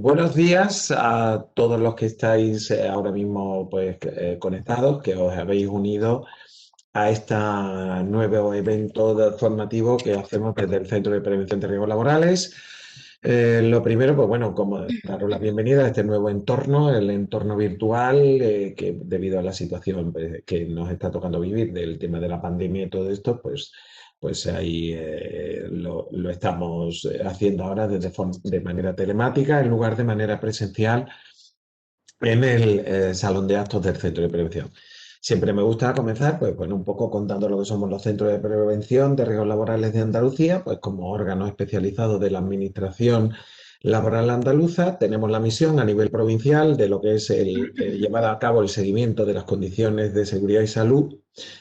Buenos días a todos los que estáis ahora mismo conectados, que os habéis unido a este nuevo evento formativo que hacemos desde el Centro de Prevención de Riesgos Laborales. Lo primero, pues bueno, como daros la bienvenida a este nuevo entorno, el entorno virtual, que debido a la situación que nos está tocando vivir del tema de la pandemia y todo esto, pues ahí lo estamos haciendo ahora de manera telemática en lugar de manera presencial en el salón de actos del Centro de Prevención. Siempre me gusta comenzar, pues bueno, un poco contando lo que somos los Centros de Prevención de Riesgos Laborales de Andalucía, pues como órgano especializado de la Administración Laboral Andaluza, tenemos la misión a nivel provincial de lo que es el llevar a cabo el seguimiento de las condiciones de seguridad y salud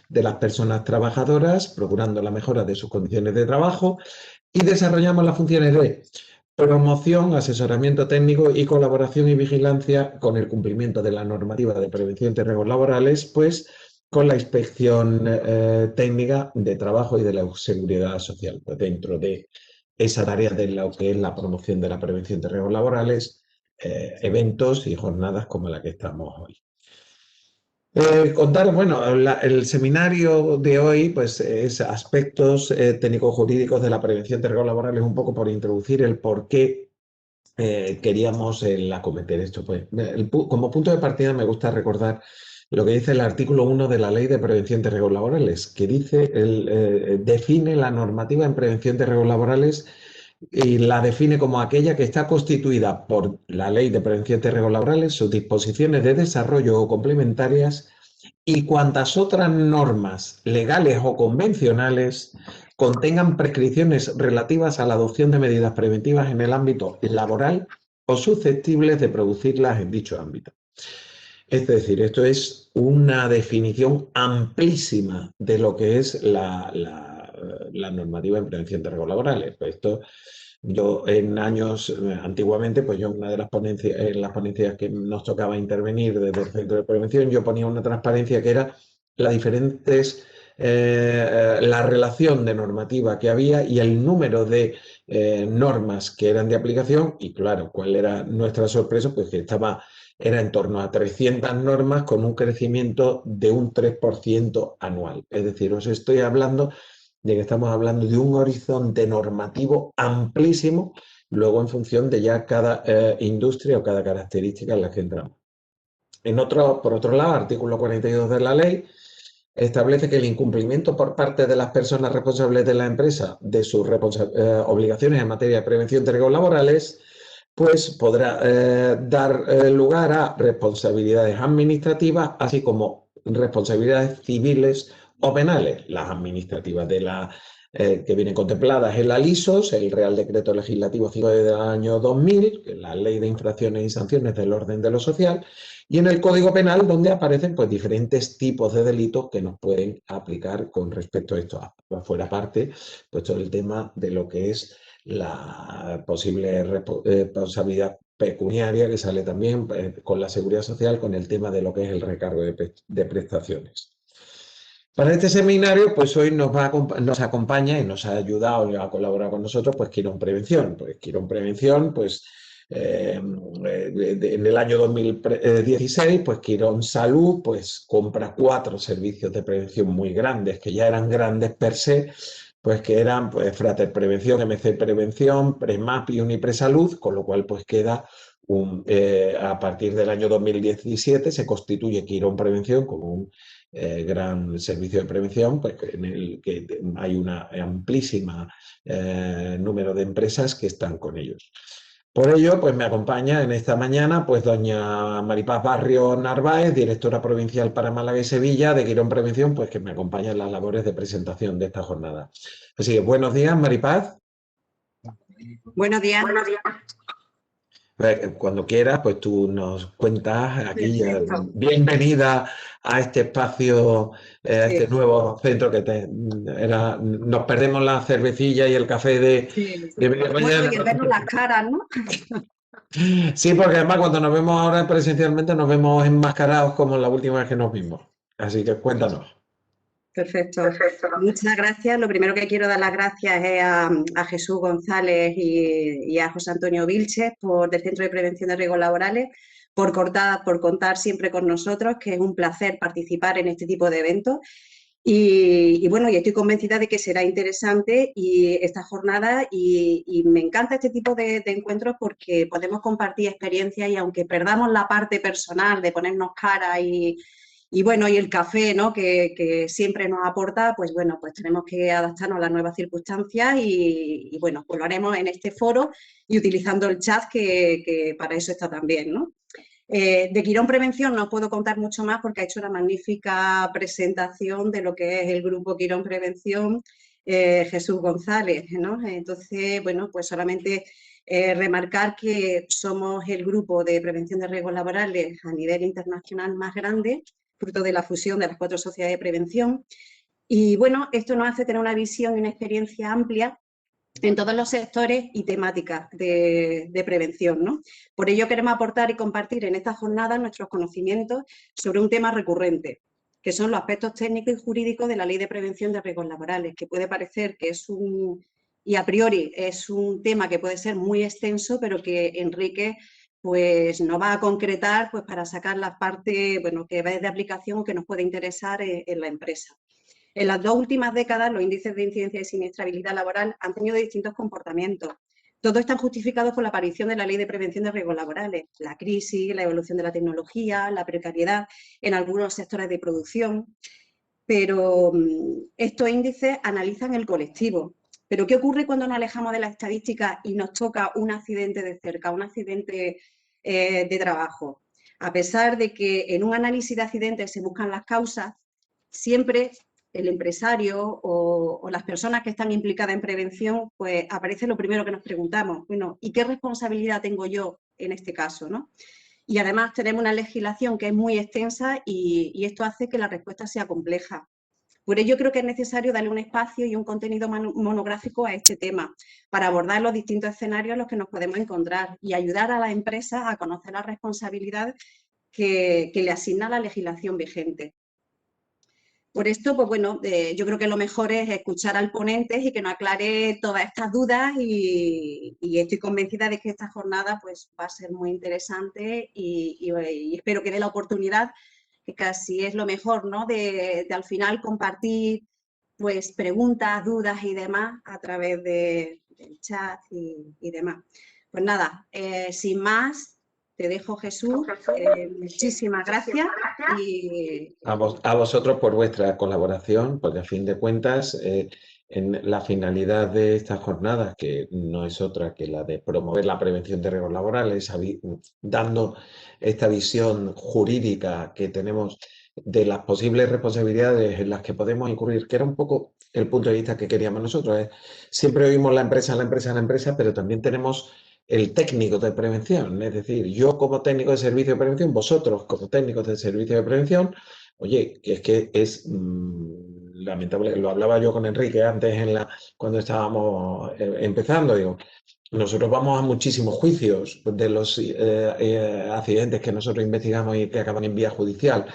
de las personas trabajadoras, procurando la mejora de sus condiciones de trabajo, y desarrollamos las funciones de promoción, asesoramiento técnico y colaboración y vigilancia con el cumplimiento de la normativa de prevención de riesgos laborales, pues con la inspección técnica de trabajo y de la seguridad social, pues dentro de esa área de lo que es la promoción de la prevención de riesgos laborales, eventos y jornadas como la que estamos hoy. Contaros, bueno, el seminario de hoy pues es aspectos técnico-jurídicos de la prevención de riesgos laborales, un poco por introducir el por qué queríamos acometer esto. Pues, como punto de partida me gusta recordar lo que dice el artículo 1 de la Ley de Prevención de Riesgos Laborales, que dice, define la normativa en prevención de riesgos laborales y la define como aquella que está constituida por la Ley de Prevención de Riesgos Laborales, sus disposiciones de desarrollo o complementarias y cuantas otras normas legales o convencionales contengan prescripciones relativas a la adopción de medidas preventivas en el ámbito laboral o susceptibles de producirlas en dicho ámbito. Es decir, esto es una definición amplísima de lo que es la normativa en prevención de riesgos laborales. Pues esto, yo en años, antiguamente, pues yo una de las ponencias que nos tocaba intervenir desde el Centro de Prevención, yo ponía una transparencia que era la relación de normativa que había y el número de normas que eran de aplicación, y claro, cuál era nuestra sorpresa, pues que era en torno a 300 normas con un crecimiento de un 3% anual. Es decir, os estoy hablando de que estamos hablando de un horizonte normativo amplísimo, luego en función de ya cada industria o cada característica en la que entramos. Por otro lado, artículo 42 de la ley establece que el incumplimiento por parte de las personas responsables de la empresa de sus obligaciones en materia de prevención de riesgos laborales pues podrá dar lugar a responsabilidades administrativas, así como responsabilidades civiles o penales. Las administrativas que vienen contempladas en la LISOS, el Real Decreto Legislativo 5 del año 2000, que es la Ley de Infracciones y Sanciones del Orden de lo Social, y en el Código Penal, donde aparecen pues, diferentes tipos de delitos que nos pueden aplicar con respecto a esto. Fuera parte, pues todo el tema de lo que es la posible responsabilidad pecuniaria que sale también con la seguridad social, con el tema de lo que es el recargo de prestaciones. Para este seminario, pues hoy nos acompaña y nos ha ayudado a colaborar con nosotros, pues Quirón Prevención. Pues Quirón Prevención, pues en el año 2016, pues Quirón Salud, pues compra 4 servicios de prevención muy grandes, que ya eran grandes per se, pues que eran pues, Frater Prevención, MC Prevención, Premap y Unipresalud, con lo cual pues queda a partir del año 2017 se constituye Quirón Prevención como un gran servicio de prevención, pues, en el que hay una amplísima número de empresas que están con ellos. Por ello, pues me acompaña en esta mañana pues doña Maripaz Barrio Narváez, directora provincial para Málaga y Sevilla de Quirón Prevención, pues que me acompaña en las labores de presentación de esta jornada. Así que buenos días, Maripaz. Buenos días. Cuando quieras, pues tú nos cuentas aquí. Bienvenida a este espacio, a este nuevo centro que nos perdemos la cervecilla y el café de mañana. Y vernos las caras, ¿no? Sí, porque además cuando nos vemos ahora presencialmente nos vemos enmascarados como la última vez que nos vimos. Así que cuéntanos. Perfecto. Muchas gracias. Lo primero que quiero dar las gracias es a Jesús González y a José Antonio Vilches del Centro de Prevención de Riesgos Laborales por contar siempre con nosotros, que es un placer participar en este tipo de eventos. Y bueno, y estoy convencida de que será interesante esta jornada y me encanta este tipo de encuentros porque podemos compartir experiencias y aunque perdamos la parte personal de ponernos cara y bueno, y el café, ¿no? que siempre nos aporta, pues bueno, pues tenemos que adaptarnos a las nuevas circunstancias y bueno, pues lo haremos en este foro y utilizando el chat que para eso está también, ¿no? De Quirón Prevención no puedo contar mucho más porque ha hecho una magnífica presentación de lo que es el grupo Quirón Prevención, Jesús González, ¿no? Entonces, bueno, pues solamente remarcar que somos el grupo de prevención de riesgos laborales a nivel internacional más grande, fruto de la fusión de las 4 sociedades de prevención. Y bueno, esto nos hace tener una visión y una experiencia amplia en todos los sectores y temáticas de prevención, ¿no? Por ello queremos aportar y compartir en esta jornada nuestros conocimientos sobre un tema recurrente, que son los aspectos técnicos y jurídicos de la Ley de Prevención de Riesgos Laborales, que puede parecer que es y a priori es un tema que puede ser muy extenso, pero que Enrique pues nos va a concretar pues, para sacar la parte bueno, que va de aplicación o que nos puede interesar en la empresa. En las 2 últimas décadas, los índices de incidencia y siniestrabilidad laboral han tenido distintos comportamientos. Todos están justificados por la aparición de la Ley de Prevención de Riesgos Laborales, la crisis, la evolución de la tecnología, la precariedad en algunos sectores de producción. Pero estos índices analizan el colectivo. ¿Pero qué ocurre cuando nos alejamos de la estadística y nos toca un accidente de cerca, un accidente de trabajo? A pesar de que en un análisis de accidentes se buscan las causas, siempre el empresario o las personas que están implicadas en prevención, pues aparece lo primero que nos preguntamos, bueno, ¿y qué responsabilidad tengo yo en este caso, ¿no? Y además tenemos una legislación que es muy extensa y esto hace que la respuesta sea compleja. Por ello creo que es necesario darle un espacio y un contenido monográfico a este tema para abordar los distintos escenarios en los que nos podemos encontrar y ayudar a las empresas a conocer la responsabilidad que le asigna la legislación vigente. Por esto, pues bueno, yo creo que lo mejor es escuchar al ponente y que nos aclare todas estas dudas y estoy convencida de que esta jornada pues, va a ser muy interesante y espero que dé la oportunidad, que casi es lo mejor, ¿no? de al final compartir pues, preguntas, dudas y demás a través del chat y demás. Pues nada, sin más, te dejo, Jesús. Muchísimas gracias. A vosotros por vuestra colaboración, porque a fin de cuentas, en la finalidad de esta jornada, que no es otra que la de promover la prevención de riesgos laborales, dando esta visión jurídica que tenemos de las posibles responsabilidades en las que podemos incurrir, que era un poco el punto de vista que queríamos nosotros. Siempre oímos la empresa, pero también tenemos el técnico de prevención, es decir, yo como técnico de servicio de prevención, vosotros como técnicos de servicio de prevención, oye, que es lamentable, lo hablaba yo con Enrique antes cuando estábamos empezando, digo, nosotros vamos a muchísimos juicios de los accidentes que nosotros investigamos y que acaban en vía judicial.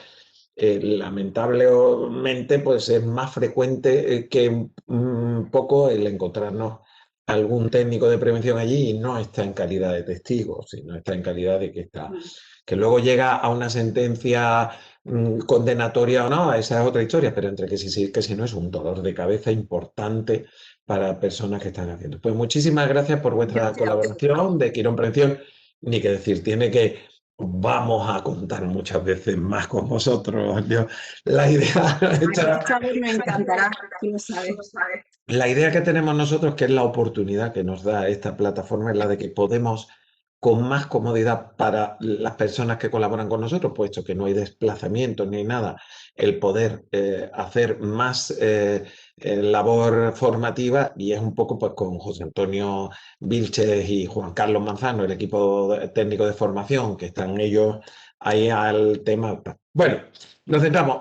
Lamentablemente, pues es más frecuente que un poco el encontrarnos algún técnico de prevención allí y no está en calidad de testigo, sino está en calidad de que luego llega a una sentencia condenatoria o no, esa es otra historia, pero entre que si no es un dolor de cabeza importante para personas que están haciendo. Pues muchísimas gracias por vuestra colaboración de Quirón Prevención, ni que decir, vamos a contar muchas veces más con vosotros. La idea... me encantará, lo sabes. La idea que tenemos nosotros, que es la oportunidad que nos da esta plataforma, es la de que podemos, con más comodidad para las personas que colaboran con nosotros, puesto que no hay desplazamiento ni nada, el poder hacer más labor formativa, y es un poco pues con José Antonio Vilches y Juan Carlos Manzano, el equipo técnico de formación, que están ellos ahí al tema. Bueno, nos centramos.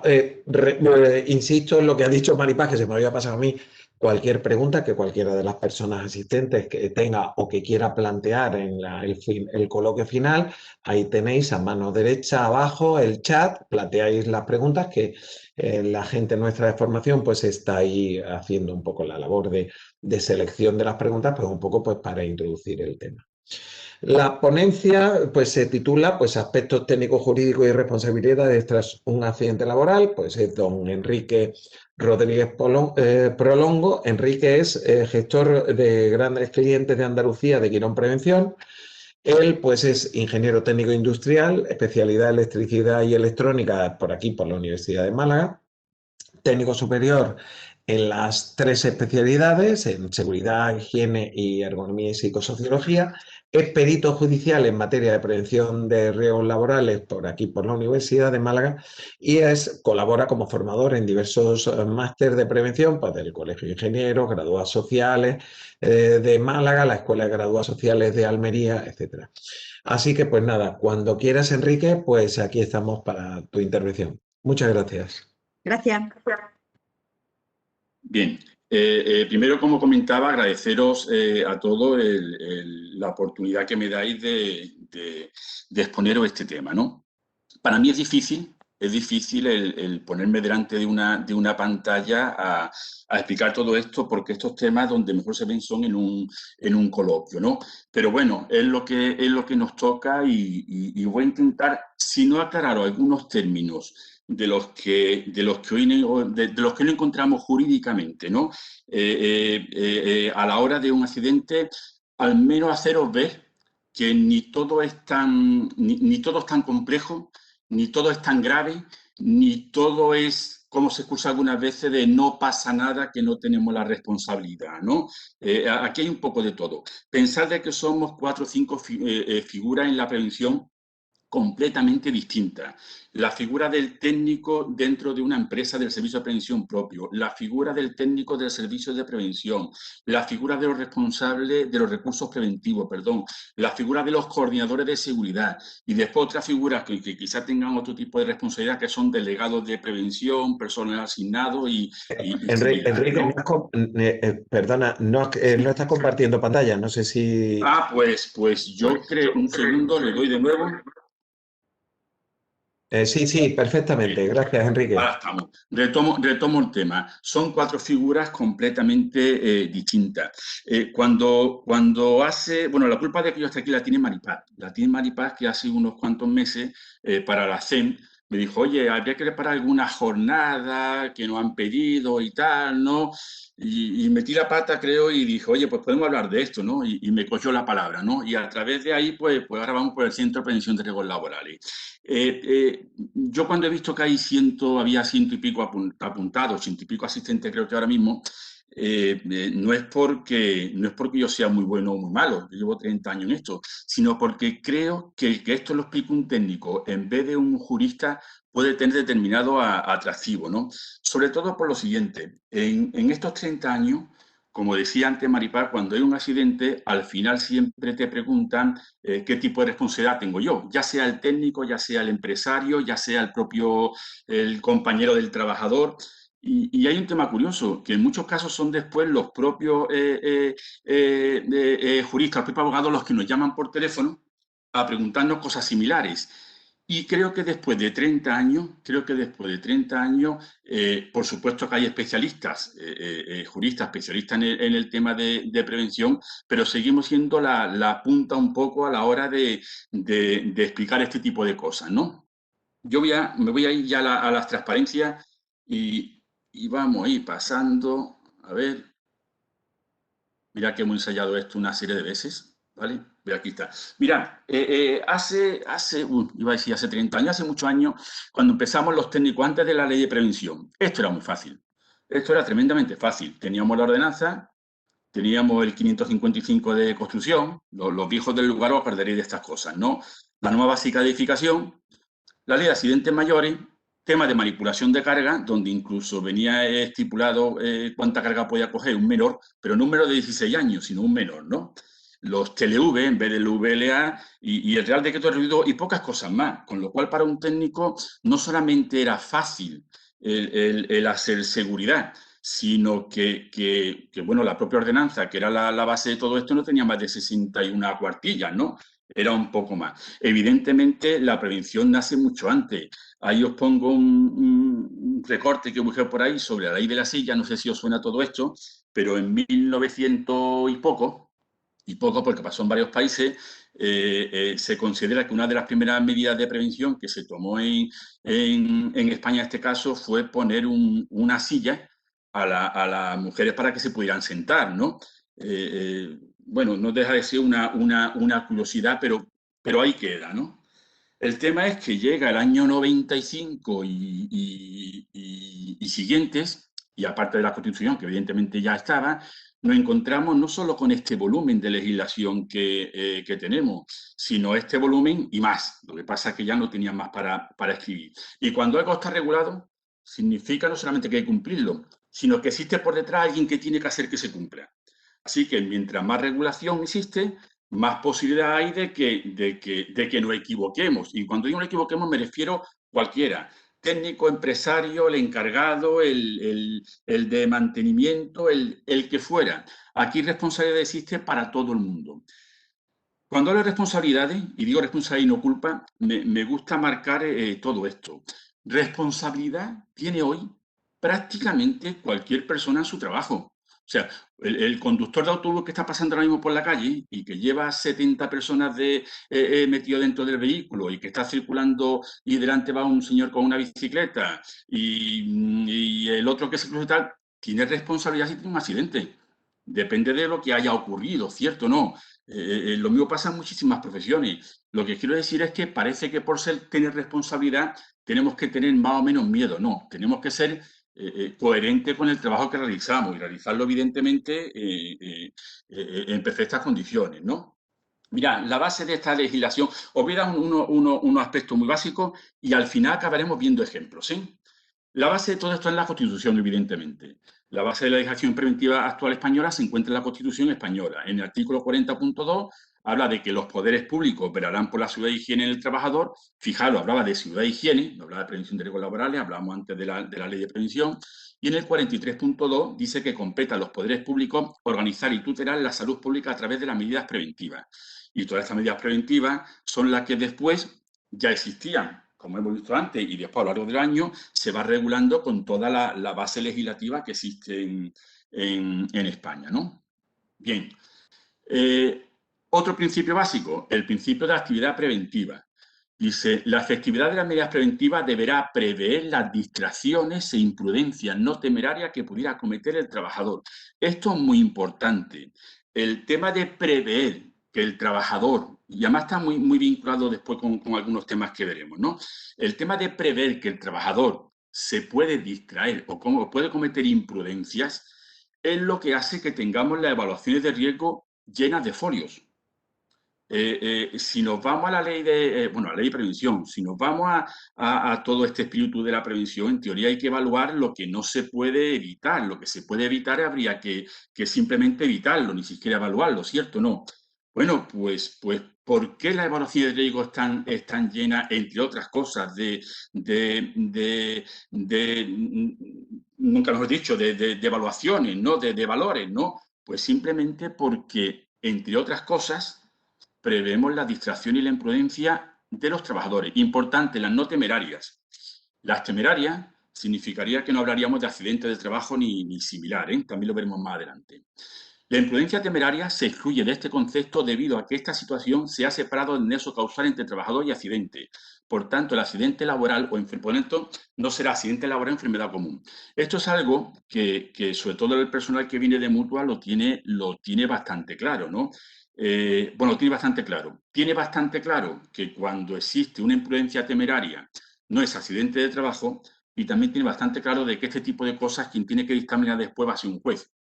Insisto en lo que ha dicho Maripaz, que se me había pasado a mí, cualquier pregunta que cualquiera de las personas asistentes que tenga o que quiera plantear en el coloquio final. Ahí tenéis a mano derecha abajo el chat, planteáis las preguntas que la gente nuestra de formación pues está ahí haciendo un poco la labor de selección de las preguntas, pues un poco pues para introducir el tema. La ponencia pues, se titula pues, Aspectos técnicos, jurídicos y responsabilidades tras un accidente laboral. Pues es don Enrique Rodríguez Prolongo. Enrique es gestor de grandes clientes de Andalucía de Quirón Prevención. Él pues, es ingeniero técnico industrial, especialidad electricidad y electrónica por aquí, por la Universidad de Málaga. Técnico superior en las 3 especialidades, en seguridad, higiene y ergonomía y psicosociología. Es perito judicial en materia de prevención de riesgos laborales por aquí, por la Universidad de Málaga, y colabora como formador en diversos másteres de prevención, pues, del Colegio de Ingenieros, Graduados Sociales de Málaga, la Escuela de Graduados Sociales de Almería, etc. Así que, pues nada, cuando quieras, Enrique, pues aquí estamos para tu intervención. Muchas gracias. Gracias. Bien, primero, como comentaba, agradeceros a todos la oportunidad que me dais de exponeros este tema, ¿no? Para mí es difícil el ponerme delante de una pantalla a explicar todo esto, porque estos temas donde mejor se ven son en un coloquio, ¿no? Pero bueno, es lo que nos toca y voy a intentar, si no aclararos algunos términos de los que hoy no encontramos jurídicamente, ¿no? A la hora de un accidente, al menos haceros ver que ni todo es tan complejo, ni todo es tan grave, ni todo es, como se excusa algunas veces, de no pasa nada, que no tenemos la responsabilidad, ¿no? Aquí hay un poco de todo. Pensad de que somos 4 o 5 figuras en la prevención completamente distinta. La figura del técnico dentro de una empresa del servicio de prevención propio, la figura del técnico del servicio de prevención, la figura de los responsables de los recursos preventivos, perdón, la figura de los coordinadores de seguridad y después otras figuras que quizás tengan otro tipo de responsabilidad, que son delegados de prevención, personal asignado y Enrique, ¿no? Perdona, no estás compartiendo pantalla, no sé si... Pues yo creo, un segundo, le doy de nuevo. Sí, perfectamente. Gracias, Enrique. Ahora estamos. Retomo el tema. Son 4 figuras completamente distintas. Cuando hace... Bueno, la culpa de que yo esté aquí la tiene Maripaz. La tiene Maripaz, que hace unos cuantos meses, para la CEM, me dijo, oye, habría que preparar alguna jornada que nos han pedido y tal, ¿no? Y metí la pata, creo, y dije, oye, pues podemos hablar de esto, ¿no? Y me cogió la palabra, ¿no? Y a través de ahí, pues ahora vamos por el Centro de Prevención de Riesgos Laborales. Yo cuando he visto que había 100 y pico apuntados, 100 y pico asistentes, creo que ahora mismo, no es porque yo sea muy bueno o muy malo, yo llevo 30 años en esto, sino porque creo que esto lo explica un técnico en vez de un jurista puede tener determinado atractivo, ¿no? Sobre todo por lo siguiente, en estos 30 años, como decía antes Maripaz, cuando hay un accidente, al final siempre te preguntan qué tipo de responsabilidad tengo yo, ya sea el técnico, ya sea el empresario, ya sea el compañero del trabajador. Y hay un tema curioso, que en muchos casos son después los propios juristas, los propios abogados los que nos llaman por teléfono a preguntarnos cosas similares. Y creo que después de 30 años, por supuesto que hay especialistas, juristas especialistas en el tema de prevención, pero seguimos siendo la punta un poco a la hora de explicar este tipo de cosas, ¿no? Me voy a ir ya a las transparencias y vamos a ir pasando, a ver, mira que hemos ensayado esto una serie de veces, ¿vale? Ve, aquí está. Mira, iba a decir hace 30 años, hace muchos años, cuando empezamos los técnicos antes de la ley de prevención, esto era muy fácil. Esto era tremendamente fácil. Teníamos la ordenanza, teníamos el 555 de construcción, los viejos del lugar os acordaréis de estas cosas, ¿no? La norma básica de edificación, la ley de accidentes mayores, tema de manipulación de carga, donde incluso venía estipulado cuánta carga podía coger un menor, pero no un menor de 16 años, sino un menor, ¿no? Los TLV en vez del VLA y el Real Decreto de Ruido y pocas cosas más, con lo cual para un técnico no solamente era fácil el hacer seguridad, sino que, bueno, la propia ordenanza, que era la base de todo esto, no tenía más de 61 cuartillas, ¿no? Era un poco más. Evidentemente, la prevención nace mucho antes. Ahí os pongo un recorte que busqué por ahí sobre la ley de la silla, no sé si os suena todo esto, pero en 1900 y poco porque pasó en varios países, se considera que una de las primeras medidas de prevención que se tomó en España en este caso fue poner una silla a las mujeres para que se pudieran sentar, ¿no? Bueno, no deja de ser una curiosidad, pero ahí queda, ¿no? El tema es que llega el año 95 y siguientes, y aparte de la Constitución, que evidentemente ya estaba, nos encontramos no solo con este volumen de legislación que tenemos, sino este volumen y más. Lo que pasa es que ya no tenían más para escribir. Y cuando algo está regulado, significa no solamente que hay que cumplirlo, sino que existe por detrás alguien que tiene que hacer que se cumpla. Así que mientras más regulación existe, más posibilidad hay de que nos equivoquemos. Y cuando digo nos equivoquemos me refiero cualquiera. Técnico, empresario, el encargado, el de mantenimiento, el que fuera. Aquí responsabilidad existe para todo el mundo. Cuando hablo de responsabilidades, y digo responsabilidad y no culpa, me gusta marcar todo esto. Responsabilidad tiene hoy prácticamente cualquier persona en su trabajo. O sea, el conductor de autobús que está pasando ahora mismo por la calle y que lleva 70 personas metido dentro del vehículo y que está circulando y delante va un señor con una bicicleta y el otro que se cruza y tal, tiene responsabilidad si tiene un accidente. Depende de lo que haya ocurrido, ¿cierto o no? Lo mismo pasa en muchísimas profesiones. Lo que quiero decir es que parece que por tener responsabilidad tenemos que tener más o menos miedo. No, tenemos que ser coherentes con el trabajo que realizamos y realizarlo evidentemente en perfectas condiciones, ¿no? Mira, la base de esta legislación, os voy a dar unos aspectos muy básicos y al final acabaremos viendo ejemplos, ¿sí? La base de todo esto es la Constitución, evidentemente. La base de la legislación preventiva actual española se encuentra en la Constitución española. En el artículo 40.2 habla de que los poderes públicos velarán por la seguridad y higiene del trabajador. Fijaros, hablaba de seguridad y higiene, no hablaba de prevención de riesgos laborales, hablábamos antes de la ley de prevención. Y en el 43.2 dice que compete a los poderes públicos organizar y tutelar la salud pública a través de las medidas preventivas. Y todas estas medidas preventivas son las que después ya existían, como hemos visto antes, y después a lo largo del año se va regulando con toda la base legislativa que existe en España, ¿no? Bien. Otro principio básico, el principio de la actividad preventiva. Dice, la efectividad de las medidas preventivas deberá prever las distracciones e imprudencias no temerarias que pudiera cometer el trabajador. Esto es muy importante. El tema de prever que el trabajador, y además está muy vinculado después con algunos temas que veremos, ¿no? El tema de prever que el trabajador se puede distraer o puede cometer imprudencias es lo que hace que tengamos las evaluaciones de riesgo llenas de folios. Si nos vamos a la ley de, a la ley de prevención, si nos vamos a todo este espíritu de la prevención, en teoría hay que evaluar lo que no se puede evitar. Lo que se puede evitar habría que simplemente evitarlo, ni siquiera evaluarlo, ¿cierto? No. Bueno, pues ¿por qué las evaluaciones de riesgo están llenas, entre otras cosas, nunca mejor dicho, de evaluaciones, ¿no? De valores, ¿no? Pues simplemente porque, entre otras cosas, prevemos la distracción y la imprudencia de los trabajadores. Importante, las no temerarias. Las temerarias significaría que no hablaríamos de accidentes de trabajo ni similar, ¿eh? También lo veremos más adelante. La imprudencia temeraria se excluye de este concepto debido a que esta situación se ha separado del nexo causal entre trabajador y accidente. Por tanto, el accidente laboral o enfermedad no será accidente laboral o enfermedad común. Esto es algo que sobre todo el personal que viene de mutua lo tiene bastante claro, ¿no? Tiene bastante claro. Tiene bastante claro que cuando existe una imprudencia temeraria no es accidente de trabajo y también tiene bastante claro de que este tipo de cosas quien tiene que dictaminar después va a ser un juez.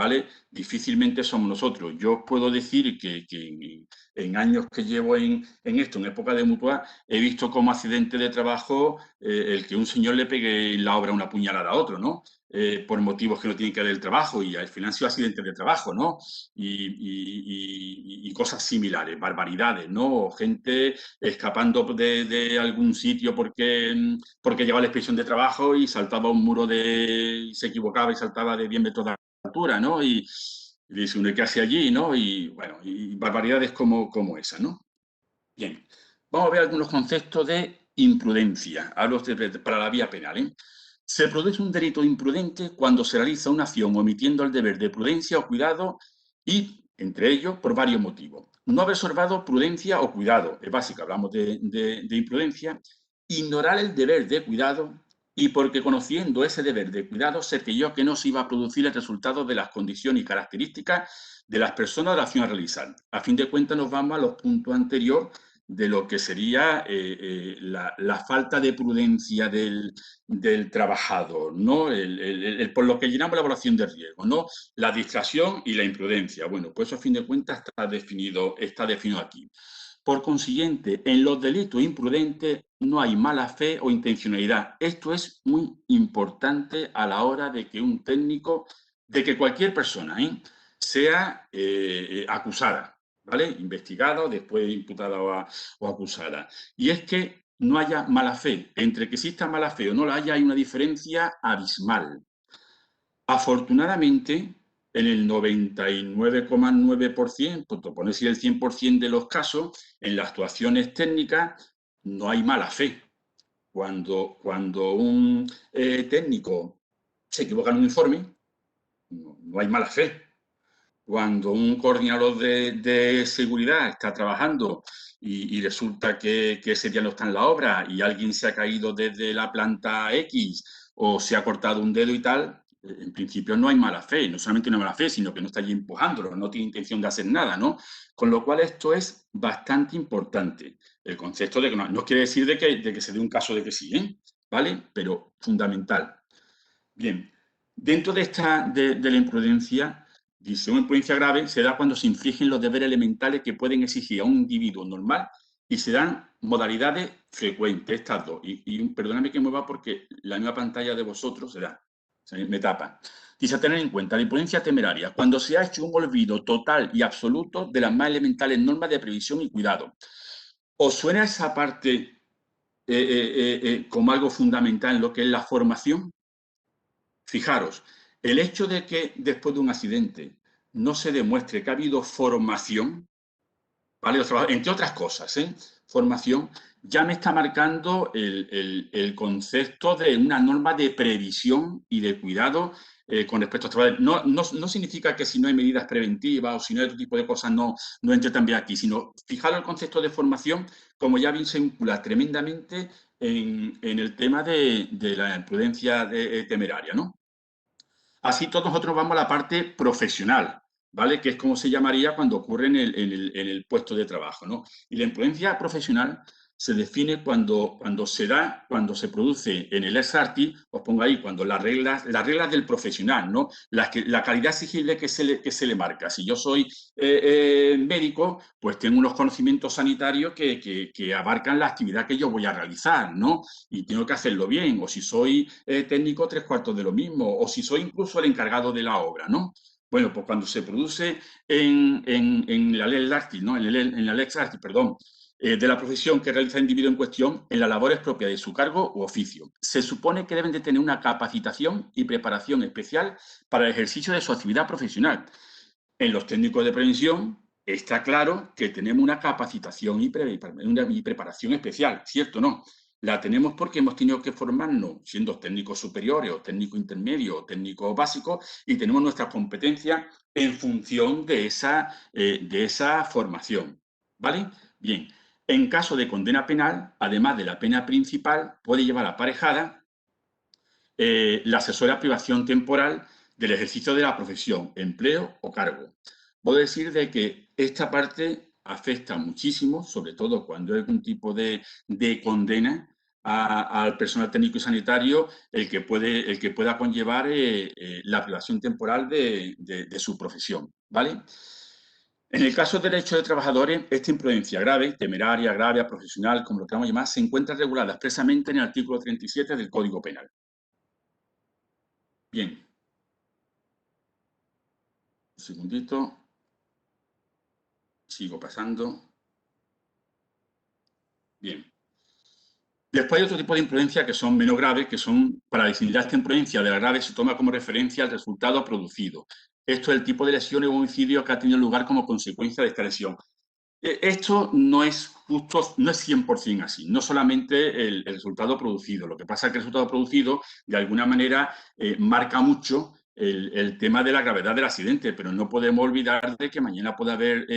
¿vale? Difícilmente somos nosotros. Yo os puedo decir que en años que llevo en esto, en época de mutua, he visto como accidente de trabajo el que un señor le pegue en la obra una puñalada a otro, ¿no? Por motivos que no tienen que ver el trabajo, y al final han sido accidentes de trabajo, ¿no? Y cosas similares, barbaridades, ¿no? O gente escapando de algún sitio porque llevaba la inspección de trabajo y saltaba un muro se equivocaba y saltaba de 10 metros de altura, ¿no? Y dice uno, ¿qué hace allí, no? Y bueno, y barbaridades como esa, ¿no? Bien, vamos a ver algunos conceptos de imprudencia. Hablo para la vía penal, ¿eh? Se produce un delito imprudente cuando se realiza una acción omitiendo el deber de prudencia o cuidado y, entre ellos, por varios motivos. No haber observado prudencia o cuidado, es básico, hablamos de imprudencia. Ignorar el deber de cuidado y porque conociendo ese deber de cuidado se creyó que no se iba a producir el resultado de las condiciones y características de las personas de la acción a realizar. A fin de cuentas nos vamos a los puntos anteriores de lo que sería la falta de prudencia del trabajador, ¿no? Por lo que llenamos la evaluación de riesgo, ¿no? La distracción y la imprudencia. Bueno, pues eso a fin de cuentas está definido aquí. Por consiguiente, en los delitos imprudentes no hay mala fe o intencionalidad. Esto es muy importante a la hora de que un técnico, de que cualquier persona sea acusada, ¿vale? Investigada, después imputada o acusada. Y es que no haya mala fe. Entre que exista mala fe o no la haya, hay una diferencia abismal. Afortunadamente, en el 99,9%, por no decir el 100% de los casos, en las actuaciones técnicas no hay mala fe. Cuando un técnico se equivoca en un informe, no hay mala fe. Cuando un coordinador de seguridad está trabajando y resulta que ese día no está en la obra y alguien se ha caído desde la planta X o se ha cortado un dedo y tal, en principio no hay mala fe. No solamente no hay mala fe, sino que no está allí empujándolo, no tiene intención de hacer nada, ¿no? Con lo cual esto es bastante importante. El concepto de que no quiere decir de que se dé un caso de que sí, ¿vale? Pero fundamental. Bien, dentro de la imprudencia, dice, una imprudencia grave se da cuando se infringen los deberes elementales que pueden exigir a un individuo normal y se dan modalidades frecuentes, estas dos. Y perdóname que mueva porque la misma pantalla de vosotros me tapa. Dice, a tener en cuenta la imprudencia temeraria, cuando se ha hecho un olvido total y absoluto de las más elementales normas de previsión y cuidado. ¿Os suena esa parte como algo fundamental en lo que es la formación? Fijaros, el hecho de que después de un accidente no se demuestre que ha habido formación, ¿vale? Entre otras cosas, formación, ya me está marcando el concepto de una norma de previsión y de cuidado con respecto a trabajar. No significa que si no hay medidas preventivas o si no hay otro tipo de cosas no entre también aquí, sino fijaros el concepto de formación como ya bien se vincula tremendamente en el tema de la imprudencia temeraria, ¿no? Así todos nosotros vamos a la parte profesional, ¿vale? Que es como se llamaría cuando ocurre en el puesto de trabajo, ¿no? Y la imprudencia profesional se define cuando se produce en el ex artis, os pongo ahí, cuando las reglas del profesional, ¿no? La calidad exigible que se le marca. Si yo soy médico, pues tengo unos conocimientos sanitarios que abarcan la actividad que yo voy a realizar, ¿no? Y tengo que hacerlo bien. O si soy técnico, 3/4 de lo mismo. O si soy incluso el encargado de la obra, ¿no? Bueno, pues cuando se produce en la ley Artis, ¿no? En la Lex Artis, perdón, de la profesión que realiza el individuo en cuestión en las labores propias de su cargo u oficio. Se supone que deben de tener una capacitación y preparación especial para el ejercicio de su actividad profesional. En los técnicos de prevención está claro que tenemos una capacitación y preparación especial, ¿cierto o no? La tenemos porque hemos tenido que formarnos siendo técnicos superiores o técnicos intermedios o técnicos básicos y tenemos nuestras competencias en función de esa formación, ¿vale? Bien, en caso de condena penal, además de la pena principal, puede llevar aparejada la asesora privación temporal del ejercicio de la profesión, empleo o cargo. Puedo decir de que esta parte afecta muchísimo, sobre todo cuando hay algún tipo de condena, al personal técnico y sanitario el que pueda conllevar la privación temporal de su profesión, ¿vale? En el caso del derecho de trabajadores, esta imprudencia grave, temeraria, agravia, profesional, como lo queramos llamar, se encuentra regulada expresamente en el artículo 37 del Código Penal. Bien. Un segundito. Sigo pasando. Bien. Después hay otro tipo de imprudencia que son menos graves, que son, para distinguir esta imprudencia de la grave, se toma como referencia al resultado producido. Esto es el tipo de lesiones o homicidio que ha tenido lugar como consecuencia de esta lesión. Esto no es justo, no es 100% así, no solamente el resultado producido. Lo que pasa es que el resultado producido, de alguna manera, marca mucho el tema de la gravedad del accidente, pero no podemos olvidar de que mañana puede haber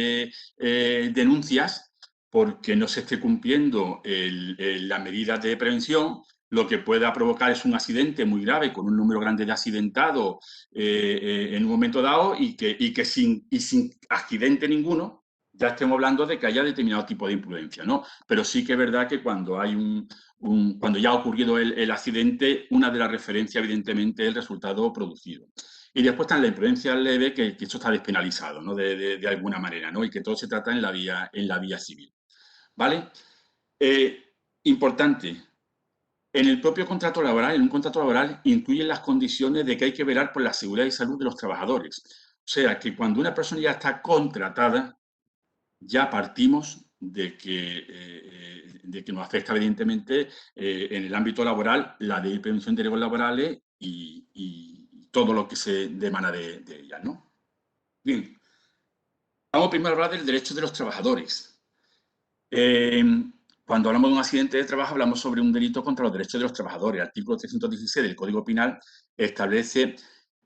denuncias porque no se esté cumpliendo las medidas de prevención. Lo que pueda provocar es un accidente muy grave con un número grande de accidentados en un momento dado y que sin accidente ninguno ya estemos hablando de que haya determinado tipo de imprudencia, ¿no? Pero sí que es verdad que cuando hay cuando ya ha ocurrido el accidente, una de las referencias, evidentemente, es el resultado producido. Y después está la imprudencia leve, que esto está despenalizado, ¿no? De alguna manera, ¿no? Y que todo se trata en la vía civil, ¿vale? Importante, en el propio contrato laboral, en un contrato laboral, incluyen las condiciones de que hay que velar por la seguridad y salud de los trabajadores. O sea, que cuando una persona ya está contratada, ya partimos de que nos afecta evidentemente en el ámbito laboral la ley de prevención de riesgos laborales y todo lo que se demanda de ella, ¿no? Bien, vamos primero a hablar del derecho de los trabajadores. Cuando hablamos de un accidente de trabajo, hablamos sobre un delito contra los derechos de los trabajadores. El artículo 316 del Código Penal establece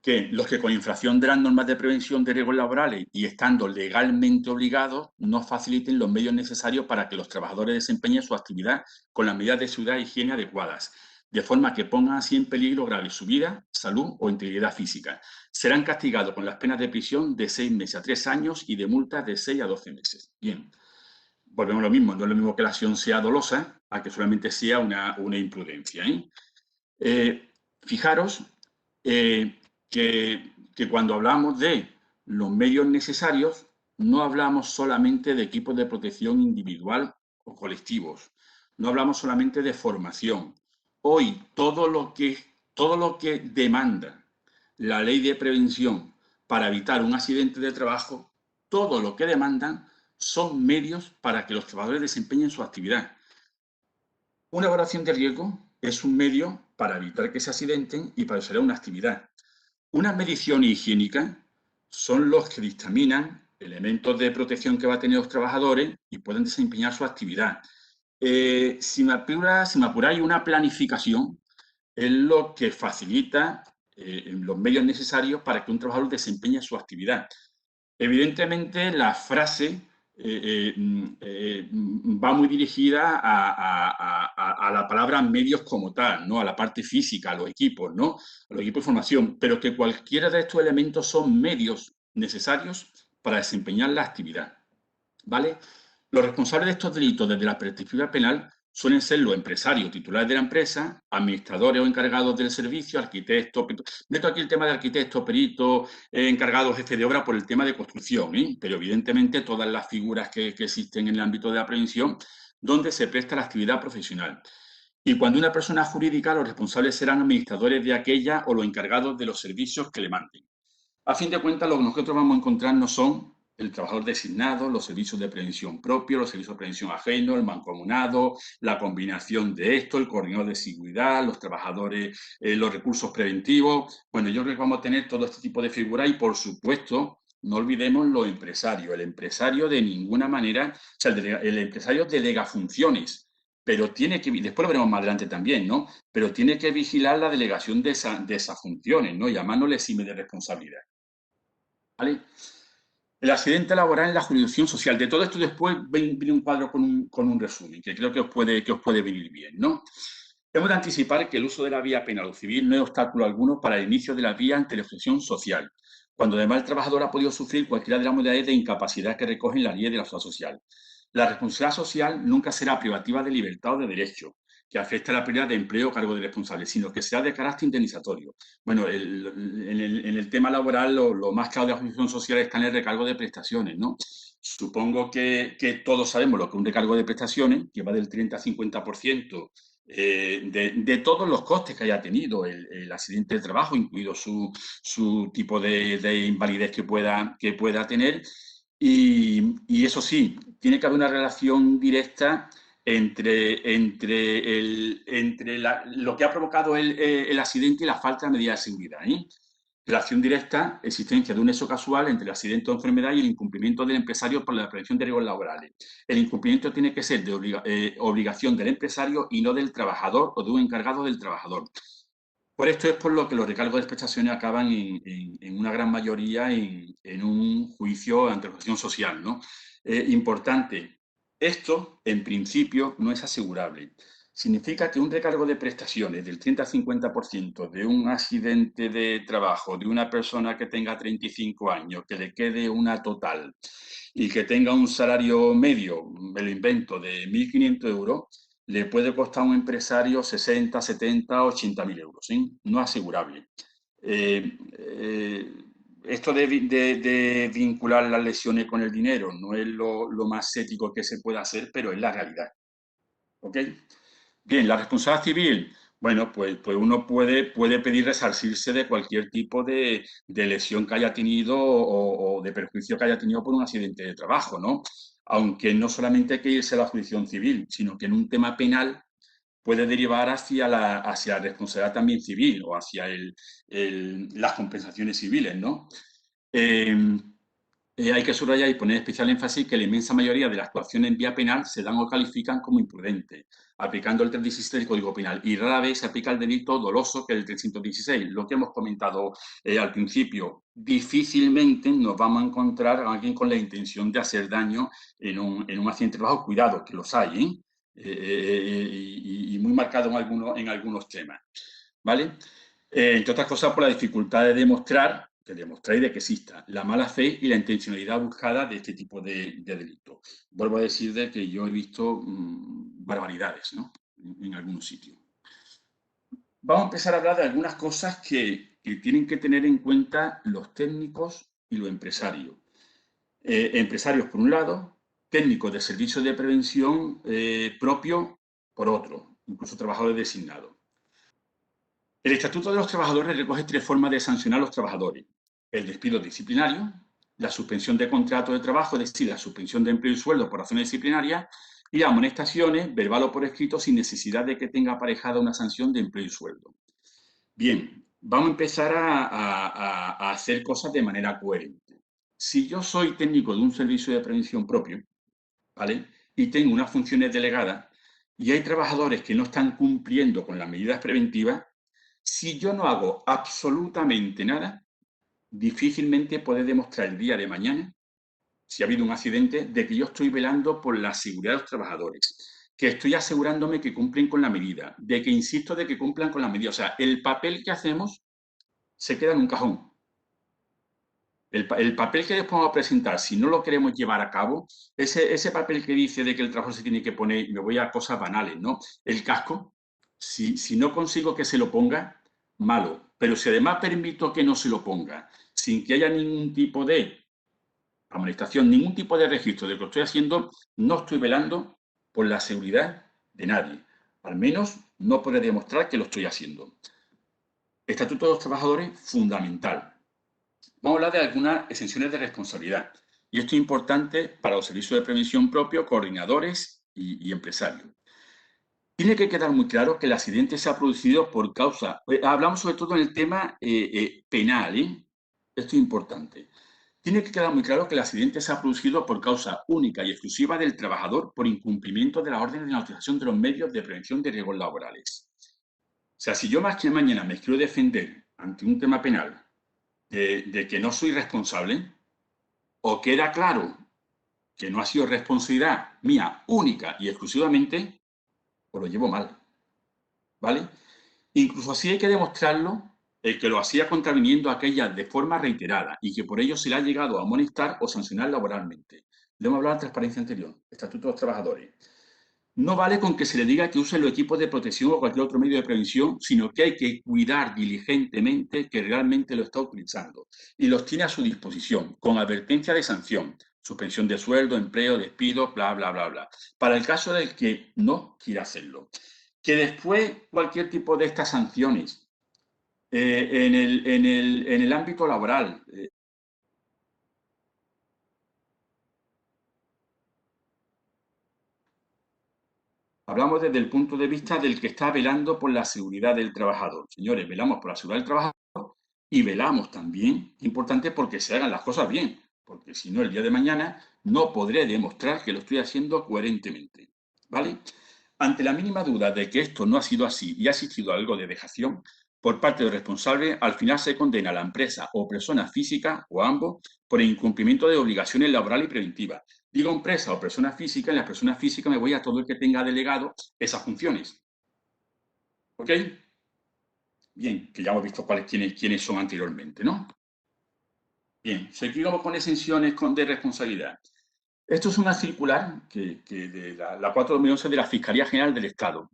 que los que con infracción de las normas de prevención de riesgos laborales y estando legalmente obligados no faciliten los medios necesarios para que los trabajadores desempeñen su actividad con las medidas de seguridad e higiene adecuadas, de forma que pongan así en peligro grave su vida, salud o integridad física. Serán castigados con las penas de prisión de 6 meses a 3 años y de multas de 6 a 12 meses. Bien. Volvemos a lo mismo, no es lo mismo que la acción sea dolosa a que solamente sea una imprudencia. Fijaros que cuando hablamos de los medios necesarios, no hablamos solamente de equipos de protección individual o colectivos, no hablamos solamente de formación. Hoy todo lo que demanda la ley de prevención para evitar un accidente de trabajo, todo lo que demandan son medios para que los trabajadores desempeñen su actividad. Una evaluación de riesgo es un medio para evitar que se accidenten y para desarrollar una actividad. Una medición higiénica son los que dictaminan elementos de protección que van a tener los trabajadores y pueden desempeñar su actividad. Si me apuráis, una planificación es lo que facilita los medios necesarios para que un trabajador desempeñe su actividad. Evidentemente, la frase va muy dirigida a la palabra medios como tal, ¿no? A la parte física, a los equipos, ¿no? A los equipos de formación, pero que cualquiera de estos elementos son medios necesarios para desempeñar la actividad, ¿vale? Los responsables de estos delitos desde la perspectiva penal suelen ser los empresarios titulares de la empresa, administradores o encargados del servicio, arquitectos. Meto aquí el tema de arquitectos, peritos, encargados, jefe de obra por el tema de construcción, pero evidentemente todas las figuras que existen en el ámbito de la prevención donde se presta la actividad profesional. Y cuando una persona jurídica, los responsables serán administradores de aquella o los encargados de los servicios que le manden. A fin de cuentas, lo que nosotros vamos a encontrar no son el trabajador designado, los servicios de prevención propios, los servicios de prevención ajenos, el mancomunado, la combinación de esto, el coordinador de seguridad, los trabajadores, los recursos preventivos. Bueno, yo creo que vamos a tener todo este tipo de figuras y, por supuesto, no olvidemos los empresarios. El empresario de ninguna manera, o sea, el empresario delega funciones, pero tiene que, después lo veremos más adelante también, ¿no? Pero tiene que vigilar la delegación de esas funciones, ¿no? Y además no le exime de responsabilidad. ¿Vale? El accidente laboral en la jurisdicción social. De todo esto después viene un cuadro con un resumen, que creo que os puede venir bien, ¿no? Hemos de anticipar que el uso de la vía penal o civil no es obstáculo alguno para el inicio de la vía ante la exclusión social, cuando además el trabajador ha podido sufrir cualquiera de las modalidades de incapacidad que recogen la ley de la seguridad social. La responsabilidad social nunca será privativa de libertad o de derecho, que afecte a la pérdida de empleo o cargo de responsable, sino que sea de carácter indemnizatorio. Bueno, en el tema laboral lo más claro de la jurisdicción social está en el recargo de prestaciones, ¿no? Supongo que todos sabemos lo que es un recargo de prestaciones, que va del 30 al 50% de todos los costes que haya tenido el accidente de trabajo, incluido su tipo de invalidez que pueda tener. Y eso sí, tiene que haber una relación directa entre lo que ha provocado el accidente y la falta de medidas de seguridad, ¿eh? Relación directa, existencia de un nexo casual entre el accidente o enfermedad y el incumplimiento del empresario por la prevención de riesgos laborales. El incumplimiento tiene que ser de obligación del empresario y no del trabajador o de un encargado del trabajador. Por esto es por lo que los recargos de prestaciones acaban en una gran mayoría en un juicio ante la jurisdicción social, ¿no? Importante, esto en principio no es asegurable. Significa que un recargo de prestaciones del 30 al 50% de un accidente de trabajo de una persona que tenga 35 años, que le quede una total y que tenga un salario medio, me lo invento, de 1.500 euros, le puede costar a un empresario 60, 70, 80.000 euros, ¿sí? No asegurable. Esto de vincular las lesiones con el dinero no es lo más ético que se puede hacer, pero es la realidad. ¿Ok? Bien, la responsabilidad civil. Bueno, pues uno puede pedir resarcirse de cualquier tipo de lesión que haya tenido o de perjuicio que haya tenido por un accidente de trabajo, ¿no? Aunque no solamente hay que irse a la jurisdicción civil, sino que en un tema penal puede derivar hacia la responsabilidad también civil o hacia las compensaciones civiles, ¿no? Hay que subrayar y poner especial énfasis que la inmensa mayoría de las actuaciones en vía penal se dan o califican como imprudentes, aplicando el 317 del Código Penal, y rara vez se aplica el delito doloso, que es el 316. Lo que hemos comentado al principio, difícilmente nos vamos a encontrar a alguien con la intención de hacer daño en un accidente de trabajo. Cuidado, que los hay, ¿eh? Y muy marcado en algunos temas, ¿vale? Entre otras cosas, por la dificultad de demostrar y de que exista la mala fe y la intencionalidad buscada de este tipo de delitos. Vuelvo a decir de que yo he visto barbaridades, ¿no? En algunos sitios. Vamos a empezar a hablar de algunas cosas que tienen que tener en cuenta los técnicos y los empresarios. Empresarios por un lado, técnicos de servicios de prevención propio por otro, incluso trabajadores designados. El Estatuto de los Trabajadores recoge 3 formas de sancionar a los trabajadores: el despido disciplinario, la suspensión de contrato de trabajo, es decir, la suspensión de empleo y sueldo por razones disciplinarias, y las amonestaciones, verbal o por escrito, sin necesidad de que tenga aparejada una sanción de empleo y sueldo. Bien, vamos a empezar a hacer cosas de manera coherente. Si yo soy técnico de un servicio de prevención propio, ¿vale?, y tengo unas funciones delegadas, y hay trabajadores que no están cumpliendo con las medidas preventivas, si yo no hago absolutamente nada, difícilmente podré demostrar el día de mañana, si ha habido un accidente, de que yo estoy velando por la seguridad de los trabajadores, que estoy asegurándome que cumplen con la medida, de que insisto de que cumplan con la medida. O sea, el papel que hacemos se queda en un cajón. El papel que después vamos a presentar, si no lo queremos llevar a cabo, ese papel que dice de que el trabajo se tiene que poner, me voy a cosas banales, ¿no? El casco, si no consigo que se lo ponga, malo. Pero si además permito que no se lo ponga, sin que haya ningún tipo de amonestación, ningún tipo de registro de lo que estoy haciendo, no estoy velando por la seguridad de nadie. Al menos no podré demostrar que lo estoy haciendo. Estatuto de los Trabajadores, fundamental. Vamos a hablar de algunas exenciones de responsabilidad. Y esto es importante para los servicios de prevención propios, coordinadores y empresarios. Tiene que quedar muy claro que el accidente se ha producido por causa... hablamos sobre todo en el tema penal, ¿eh? Esto es importante. Tiene que quedar muy claro que el accidente se ha producido por causa única y exclusiva del trabajador por incumplimiento de las órdenes de la utilización de los medios de prevención de riesgos laborales. O sea, si yo más que mañana me quiero defender ante un tema penal de que no soy responsable, o queda claro que no ha sido responsabilidad mía única y exclusivamente, pues lo llevo mal, ¿vale? Incluso así hay que demostrarlo, el que lo hacía contraviniendo a aquella de forma reiterada y que por ello se le ha llegado a amonestar o sancionar laboralmente. Le hemos hablado de transparencia anterior, Estatuto de los Trabajadores. No vale con que se le diga que use los equipos de protección o cualquier otro medio de prevención, sino que hay que cuidar diligentemente que realmente lo está utilizando y los tiene a su disposición, con advertencia de sanción, suspensión de sueldo, empleo, despido, bla, bla, bla, bla, para el caso del que no quiera hacerlo. Que después cualquier tipo de estas sanciones en el ámbito laboral, hablamos desde el punto de vista del que está velando por la seguridad del trabajador. Señores, velamos por la seguridad del trabajador y velamos también, importante, porque se hagan las cosas bien, porque si no, el día de mañana no podré demostrar que lo estoy haciendo coherentemente. ¿Vale? Ante la mínima duda de que esto no ha sido así y ha existido algo de dejación por parte del responsable, al final se condena a la empresa o persona física, o ambos, por incumplimiento de obligaciones laborales y preventivas. Digo empresa o persona física, en la persona física me voy a todo el que tenga delegado esas funciones. ¿Ok? Bien, que ya hemos visto quiénes son anteriormente, ¿no? Bien, seguimos con exenciones de responsabilidad. Esto es una circular que de la 4/2011 de la Fiscalía General del Estado,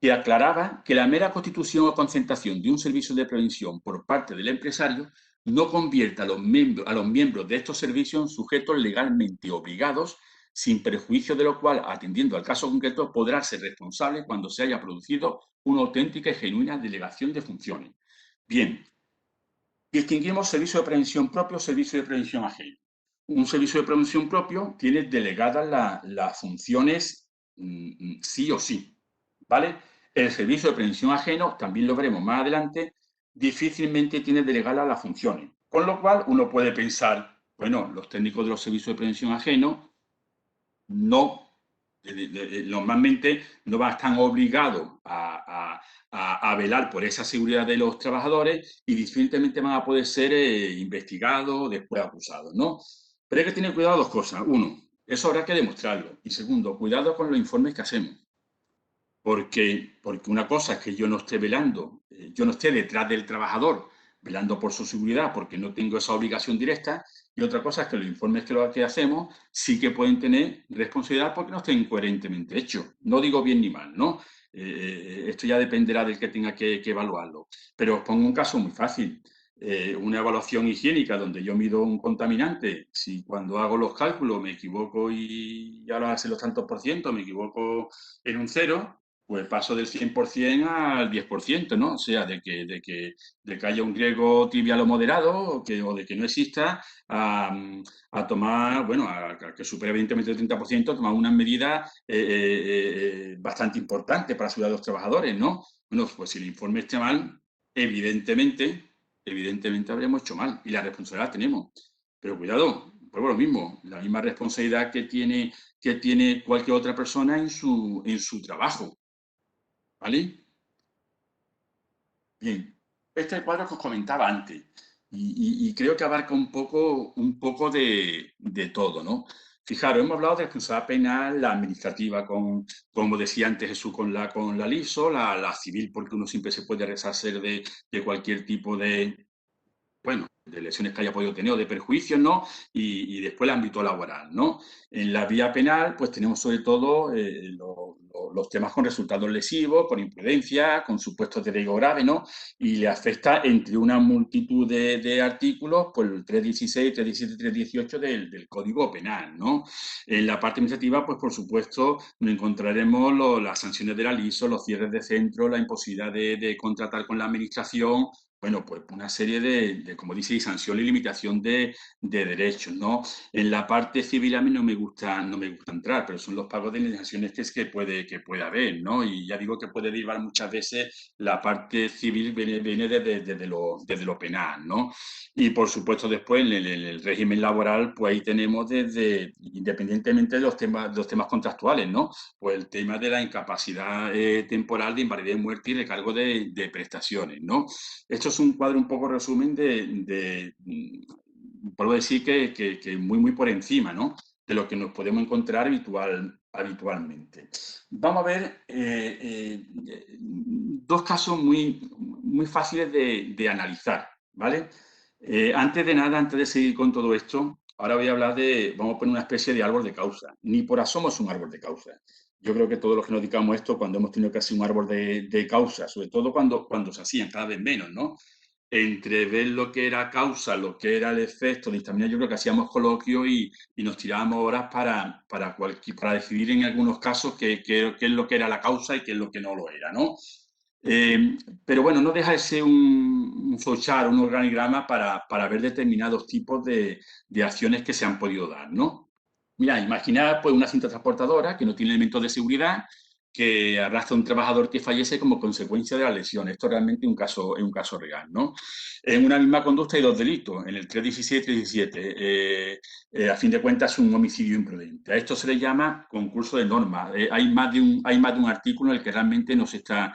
que aclaraba que la mera constitución o concentración de un servicio de prevención por parte del empresario no convierte a los miembros de estos servicios en sujetos legalmente obligados, sin perjuicio de lo cual, atendiendo al caso concreto, podrá ser responsable cuando se haya producido una auténtica y genuina delegación de funciones. Bien, distinguimos servicio de prevención propio o servicio de prevención ajeno. Un servicio de prevención propio tiene delegadas las funciones sí o sí, ¿vale? El servicio de prevención ajeno, también lo veremos más adelante, difícilmente tiene delegadas las funciones. Con lo cual, uno puede pensar, bueno, los técnicos de los servicios de prevención ajeno no, normalmente no van a estar obligados a velar por esa seguridad de los trabajadores y difícilmente van a poder ser investigados, después acusados, ¿no? Pero hay que tener cuidado dos cosas. Uno, eso habrá que demostrarlo. Y segundo, cuidado con los informes que hacemos. Porque una cosa es que yo no esté velando, yo no esté detrás del trabajador velando por su seguridad porque no tengo esa obligación directa, y otra cosa es que los informes que hacemos sí que pueden tener responsabilidad porque no estén coherentemente hechos. No digo bien ni mal, ¿no? Esto ya dependerá del que tenga que evaluarlo. Pero os pongo un caso muy fácil. Una evaluación higiénica donde yo mido un contaminante, si cuando hago los cálculos me equivoco y ahora hace los tantos por ciento, me equivoco en un cero, pues paso del 100% al 10%, ¿no? O sea, de que haya un riesgo trivial o moderado o de que no exista, a tomar, bueno, a que supere evidentemente el 30%, tomar unas medidas bastante importantes para la seguridad de los trabajadores, ¿no? Bueno, pues si el informe está mal, evidentemente habremos hecho mal y la responsabilidad tenemos. Pero cuidado, vuelvo a lo mismo, la misma responsabilidad que tiene cualquier otra persona en su trabajo. ¿Vale? Bien, este es el cuadro que os comentaba antes y creo que abarca un poco de todo, ¿no? Fijaros, hemos hablado de responsabilidad penal, la administrativa, como decía antes Jesús, con la LISO, la civil, porque uno siempre se puede resarcir de cualquier tipo bueno, de lesiones que haya podido tener o de perjuicios, ¿no? Y después el ámbito laboral, ¿no? En la vía penal, pues tenemos sobre todo los temas con resultados lesivos, con imprudencia, con supuestos de riesgo grave, ¿no? Y le afecta entre una multitud de artículos, pues el 316, 317, 318 del Código Penal, ¿no? En la parte administrativa, pues por supuesto, nos encontraremos las sanciones de la LISO, los cierres de centro, la imposibilidad de contratar con la administración, bueno, pues una serie como dice, sanción y limitación de derechos, ¿no? En la parte civil a mí no me gusta entrar, pero son los pagos de indemnizaciones que puede haber, ¿no? Y ya digo que puede derivar muchas veces, la parte civil viene desde lo penal, ¿no? Y por supuesto después en el régimen laboral, pues ahí tenemos independientemente de los temas contractuales, ¿no? Pues el tema de la incapacidad temporal, de invalidez, muerte y recargo de prestaciones, ¿no? Esto es un cuadro un poco resumen puedo decir que muy por encima, ¿no? De lo que nos podemos encontrar habitualmente. Vamos a ver dos casos muy fáciles de analizar, ¿vale? Antes de nada, antes de seguir con todo esto, ahora voy a hablar vamos a poner una especie de árbol de causa. Ni por asomo es un árbol de causa. yo creo que todos los que nos dedicamos a esto, cuando hemos tenido que hacer un árbol de causa, sobre todo cuando se hacían cada vez menos, ¿no? Entre ver lo que era causa, lo que era el efecto de histamina, yo creo que hacíamos coloquio y nos tirábamos horas para decidir en algunos casos qué es lo que era la causa y qué es lo que no lo era, ¿no? Pero bueno, no deja de ser un flowchart, un organigrama para ver determinados tipos de acciones que se han podido dar, ¿no? Mira, imaginad pues una cinta transportadora que no tiene elementos de seguridad, que arrastra a un trabajador que fallece como consecuencia de la lesión. Esto realmente es un caso real, ¿no? En una misma conducta hay dos delitos, en el 316 y 317. A fin de cuentas, es un homicidio imprudente. A esto se le llama concurso de normas. Hay más de un artículo en el que realmente no se está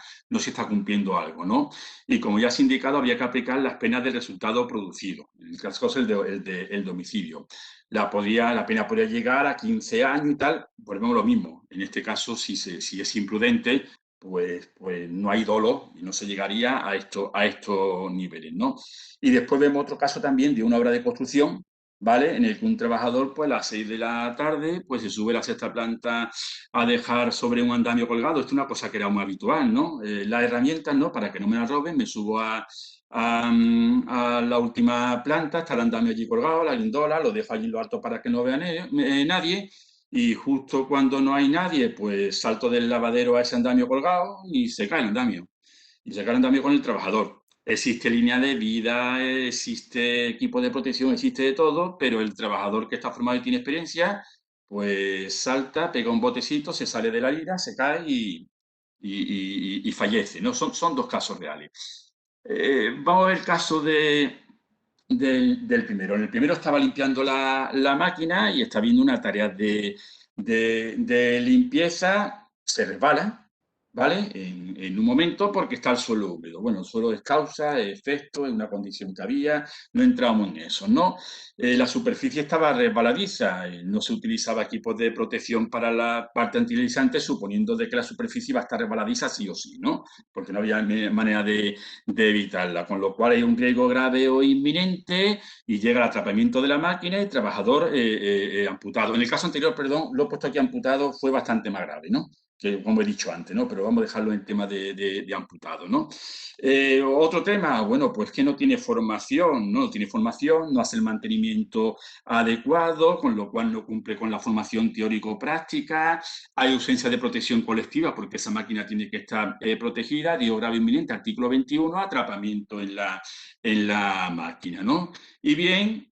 cumpliendo algo, ¿no? Y como ya se ha indicado, había que aplicar las penas del resultado producido. En el caso es el de homicidio. La pena podría llegar a 15 años y tal, volvemos a lo mismo. En este caso, si es imprudente, pues no hay dolo y no se llegaría a estos niveles, ¿no? Y después vemos otro caso también de una obra de construcción, ¿vale? En el que un trabajador, pues a las 6 de la tarde, pues se sube a la sexta planta a dejar sobre un andamio colgado. Esto es una cosa que era muy habitual, ¿no? Las herramientas, ¿no? Para que no me las roben, me subo a la última planta, está el andamio allí colgado, la guindola, lo dejo allí en lo alto para que no vea nadie, y justo cuando no hay nadie, pues salto del lavadero a ese andamio colgado y se cae el andamio. Y se cae el andamio con el trabajador. Existe línea de vida, existe equipo de protección, existe de todo, pero el trabajador que está formado y tiene experiencia, pues salta, pega un botecito, se sale de la lira, se cae y fallece, ¿no? Son dos casos reales. Vamos a ver el caso del primero. En el primero estaba limpiando la máquina y está viendo una tarea de limpieza, se resbala, ¿vale? En un momento porque está el suelo húmedo. Bueno, el suelo es causa, es efecto, es una condición que había, no entramos en eso, ¿no? La superficie estaba resbaladiza, no se utilizaba equipos de protección para la parte antideslizante, suponiendo de que la superficie iba a estar resbaladiza sí o sí, ¿no? Porque no había manera de evitarla, con lo cual hay un riesgo grave o inminente y llega el atrapamiento de la máquina y el trabajador amputado. En el caso anterior, perdón, lo he puesto aquí amputado, fue bastante más grave, ¿no? Que como he dicho antes, ¿no? Pero vamos a dejarlo en tema de amputado, ¿no? Otro tema, bueno, pues que no tiene formación, ¿no? No tiene formación, no hace el mantenimiento adecuado, con lo cual no cumple con la formación teórico-práctica, hay ausencia de protección colectiva porque esa máquina tiene que estar protegida, riesgo grave inminente, artículo 21, atrapamiento en la máquina, ¿no? Y bien,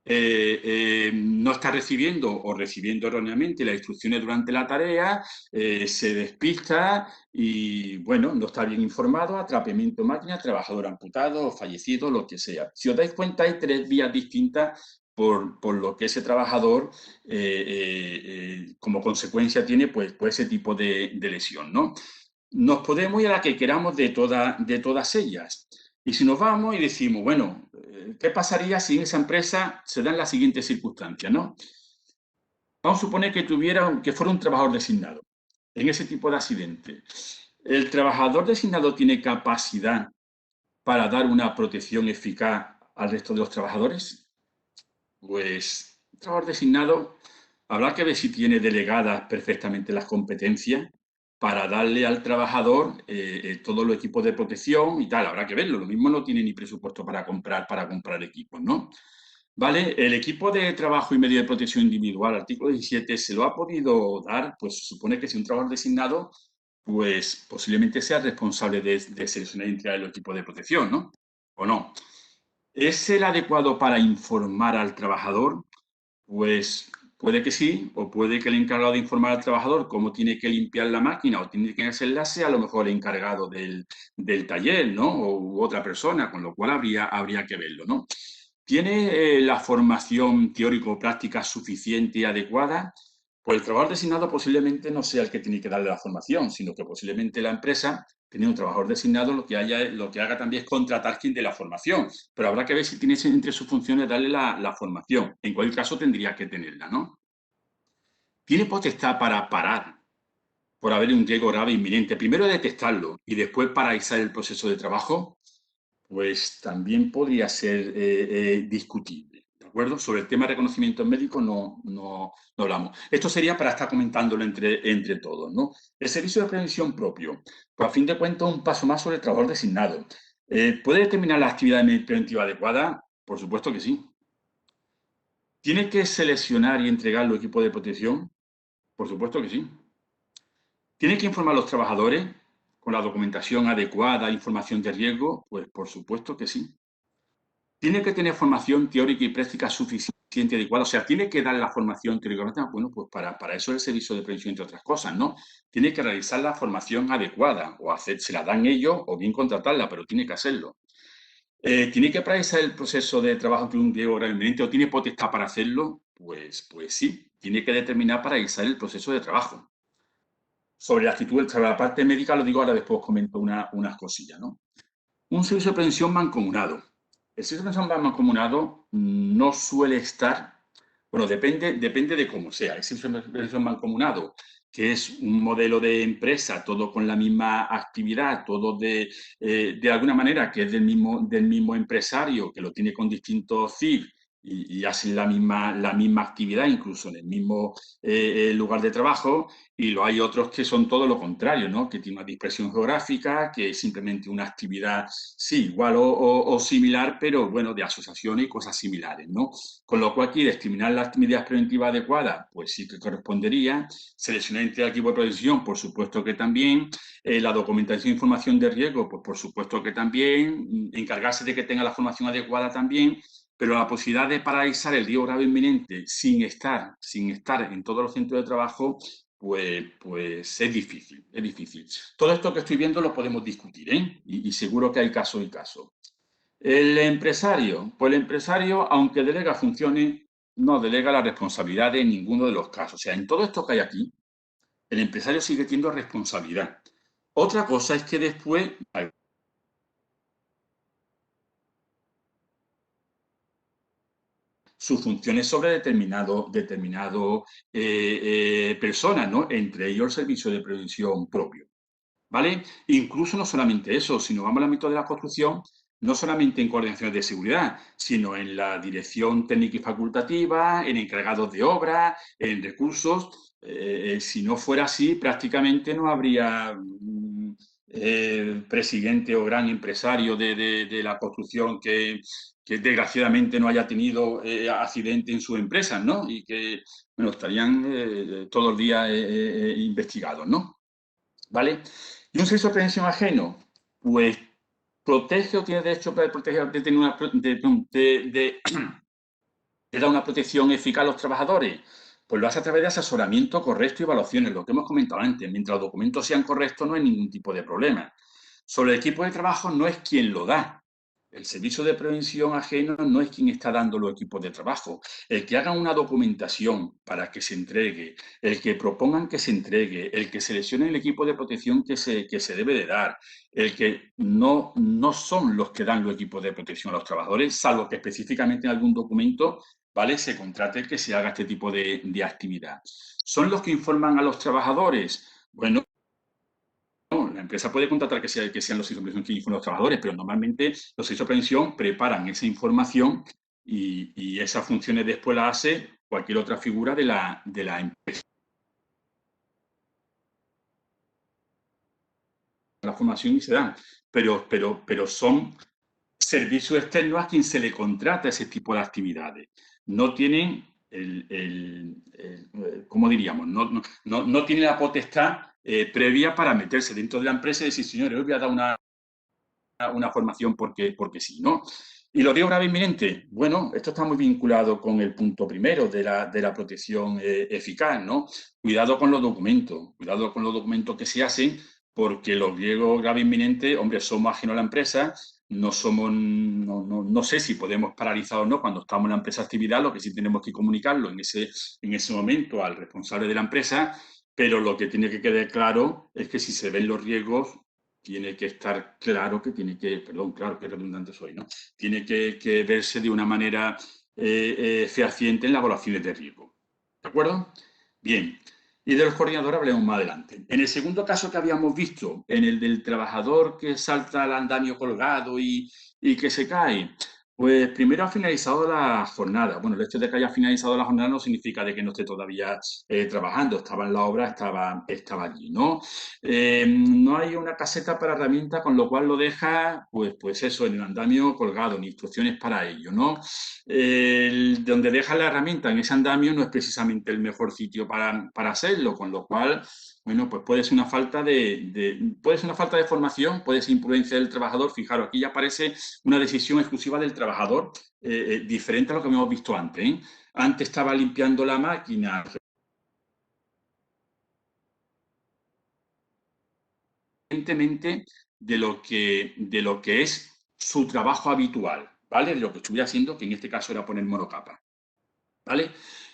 no está recibiendo o recibiendo erróneamente las instrucciones durante la tarea, se despista y, bueno, no está bien informado, atrapamiento máquina, trabajador amputado, fallecido, lo que sea. Si os dais cuenta, hay tres vías distintas por lo que ese trabajador como consecuencia tiene pues ese tipo de lesión, ¿no? Nos podemos ir a la que queramos de todas ellas. Y si nos vamos y decimos, bueno, ¿qué pasaría si en esa empresa se dan las siguientes circunstancias, ¿no? Vamos a suponer que fuera un trabajador designado en ese tipo de accidente. ¿El trabajador designado tiene capacidad para dar una protección eficaz al resto de los trabajadores? Pues el trabajador designado habrá que ver si tiene delegadas perfectamente las competencias para darle al trabajador todos los equipos de protección y tal. Habrá que verlo. Lo mismo no tiene ni presupuesto para comprar equipos, ¿no? ¿Vale? El equipo de trabajo y medio de protección individual, artículo 17, se lo ha podido dar, pues se supone que si un trabajador designado, pues posiblemente sea responsable de seleccionar y entregar el equipo de protección, ¿no? ¿O no? ¿Es el adecuado para informar al trabajador? Pues puede que sí, o puede que el encargado de informar al trabajador cómo tiene que limpiar la máquina o tiene que hacer enlace, a lo mejor el encargado del taller, ¿no? O otra persona, con lo cual habría que verlo, ¿no? ¿Tiene la formación teórico-práctica suficiente y adecuada? Pues el trabajador designado posiblemente no sea el que tiene que darle la formación, sino que posiblemente la empresa, teniendo un trabajador designado, lo que haga también es contratar quien dé la formación. Pero habrá que ver si tiene entre sus funciones darle la formación. En cualquier caso, tendría que tenerla, ¿no? ¿Tiene potestad para parar por haber un riesgo grave inminente? Primero detectarlo y después paralizar el proceso de trabajo, pues también podría ser discutible. ¿De acuerdo? Sobre el tema de reconocimiento médico no hablamos. Esto sería para estar comentándolo entre todos, ¿no? El servicio de prevención propio, pues a fin de cuentas un paso más sobre el trabajador designado. ¿Puede determinar la actividad preventiva adecuada? Por supuesto que sí. ¿Tiene que seleccionar y entregar los equipos de protección? Por supuesto que sí. ¿Tiene que informar a los trabajadores con la documentación adecuada, información de riesgo? Pues por supuesto que sí. ¿Tiene que tener formación teórica y práctica suficiente y adecuada? O sea, ¿tiene que dar la formación teórica? Bueno, pues para eso es el servicio de prevención, entre otras cosas, ¿no? Tiene que realizar la formación adecuada, o se la dan ellos, o bien contratarla, pero tiene que hacerlo. ¿Tiene que realizar el proceso de trabajo de un riesgo grave inminente o tiene potestad para hacerlo? Pues sí, tiene que determinar para realizar el proceso de trabajo. Sobre la actitud, sobre la parte médica, lo digo ahora, después comento unas cosillas, ¿no? Un servicio de prevención mancomunado. El servicio de prevención mancomunado no suele estar, bueno, depende de cómo sea. El servicio de prevención mancomunado, que es un modelo de empresa, todo con la misma actividad, todo de alguna manera que es del mismo empresario, que lo tiene con distintos CIF y hacen la misma actividad, incluso en el mismo lugar de trabajo, y hay otros que son todo lo contrario, ¿no? Que tienen una dispersión geográfica, que es simplemente una actividad, sí, igual o similar, pero bueno, de asociaciones y cosas similares, ¿no? Con lo cual aquí discriminar las medidas preventivas adecuadas, pues sí que correspondería. Seleccionar entre el equipo de protección, por supuesto que también. La documentación e información de riesgo, pues por supuesto que también. Encargarse de que tenga la formación adecuada también. Pero la posibilidad de paralizar el riesgo grave inminente sin estar en todos los centros de trabajo, pues es difícil, es difícil. Todo esto que estoy viendo lo podemos discutir, ¿eh? Y seguro que hay caso y caso. El empresario, pues el empresario, aunque delega funciones, no delega la responsabilidad en ninguno de los casos. O sea, en todo esto que hay aquí, el empresario sigue teniendo responsabilidad. Otra cosa es que después sus funciones sobre determinado personas, ¿no? Entre ellos el servicio de prevención propio, ¿vale? Incluso no solamente eso, sino vamos al ámbito de la construcción, no solamente en coordinaciones de seguridad, sino en la dirección técnica y facultativa, en encargados de obra, en recursos. Si no fuera así, prácticamente no habría presidente o gran empresario de la construcción que desgraciadamente no haya tenido accidente en sus empresas, ¿no? Y que, bueno, estarían todos los días investigados, ¿no? ¿Vale? Y un servicio de prevención ajeno, pues protege o tiene derecho para proteger de tener de dar una protección eficaz a los trabajadores. Pues lo hace a través de asesoramiento correcto y evaluaciones, lo que hemos comentado antes. Mientras los documentos sean correctos, no hay ningún tipo de problema. Sobre el equipo de trabajo no es quien lo da. El servicio de prevención ajeno no es quien está dando los equipos de trabajo. El que haga una documentación para que se entregue, el que propongan que se entregue, el que seleccione el equipo de protección que se debe de dar, el que no son los que dan los equipos de protección a los trabajadores, salvo que específicamente en algún documento, ¿vale?, se contrate que se haga este tipo de actividad. ¿Son los que informan a los trabajadores? Bueno, la empresa puede contratar que sean los servicios de prevención que informen a los trabajadores, pero normalmente los servicios de prevención preparan esa información y esas funciones después las hace cualquier otra figura de la empresa. La formación y se dan, pero son servicios externos a quien se le contrata ese tipo de actividades. No tienen ¿cómo diríamos? No tienen la potestad previa para meterse dentro de la empresa y decir, señores, os voy a dar una formación porque sí, ¿no? Y lo digo grave inminente. Bueno, esto está muy vinculado con el punto primero de la protección eficaz, ¿no? Cuidado con los documentos que se hacen, porque los riesgos grave inminente, hombre, somos ajenos a la empresa, no sé si podemos paralizar o no cuando estamos en la empresa actividad, lo que sí tenemos que comunicarlo en ese momento al responsable de la empresa, pero lo que tiene que quedar claro es que si se ven los riesgos, tiene que estar claro que claro, qué redundante soy, ¿no? Tiene que verse de una manera fehaciente en las evaluaciones de riesgo. ¿De acuerdo? Bien. Y de los coordinadores hablemos más adelante. En el segundo caso que habíamos visto, en el del trabajador que salta al andamio colgado y que se cae, Pues primero ha finalizado la jornada. Bueno, el hecho de que haya finalizado la jornada no significa de que no esté todavía trabajando. Estaba en la obra, estaba allí, ¿no? No hay una caseta para herramientas, con lo cual lo deja, pues eso, en el andamio colgado, ni instrucciones para ello, ¿no? Donde deja la herramienta en ese andamio no es precisamente el mejor sitio para hacerlo, con lo cual, bueno, pues puede ser una falta puede ser una falta de formación, puede ser imprudencia del trabajador. Fijaros, aquí ya aparece una decisión exclusiva del trabajador, diferente a lo que hemos visto antes, ¿eh? Antes estaba limpiando la máquina, evidentemente, de lo que es su trabajo habitual, ¿vale? De lo que estuviera haciendo, que en este caso era poner monocapa, ¿vale?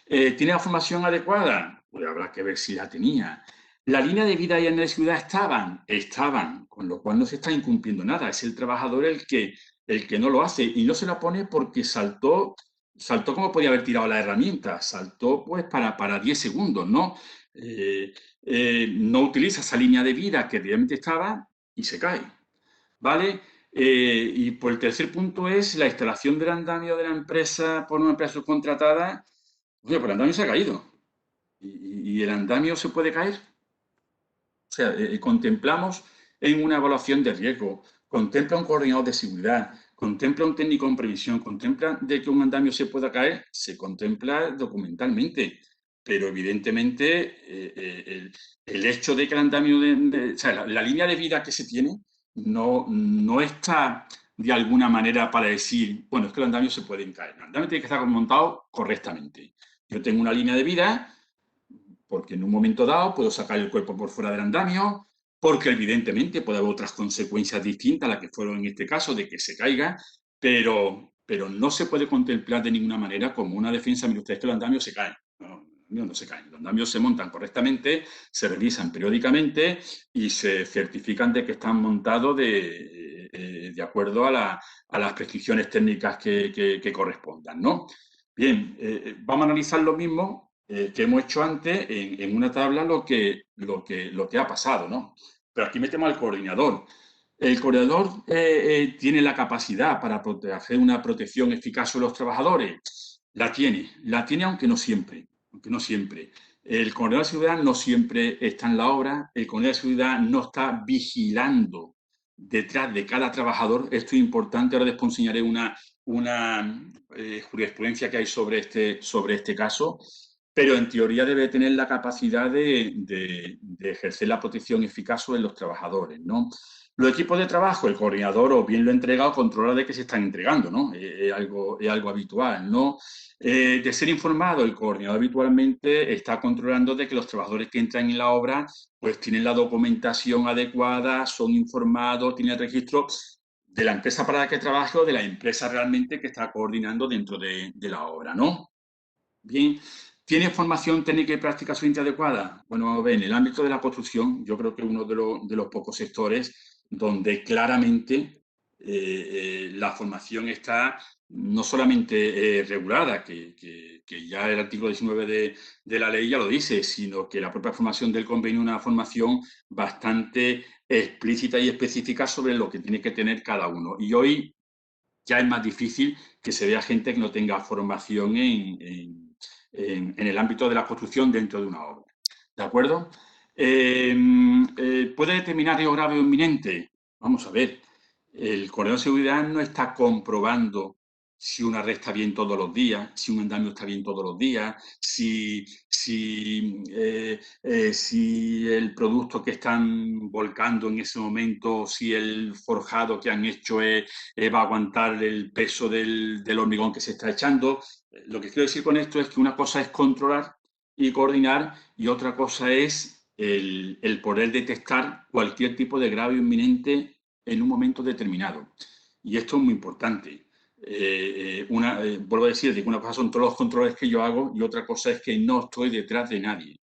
¿Tiene la formación adecuada? Pues habrá que ver si la tenía. La línea de vida y en la ciudad estaban, con lo cual no se está incumpliendo nada. Es el trabajador el que no lo hace y no se la pone porque saltó como podía haber tirado la herramienta, saltó pues para 10 segundos, ¿no? No utiliza esa línea de vida que realmente estaba y se cae, ¿vale? Y por el tercer punto es la instalación del andamio de la empresa por una empresa subcontratada. Oye, pues el andamio se ha caído. ¿Y el andamio se puede caer? O sea, contemplamos en una evaluación de riesgo, contempla un coordinador de seguridad, contempla un técnico en previsión, contempla de que un andamio se pueda caer, se contempla documentalmente. Pero evidentemente el hecho de que el andamio, o sea, la línea de vida que se tiene no está de alguna manera para decir, bueno, es que el andamio se puede caer. El andamio tiene que estar montado correctamente. Yo tengo una línea de vida porque en un momento dado puedo sacar el cuerpo por fuera del andamio, porque evidentemente puede haber otras consecuencias distintas a las que fueron en este caso de que se caiga, pero no se puede contemplar de ninguna manera como una defensa. Mire ustedes que los andamios se caen. No se caen. Los andamios se montan correctamente, se revisan periódicamente y se certifican de que están montados de acuerdo a las prescripciones técnicas que correspondan, ¿no? Bien, vamos a analizar lo mismo que hemos hecho antes en una tabla lo que ha pasado, ¿no? Pero aquí metemos al coordinador. El coordinador tiene la capacidad para hacer una protección eficaz sobre los trabajadores. La tiene aunque no siempre. El coordinador de seguridad no siempre está en la obra, el coordinador de seguridad no está vigilando detrás de cada trabajador. Esto es importante, ahora después enseñaré una jurisprudencia que hay sobre este caso, pero en teoría debe tener la capacidad de ejercer la protección eficaz sobre los trabajadores, ¿no? Los equipos de trabajo, el coordinador o bien lo entrega o controla de que se están entregando, ¿no? Es algo habitual, ¿no? De ser informado, el coordinador habitualmente está controlando de que los trabajadores que entran en la obra pues tienen la documentación adecuada, son informados, tienen el registro de la empresa para la que trabaje o de la empresa realmente que está coordinando dentro de la obra, ¿no? Bien, ¿tiene formación técnica y práctica suficiente adecuada? Bueno, vamos a ver, en el ámbito de la construcción, yo creo que uno de los pocos sectores donde claramente la formación está no solamente regulada, que ya el artículo 19 de la ley ya lo dice, sino que la propia formación del convenio es una formación bastante explícita y específica sobre lo que tiene que tener cada uno. Y hoy ya es más difícil que se vea gente que no tenga formación en el ámbito de la construcción dentro de una obra. ¿De acuerdo? ¿Puede determinar riesgo grave o inminente? Vamos a ver, el coordinador de seguridad no está comprobando si una red está bien todos los días, si un andamio está bien todos los días, si el producto que están volcando en ese momento, si el forjado que han hecho va a aguantar el peso del hormigón que se está echando. Lo que quiero decir con esto es que una cosa es controlar y coordinar y otra cosa es el poder detectar cualquier tipo de grave inminente en un momento determinado. Y esto es muy importante. Vuelvo a decir que una cosa son todos los controles que yo hago y otra cosa es que no estoy detrás de nadie.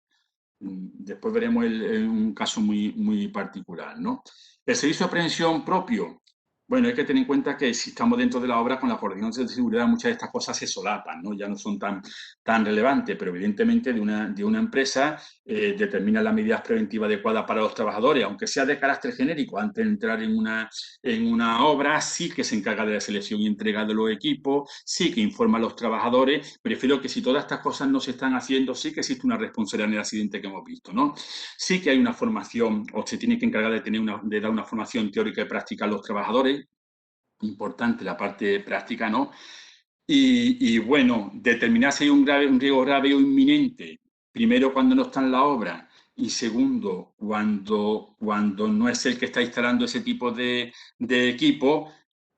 Después veremos un caso muy, muy particular, ¿no? El servicio de prevención propio. Bueno, hay que tener en cuenta que si estamos dentro de la obra con la coordinación de seguridad, muchas de estas cosas se solapan, ¿no? Ya no son tan relevantes, pero evidentemente de una empresa determina las medidas preventivas adecuadas para los trabajadores, aunque sea de carácter genérico. Antes de entrar en una obra, sí que se encarga de la selección y entrega de los equipos, sí que informa a los trabajadores. Prefiero que si todas estas cosas no se están haciendo, sí que existe una responsabilidad en el accidente que hemos visto, ¿no? Sí que hay una formación, o se tiene que encargar de dar una formación teórica y práctica a los trabajadores. Importante la parte práctica, ¿no? Y bueno, determinar si hay un riesgo grave o inminente, primero cuando no está en la obra y segundo cuando no es el que está instalando ese tipo de equipo,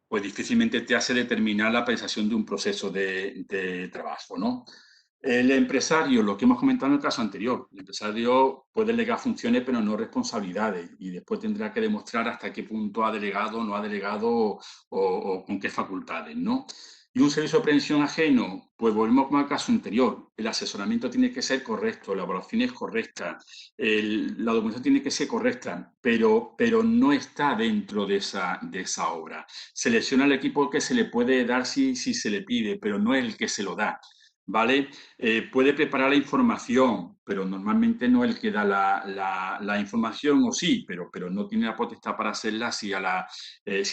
pues difícilmente te hace determinar la pensación de un proceso de trabajo, ¿no? El empresario, lo que hemos comentado en el caso anterior, el empresario puede delegar funciones pero no responsabilidades y después tendrá que demostrar hasta qué punto ha delegado, no ha delegado o con qué facultades, ¿no? Y un servicio de prevención ajeno, pues volvemos con el caso anterior. El asesoramiento tiene que ser correcto, la evaluación es correcta, la documentación tiene que ser correcta, pero no está dentro de esa obra. Selecciona el equipo que se le puede dar si se le pide, pero no es el que se lo da. ¿Vale? Puede preparar la información, pero normalmente no el que da la información, o sí, pero no tiene la potestad para hacerla sin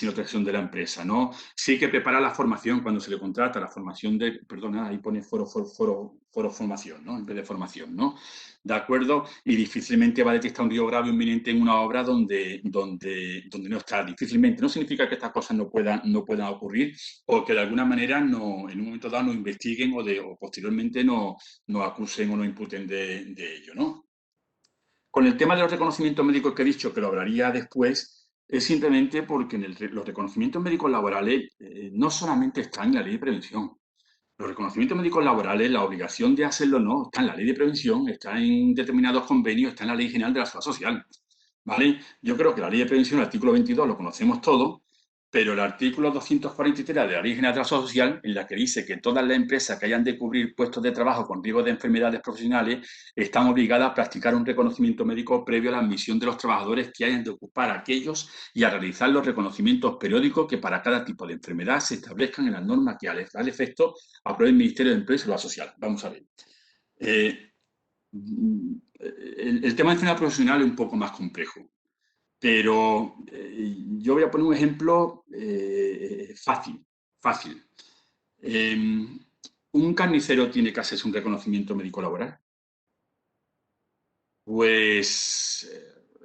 autorización de la empresa, ¿no? Sí que prepara la formación cuando se le contrata, la formación de, perdona, ahí pone foro formación, ¿no? En vez de formación, ¿no? ¿De acuerdo? Y difícilmente va a detectar un riesgo grave inminente en una obra donde no está. Difícilmente. No significa que estas cosas no puedan ocurrir o que de alguna manera en un momento dado nos investiguen o posteriormente nos acusen o nos imputen de ello, ¿no? Con el tema de los reconocimientos médicos que he dicho que lo hablaría después, es simplemente porque los reconocimientos médicos laborales no solamente están en la ley de prevención. Los reconocimientos médicos laborales, la obligación de hacerlo no, está en la ley de prevención, está en determinados convenios, está en la ley general de la seguridad social. ¿Vale? Yo creo que la ley de prevención, el artículo 22, lo conocemos todos, pero el artículo 243 de la Ley General de la Seguridad Social, en la que dice que todas las empresas que hayan de cubrir puestos de trabajo con riesgo de enfermedades profesionales están obligadas a practicar un reconocimiento médico previo a la admisión de los trabajadores que hayan de ocupar aquellos y a realizar los reconocimientos periódicos que para cada tipo de enfermedad se establezcan en las normas que al efecto apruebe el Ministerio de Empleo y Seguridad Social. Vamos a ver. El tema de enfermedad profesional es un poco más complejo. Pero yo voy a poner un ejemplo fácil. ¿Un carnicero tiene que hacerse un reconocimiento médico laboral? Pues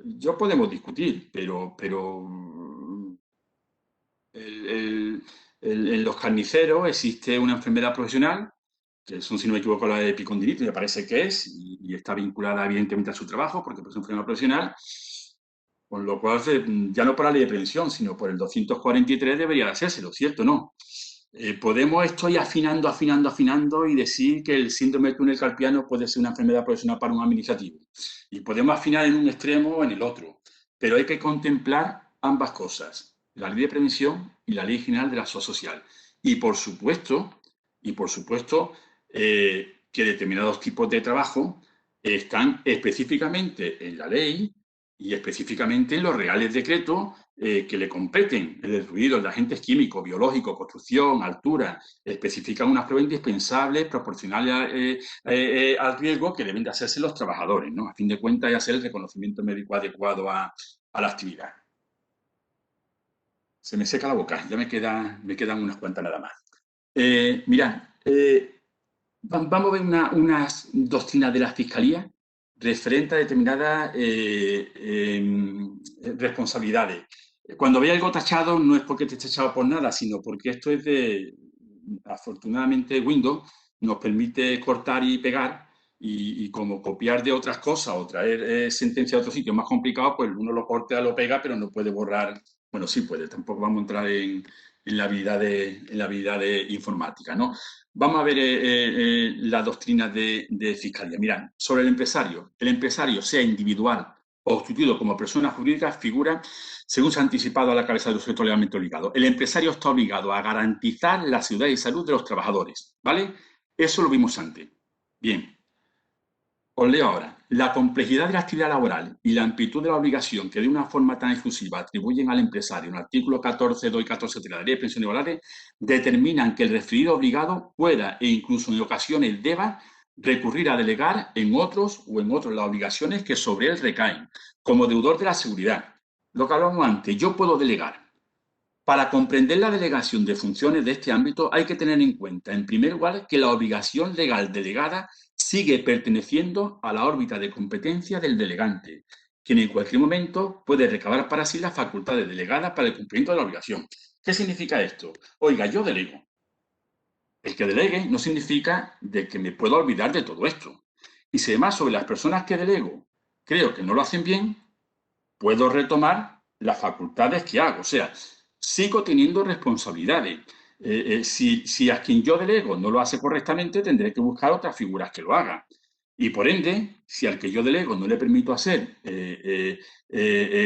yo podemos discutir, pero en los carniceros existe una enfermedad profesional, que son, si no me equivoco, la de epicondilitis, me parece que es, y está vinculada evidentemente a su trabajo, porque es una enfermedad profesional. Con lo cual, ya no por la ley de prevención, sino por el 243 debería de hacérselo, ¿cierto? No. Podemos esto ir afinando y decir que el síndrome de túnel carpiano puede ser una enfermedad profesional para un administrativo. Y podemos afinar en un extremo o en el otro. Pero hay que contemplar ambas cosas, la ley de prevención y la ley general de la seguridad social. Y por supuesto que determinados tipos de trabajo están específicamente en la ley y específicamente en los reales decretos que le competen, el ruido, de agentes químicos, biológicos, construcción, altura, especifican unas pruebas indispensables, proporcionales al riesgo que deben de hacerse los trabajadores, ¿no? A fin de cuentas, es hacer el reconocimiento médico adecuado a la actividad. Se me seca la boca, ya me quedan unas cuantas nada más. Mirad, vamos a ver unas doctrinas de la Fiscalía referente a determinadas responsabilidades. Cuando veis algo tachado, no es porque te esté tachado por nada, sino porque esto es afortunadamente, Windows nos permite cortar y pegar, y como copiar de otras cosas o traer sentencia de otro sitio más complicado, pues uno lo corta, lo pega, pero no puede borrar. Bueno, sí puede, tampoco vamos a entrar en la habilidad de informática, ¿no? Vamos a ver la doctrina de Fiscalía. Mirad, sobre el empresario, sea individual o constituido como persona jurídica, figura, según se ha anticipado, a la cabeza del sujeto legalmente obligado. El empresario está obligado a garantizar la seguridad y salud de los trabajadores, ¿vale? Eso lo vimos antes. Bien. Os leo ahora. La complejidad de la actividad laboral y la amplitud de la obligación que de una forma tan exclusiva atribuyen al empresario en el artículo 14.2 y 14.3 de la Ley de Pensiones Laborales determinan que el referido obligado pueda e incluso en ocasiones deba recurrir a delegar en otros las obligaciones que sobre él recaen, como deudor de la seguridad. Lo que hablamos antes, yo puedo delegar. Para comprender la delegación de funciones de este ámbito hay que tener en cuenta, en primer lugar, que la obligación legal delegada sigue perteneciendo a la órbita de competencia del delegante, quien en cualquier momento puede recabar para sí las facultades delegadas para el cumplimiento de la obligación. ¿Qué significa esto? Oiga, yo delego. El que delegue no significa de que me pueda olvidar de todo esto. Y si además sobre las personas que delego creo que no lo hacen bien, puedo retomar las facultades que hago. O sea, sigo teniendo responsabilidades. Si a quien yo delego no lo hace correctamente, tendré que buscar otras figuras que lo hagan. Y por ende, si al que yo delego no le permito hacer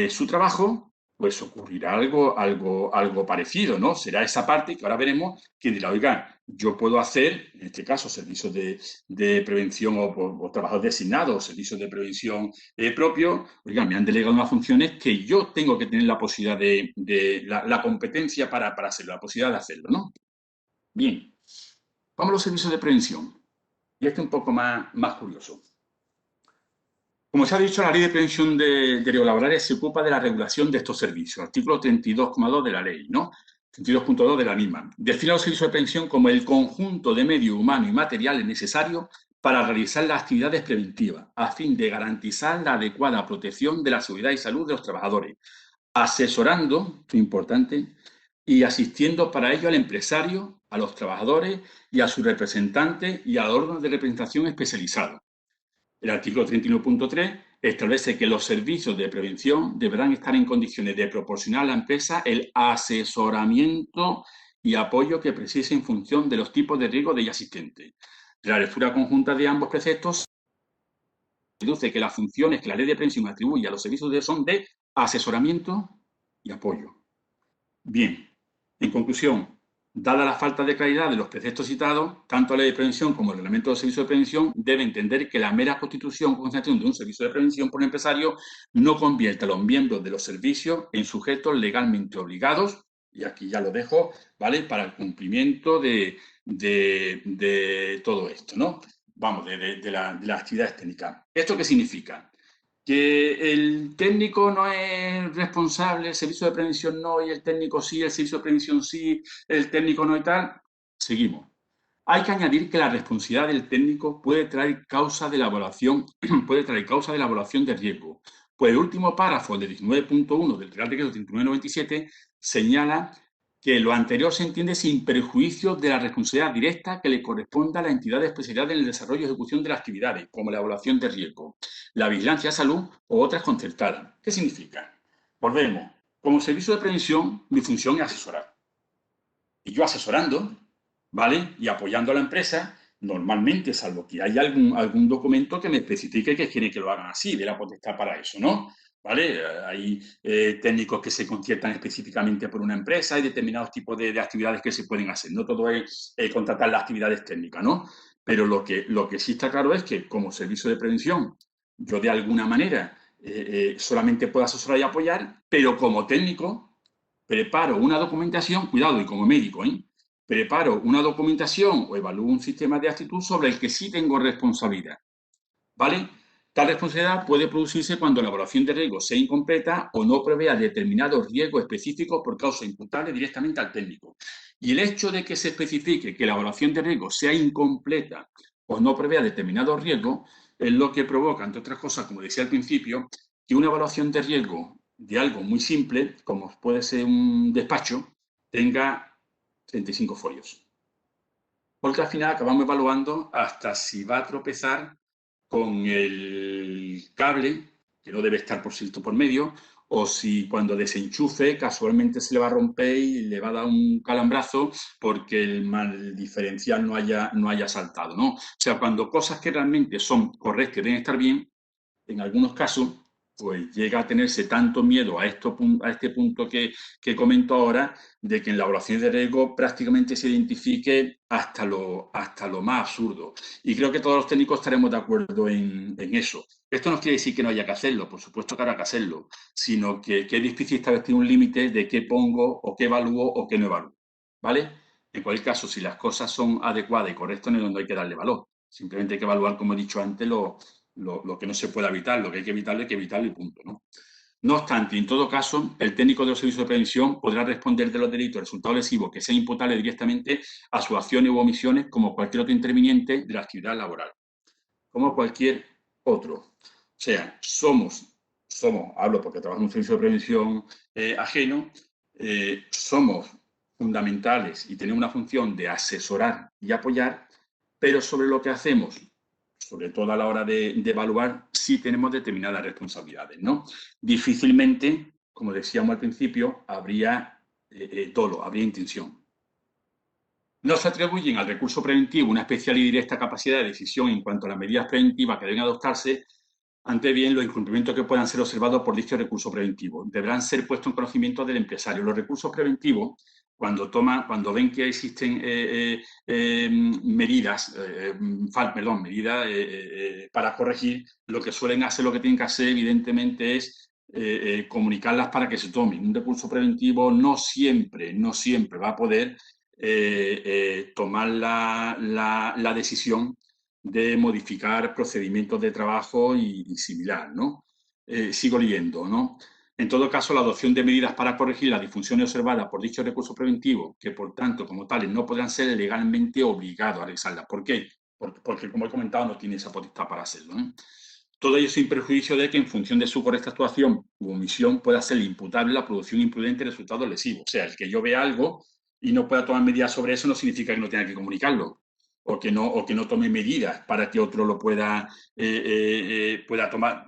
su trabajo, pues ocurrirá algo parecido, ¿no? Será esa parte que ahora veremos que dirá, oiga, yo puedo hacer, en este caso, servicios de prevención o trabajos designados, servicios de prevención propios, oiga, me han delegado unas funciones que yo tengo que tener la posibilidad la competencia para hacerlo, la posibilidad de hacerlo, ¿no? Bien, vamos a los servicios de prevención. Y este es un poco más curioso. Como se ha dicho, la Ley de Prevención de Riesgos Laborales se ocupa de la regulación de estos servicios, artículo 32,2 de la ley, ¿no? 32.2 de la misma. Define los servicios de prevención como el conjunto de medios humanos y materiales necesarios para realizar las actividades preventivas, a fin de garantizar la adecuada protección de la seguridad y salud de los trabajadores, asesorando, esto es importante, y asistiendo para ello al empresario, a los trabajadores y a sus representantes y a los órganos de representación especializados. El artículo 31.3 establece que los servicios de prevención deberán estar en condiciones de proporcionar a la empresa el asesoramiento y apoyo que precise en función de los tipos de riesgo de ella asistente. De la lectura conjunta de ambos preceptos, se deduce que las funciones que la Ley de Prevención atribuye a los servicios son de asesoramiento y apoyo. Bien, en conclusión, dada la falta de claridad de los preceptos citados, tanto la Ley de Prevención como el Reglamento de Servicios de Prevención debe entender que la mera constitución o constitución de un servicio de prevención por un empresario no convierte a los miembros de los servicios en sujetos legalmente obligados, y aquí ya lo dejo, ¿vale?, para el cumplimiento de todo esto, ¿no? Vamos, de las actividades técnicas. ¿Esto qué significa? Que el técnico no es responsable, el servicio de prevención no, y el técnico sí, el servicio de prevención sí, el técnico no y tal. Seguimos. Hay que añadir que la responsabilidad del técnico puede traer causa de la evaluación, de riesgo. Pues el último párrafo del 19.1 del Real Decreto 3997 señala que lo anterior se entiende sin perjuicio de la responsabilidad directa que le corresponde a la entidad de especialidad en el desarrollo y ejecución de las actividades, como la evaluación de riesgo, la vigilancia de salud o otras concertadas. ¿Qué significa? Volvemos. Como servicio de prevención, mi función es asesorar. Y yo asesorando, ¿vale?, y apoyando a la empresa, normalmente, salvo que haya algún documento que me especifique que quiere que lo hagan así, de la potestad para eso, ¿no? ¿Vale? Hay técnicos que se conciertan específicamente por una empresa, hay determinados tipos de actividades que se pueden hacer. No todo es contratar las actividades técnicas, ¿no? Pero lo que sí está claro es que como servicio de prevención, yo de alguna manera solamente puedo asesorar y apoyar, pero como técnico preparo una documentación, cuidado, y como médico, preparo una documentación o evalúo un sistema de actitud sobre el que sí tengo responsabilidad, ¿vale? Tal responsabilidad puede producirse cuando la evaluación de riesgo sea incompleta o no prevea determinados riesgos específicos por causa imputable directamente al técnico. Y el hecho de que se especifique que la evaluación de riesgo sea incompleta o no prevea determinados riesgos es lo que provoca, entre otras cosas, como decía al principio, que una evaluación de riesgo de algo muy simple, como puede ser un despacho, tenga 35 folios. Porque al final acabamos evaluando hasta si va a tropezar con el cable, que no debe estar por cierto por medio, o si cuando desenchufe casualmente se le va a romper y le va a dar un calambrazo porque el diferencial no haya saltado, ¿no? O sea, cuando cosas que realmente son correctas y deben estar bien, en algunos casos pues llega a tenerse tanto miedo a este punto que comento ahora, de que en la evaluación de riesgo prácticamente se identifique hasta lo más absurdo. Y creo que todos los técnicos estaremos de acuerdo en eso. Esto no quiere decir que no haya que hacerlo, por supuesto que habrá que hacerlo, sino que es difícil establecer un límite de qué pongo o qué evalúo o qué no evalúo, ¿vale? En cualquier caso, si las cosas son adecuadas y correctas, no es donde hay que darle valor. Simplemente hay que evaluar, como he dicho antes, lo que no se puede evitar, lo que hay que evitarlo y punto, ¿no? No obstante, en todo caso, el técnico de los servicios de prevención podrá responder de los delitos y resultados lesivos que sean imputables directamente a sus acciones u omisiones como cualquier otro interviniente de la actividad laboral, como cualquier otro. O sea, hablo porque trabajo en un servicio de prevención ajeno, somos fundamentales y tenemos una función de asesorar y apoyar, pero sobre lo que hacemos, sobre todo a la hora de evaluar, sí tenemos determinadas responsabilidades, ¿no? Difícilmente, como decíamos al principio, habría dolo, habría intención. No se atribuyen al recurso preventivo una especial y directa capacidad de decisión en cuanto a las medidas preventivas que deben adoptarse, ante bien los incumplimientos que puedan ser observados por dicho recurso preventivo. Deberán ser puestos en conocimiento del empresario. Los recursos preventivos, cuando ven que existen medidas para corregir, lo que suelen hacer, lo que tienen que hacer, evidentemente, es comunicarlas para que se tomen. Un recurso preventivo no siempre va a poder tomar la decisión de modificar procedimientos de trabajo y similar, ¿no? Sigo leyendo, ¿no? En todo caso, la adopción de medidas para corregir las disfunciones observadas por dicho recurso preventivo, que por tanto, como tales, no podrán ser legalmente obligados a realizarlas. ¿Por qué? Porque, como he comentado, no tiene esa potestad para hacerlo, ¿no? Todo ello sin perjuicio de que, en función de su correcta actuación u omisión, pueda ser imputable la producción imprudente de resultados lesivos. O sea, el que yo vea algo y no pueda tomar medidas sobre eso no significa que no tenga que comunicarlo o que no tome medidas para que otro lo pueda tomar,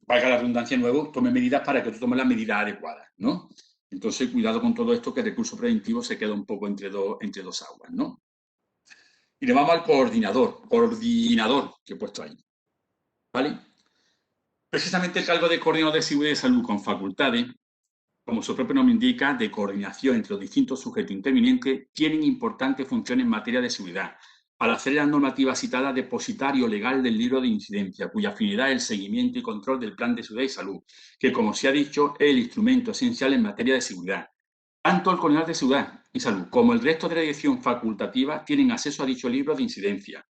valga la redundancia de nuevo, tome medidas para que otro tome las medidas adecuadas, ¿no? Entonces, cuidado con todo esto, que el recurso preventivo se queda un poco entre dos aguas, ¿no? Y le vamos al coordinador que he puesto ahí, ¿vale? Precisamente el cargo de coordinador de seguridad y salud con facultades, como su propio nombre indica, de coordinación entre los distintos sujetos intervinientes, tienen importantes funciones en materia de seguridad. Al hacer la normativa citada, depositario legal del libro de incidencia, cuya finalidad es el seguimiento y control del plan de seguridad y salud, que, como se ha dicho, es el instrumento esencial en materia de seguridad. Tanto el coordinador de seguridad y salud como el resto de la dirección facultativa tienen acceso a dicho libro de incidencia,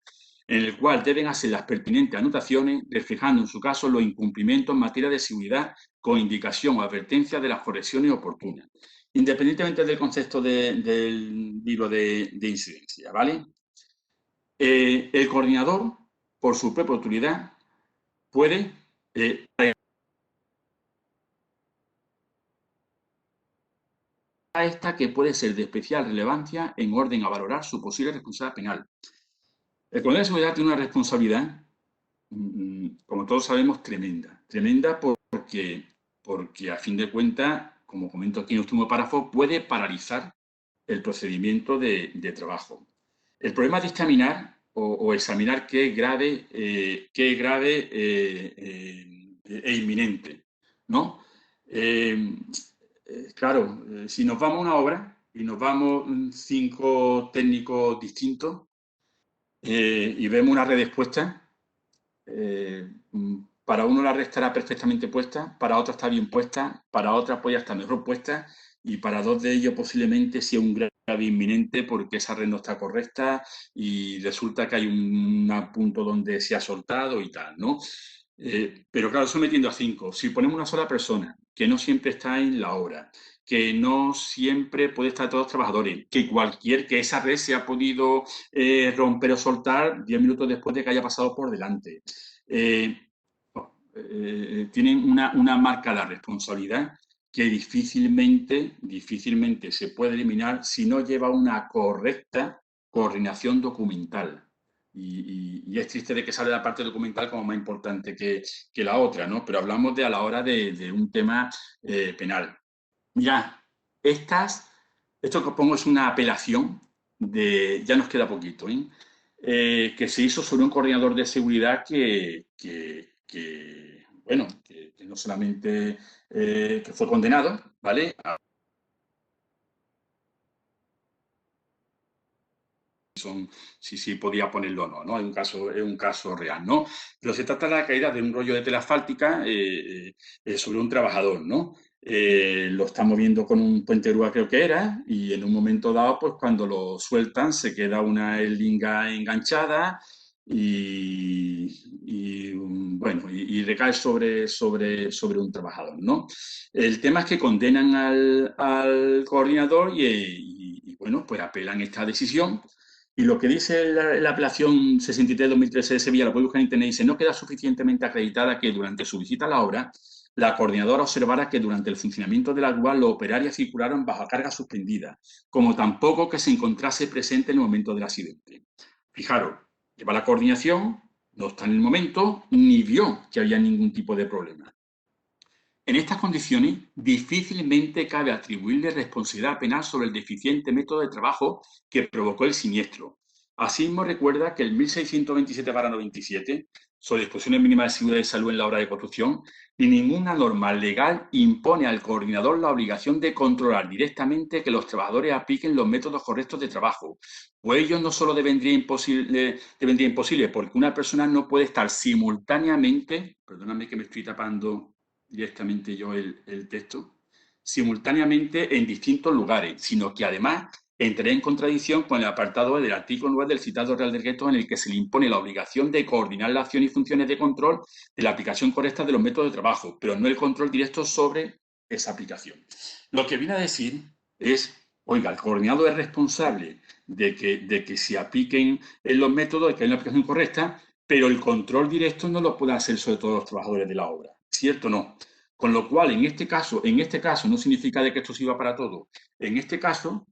en el cual deben hacer las pertinentes anotaciones, reflejando en su caso los incumplimientos en materia de seguridad con indicación o advertencia de las correcciones oportunas, independientemente del concepto del libro de incidencia, ¿vale? El coordinador, por su propia autoridad, puede esta que puede ser de especial relevancia en orden a valorar su posible responsabilidad penal. El coordinador de seguridad tiene una responsabilidad, como todos sabemos, tremenda porque a fin de cuentas, como comento aquí en el último párrafo, puede paralizar el procedimiento de trabajo. El problema es dictaminar o examinar qué es grave e inminente, ¿no? Claro, si nos vamos a una obra y nos vamos 5 técnicos distintos y vemos una red expuesta, para uno la red estará perfectamente puesta, para otra está bien puesta, para otra puede estar mejor puesta y para 2 de ellos posiblemente sea un grave inminente porque esa red no está correcta y resulta que hay un punto donde se ha soltado y tal, ¿no? Pero claro, sometiendo a 5. Si ponemos una sola persona que no siempre está en la obra, que no siempre puede estar todos los trabajadores, que esa red se ha podido romper o soltar 10 minutos después de que haya pasado por delante. Tienen una marcada responsabilidad que difícilmente se puede eliminar si no lleva una correcta coordinación documental. Y es triste de que sale la parte documental como más importante que la otra, ¿no? Pero hablamos de a la hora de un tema penal. Mira, esto que pongo es una apelación ya nos queda poquito, que se hizo sobre un coordinador de seguridad que bueno, que no solamente que fue condenado, ¿vale? Si podía ponerlo o no, ¿no? Es un caso real, ¿no? Pero se trata de la caída de un rollo de tela asfáltica sobre un trabajador, ¿no? Lo estamos viendo con un puente grúa, creo que era, y en un momento dado, pues cuando lo sueltan, se queda una eslinga enganchada y recae sobre un trabajador, ¿no? El tema es que condenan al coordinador bueno, pues apelan esta decisión. Y lo que dice la apelación 63-2013 de Sevilla, la puede buscar en internet, dice: no queda suficientemente acreditada que durante su visita a la obra, la coordinadora observara que durante el funcionamiento de la grúa los operarios circularon bajo carga suspendida, como tampoco que se encontrase presente en el momento del accidente. Fijaros, lleva la coordinación, no está en el momento, ni vio que había ningún tipo de problema. En estas condiciones, difícilmente cabe atribuirle responsabilidad penal sobre el deficiente método de trabajo que provocó el siniestro. Asimismo, recuerda que el 1627/97, sobre disposiciones mínimas de seguridad y salud en la obra de construcción, ni ninguna norma legal impone al coordinador la obligación de controlar directamente que los trabajadores apliquen los métodos correctos de trabajo, pues ello no solo devendría imposible porque una persona no puede estar simultáneamente, perdóname que me estoy tapando directamente yo el texto, simultáneamente en distintos lugares, sino que además entraría en contradicción con el apartado del artículo 9 del citado Real Decreto, en el que se le impone la obligación de coordinar la acción y funciones de control de la aplicación correcta de los métodos de trabajo, pero no el control directo sobre esa aplicación. Lo que viene a decir es: oiga, el coordinador es responsable de que se apliquen los métodos, de que haya una aplicación correcta, pero el control directo no lo puede hacer sobre todos los trabajadores de la obra. ¿Cierto o no? Con lo cual, en este caso no significa de que esto sirva para todo. En este caso,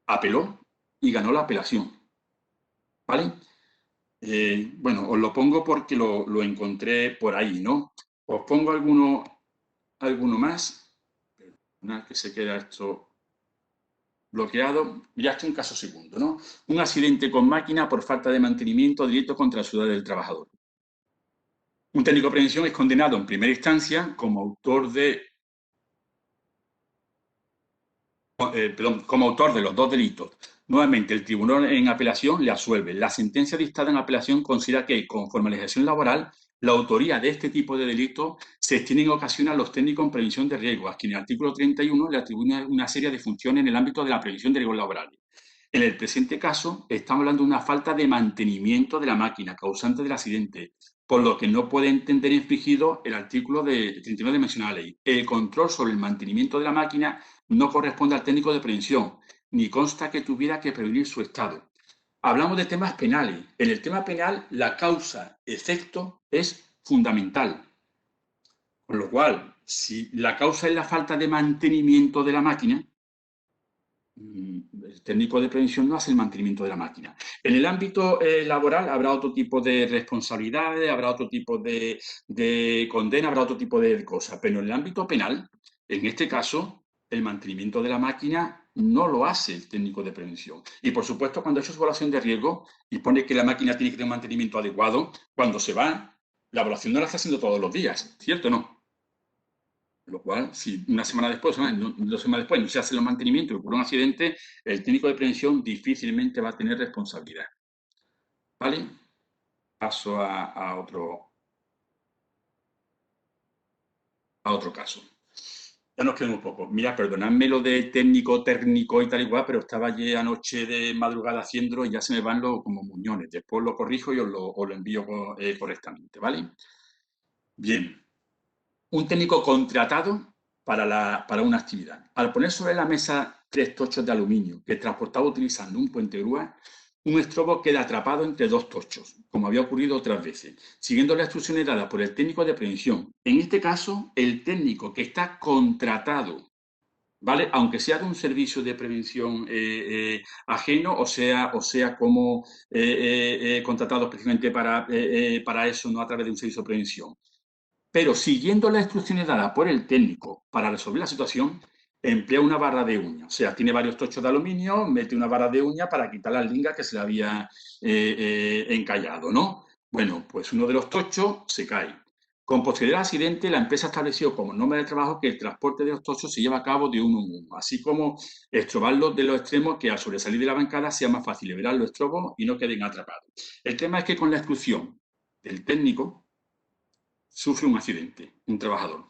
apeló y ganó la apelación. ¿Vale? Bueno, os lo pongo porque lo encontré por ahí, ¿no? Os pongo alguno más. Una que se queda esto bloqueado. Ya está un caso segundo, ¿no? Un accidente con máquina por falta de mantenimiento directo contra la ciudad del trabajador. Un técnico de prevención es condenado en primera instancia como autor de los dos delitos. Nuevamente, el tribunal en apelación le absuelve. La sentencia dictada en apelación considera que, conforme a la legislación laboral, la autoría de este tipo de delitos se extiende en ocasiones a los técnicos en prevención de riesgos, a quien el artículo 31 le atribuye una serie de funciones en el ámbito de la prevención de riesgos laborales. En el presente caso, estamos hablando de una falta de mantenimiento de la máquina causante del accidente, por lo que no puede entender infringido el artículo 39 de mencionada ley. El control sobre el mantenimiento de la máquina no corresponde al técnico de prevención, ni consta que tuviera que prevenir su estado. Hablamos de temas penales. En el tema penal, la causa-efecto es fundamental. Con lo cual, si la causa es la falta de mantenimiento de la máquina, el técnico de prevención no hace el mantenimiento de la máquina. En el ámbito laboral habrá otro tipo de responsabilidades, habrá otro tipo de condena, habrá otro tipo de cosas, pero en el ámbito penal, en este caso, el mantenimiento de la máquina no lo hace el técnico de prevención. Y por supuesto, cuando ha hecho su evaluación de riesgo y pone que la máquina tiene que tener un mantenimiento adecuado, cuando se va, la evaluación no la está haciendo todos los días, ¿cierto o no? Lo cual, si una semana después, 2 semanas después, no se hace los mantenimientos y ocurre un accidente, el técnico de prevención difícilmente va a tener responsabilidad. ¿Vale? Paso a otro caso. Ya nos queda un poco. Mira, perdonadme lo de técnico y tal igual, pero estaba ayer anoche de madrugada haciéndolo y ya se me van como muñones. Después lo corrijo y os lo envío correctamente, ¿vale? Bien. Un técnico contratado para una actividad. Al poner sobre la mesa 3 tochos de aluminio que transportaba utilizando un puente grúa, un estrobo queda atrapado entre 2 tochos, como había ocurrido otras veces, siguiendo las instrucciones dadas por el técnico de prevención. En este caso, el técnico que está contratado, ¿vale? Aunque sea de un servicio de prevención ajeno, o sea como contratado específicamente para eso, no a través de un servicio de prevención. Pero siguiendo las instrucciones dadas por el técnico para resolver la situación, emplea una barra de uña. O sea, tiene varios tochos de aluminio, mete una barra de uña para quitar las lingas que se le había encallado, ¿no? Bueno, pues uno de los tochos se cae. Con posterioridad al accidente, la empresa estableció como norma de trabajo que el transporte de los tochos se lleva a cabo de uno en uno, así como estrobarlos de los extremos, que al sobresalir de la bancada sea más fácil liberar los estrobos y no queden atrapados. El tema es que con la exclusión del técnico sufre un accidente, un trabajador.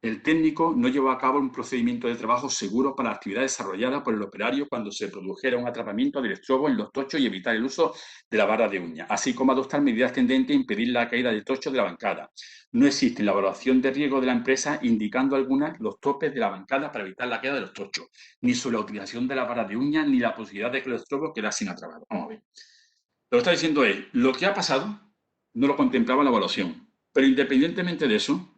El técnico no llevó a cabo un procedimiento de trabajo seguro para la actividad desarrollada por el operario cuando se produjera un atrapamiento del estrobo en los tochos y evitar el uso de la vara de uña, así como adoptar medidas tendentes a impedir la caída del tocho de la bancada. No existe en la evaluación de riesgo de la empresa indicando algunas los topes de la bancada para evitar la caída de los tochos, ni sobre la utilización de la vara de uña, ni la posibilidad de que los estrobos quedasen atrapados. Vamos a ver. Lo que está diciendo es, lo que ha pasado no lo contemplaba la evaluación, pero independientemente de eso,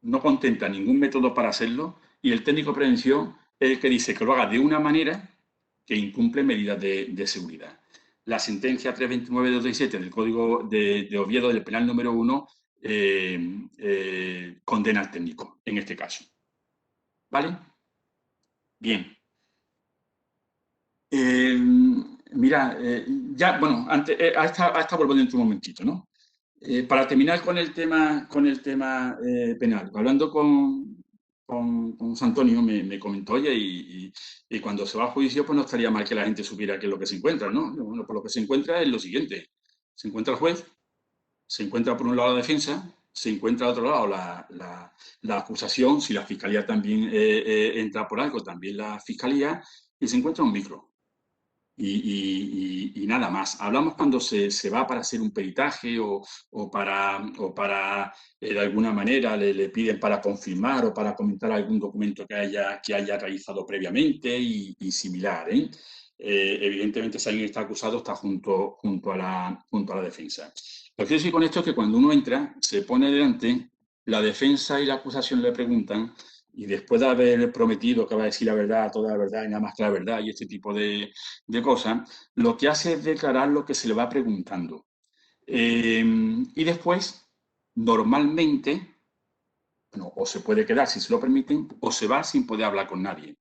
no contempla ningún método para hacerlo y el técnico de prevención es el que dice que lo haga de una manera que incumple medidas de seguridad. La sentencia 329 de 2017 del Código de Oviedo del penal número 1 condena al técnico en este caso. ¿Vale? Bien. Mira, ya, bueno, antes, a esta vuelvo dentro de un momentito, ¿no? Para terminar con el tema penal, hablando con José Antonio, me comentó, oye, y cuando se va a juicio, pues no estaría mal que la gente supiera qué es lo que se encuentra, ¿no? Bueno, pues lo que se encuentra es lo siguiente. Se encuentra el juez, se encuentra por un lado la defensa, se encuentra al otro lado la acusación, si la fiscalía también entra por algo, también la fiscalía, y se encuentra un micro. Y nada más. Hablamos cuando se va para hacer un peritaje o para de alguna manera le piden para confirmar o para comentar algún documento que haya realizado previamente y similar, ¿eh? Evidentemente, si alguien está acusado, está junto a la defensa. Lo que quiero decir con esto es que cuando uno entra, se pone delante, la defensa y la acusación le preguntan, y después de haber prometido que va a decir la verdad, toda la verdad y nada más que la verdad y este tipo de cosas, lo que hace es declarar lo que se le va preguntando. Y después, normalmente, bueno, o se puede quedar si se lo permiten, o se va sin poder hablar con nadie.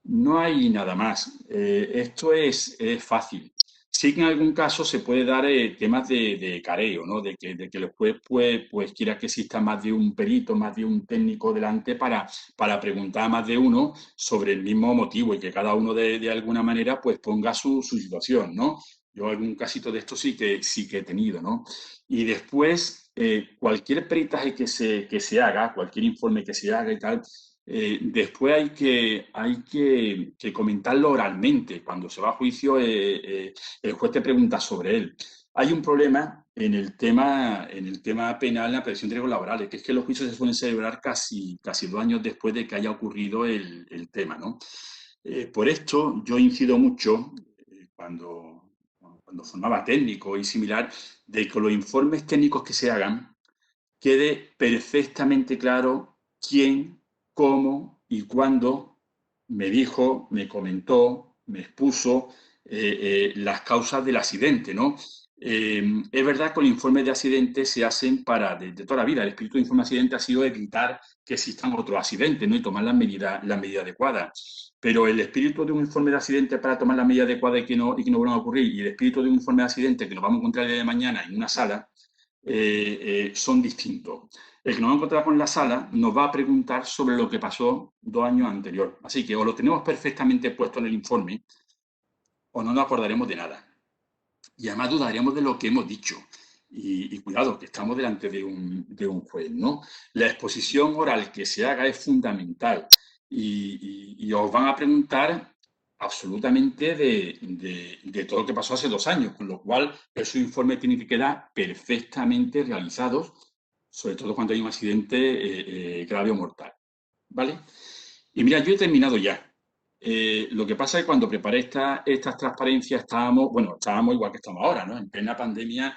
No hay nada más. Esto es fácil. Sí que en algún caso se puede dar temas de careo, ¿no? De que el juez pues quiera que exista más de un perito, más de un técnico delante para preguntar a más de uno sobre el mismo motivo y que cada uno de alguna manera pues ponga su situación, ¿no? Yo algún casito de esto sí que he tenido, ¿no? Y después, cualquier peritaje que se haga, cualquier informe que se haga y tal, después hay que comentarlo oralmente. Cuando se va a juicio, el juez te pregunta sobre él. Hay un problema en el tema penal, en la prevención de riesgos laborales, que es que los juicios se suelen celebrar casi 2 años después de que haya ocurrido el tema, ¿no? Por esto yo incido mucho cuando formaba técnico y similar, de que los informes técnicos que se hagan quede perfectamente claro quién, cómo y cuándo me dijo, me comentó, me expuso las causas del accidente, ¿no? Es verdad que los informes de accidente se hacen de toda la vida. El espíritu de informe de accidente ha sido evitar que existan otros accidentes, ¿no? Y tomar las medidas adecuadas. Pero el espíritu de un informe de accidente para tomar las medidas adecuadas y que no vuelvan a ocurrir, y el espíritu de un informe de accidente que nos vamos a encontrar el día de mañana en una sala, son distintos. El que nos va a encontrar con la sala nos va a preguntar sobre lo que pasó 2 años anterior. Así que o lo tenemos perfectamente puesto en el informe o no nos acordaremos de nada. Y además dudaríamos de lo que hemos dicho. Y cuidado, que estamos delante de un juez, ¿no? La exposición oral que se haga es fundamental. Y os van a preguntar absolutamente de todo lo que pasó hace 2 años, con lo cual esos informes tienen que quedar perfectamente realizados, sobre todo cuando hay un accidente grave o mortal. ¿Vale? Y mira, yo he terminado ya. Lo que pasa es que cuando preparé estas transparencias estábamos igual que estamos ahora, ¿no? En plena pandemia,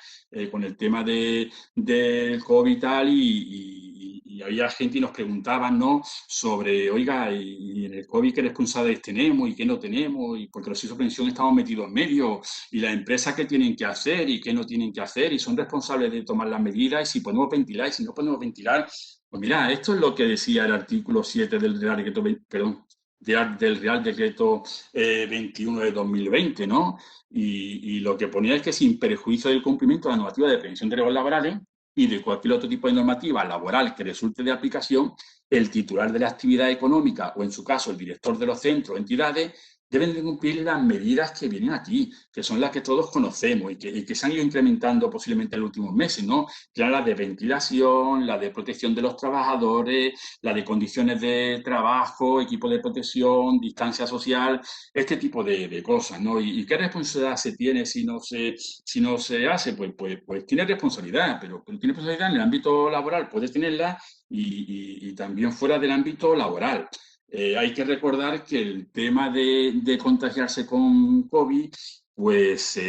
con el tema del COVID y tal, y había gente y nos preguntaban, ¿no? Sobre, oiga, y en el COVID qué responsabilidades tenemos y qué no tenemos, y porque los servicios de pensión estamos metidos en medio, y las empresas qué tienen que hacer y qué no tienen que hacer, y son responsables de tomar las medidas, y si podemos ventilar y si no podemos ventilar. Pues mira, esto es lo que decía el artículo 7 del decreto, perdón, del Real Decreto 21 de 2020, ¿no? Y lo que ponía es que sin perjuicio del cumplimiento de la normativa de prevención de riesgos laborales y de cualquier otro tipo de normativa laboral que resulte de aplicación, el titular de la actividad económica o, en su caso, el director de los centros o entidades deben de cumplir las medidas que vienen aquí, que son las que todos conocemos y que se han ido incrementando posiblemente en los últimos meses, ¿no? Ya la de ventilación, la de protección de los trabajadores, la de condiciones de trabajo, equipo de protección, distancia social, este tipo de cosas, ¿no? ¿Y qué responsabilidad se tiene si no se hace? Pues tiene responsabilidad, pero tiene responsabilidad en el ámbito laboral, puedes tenerla y también fuera del ámbito laboral. Hay que recordar que el tema de contagiarse con COVID, pues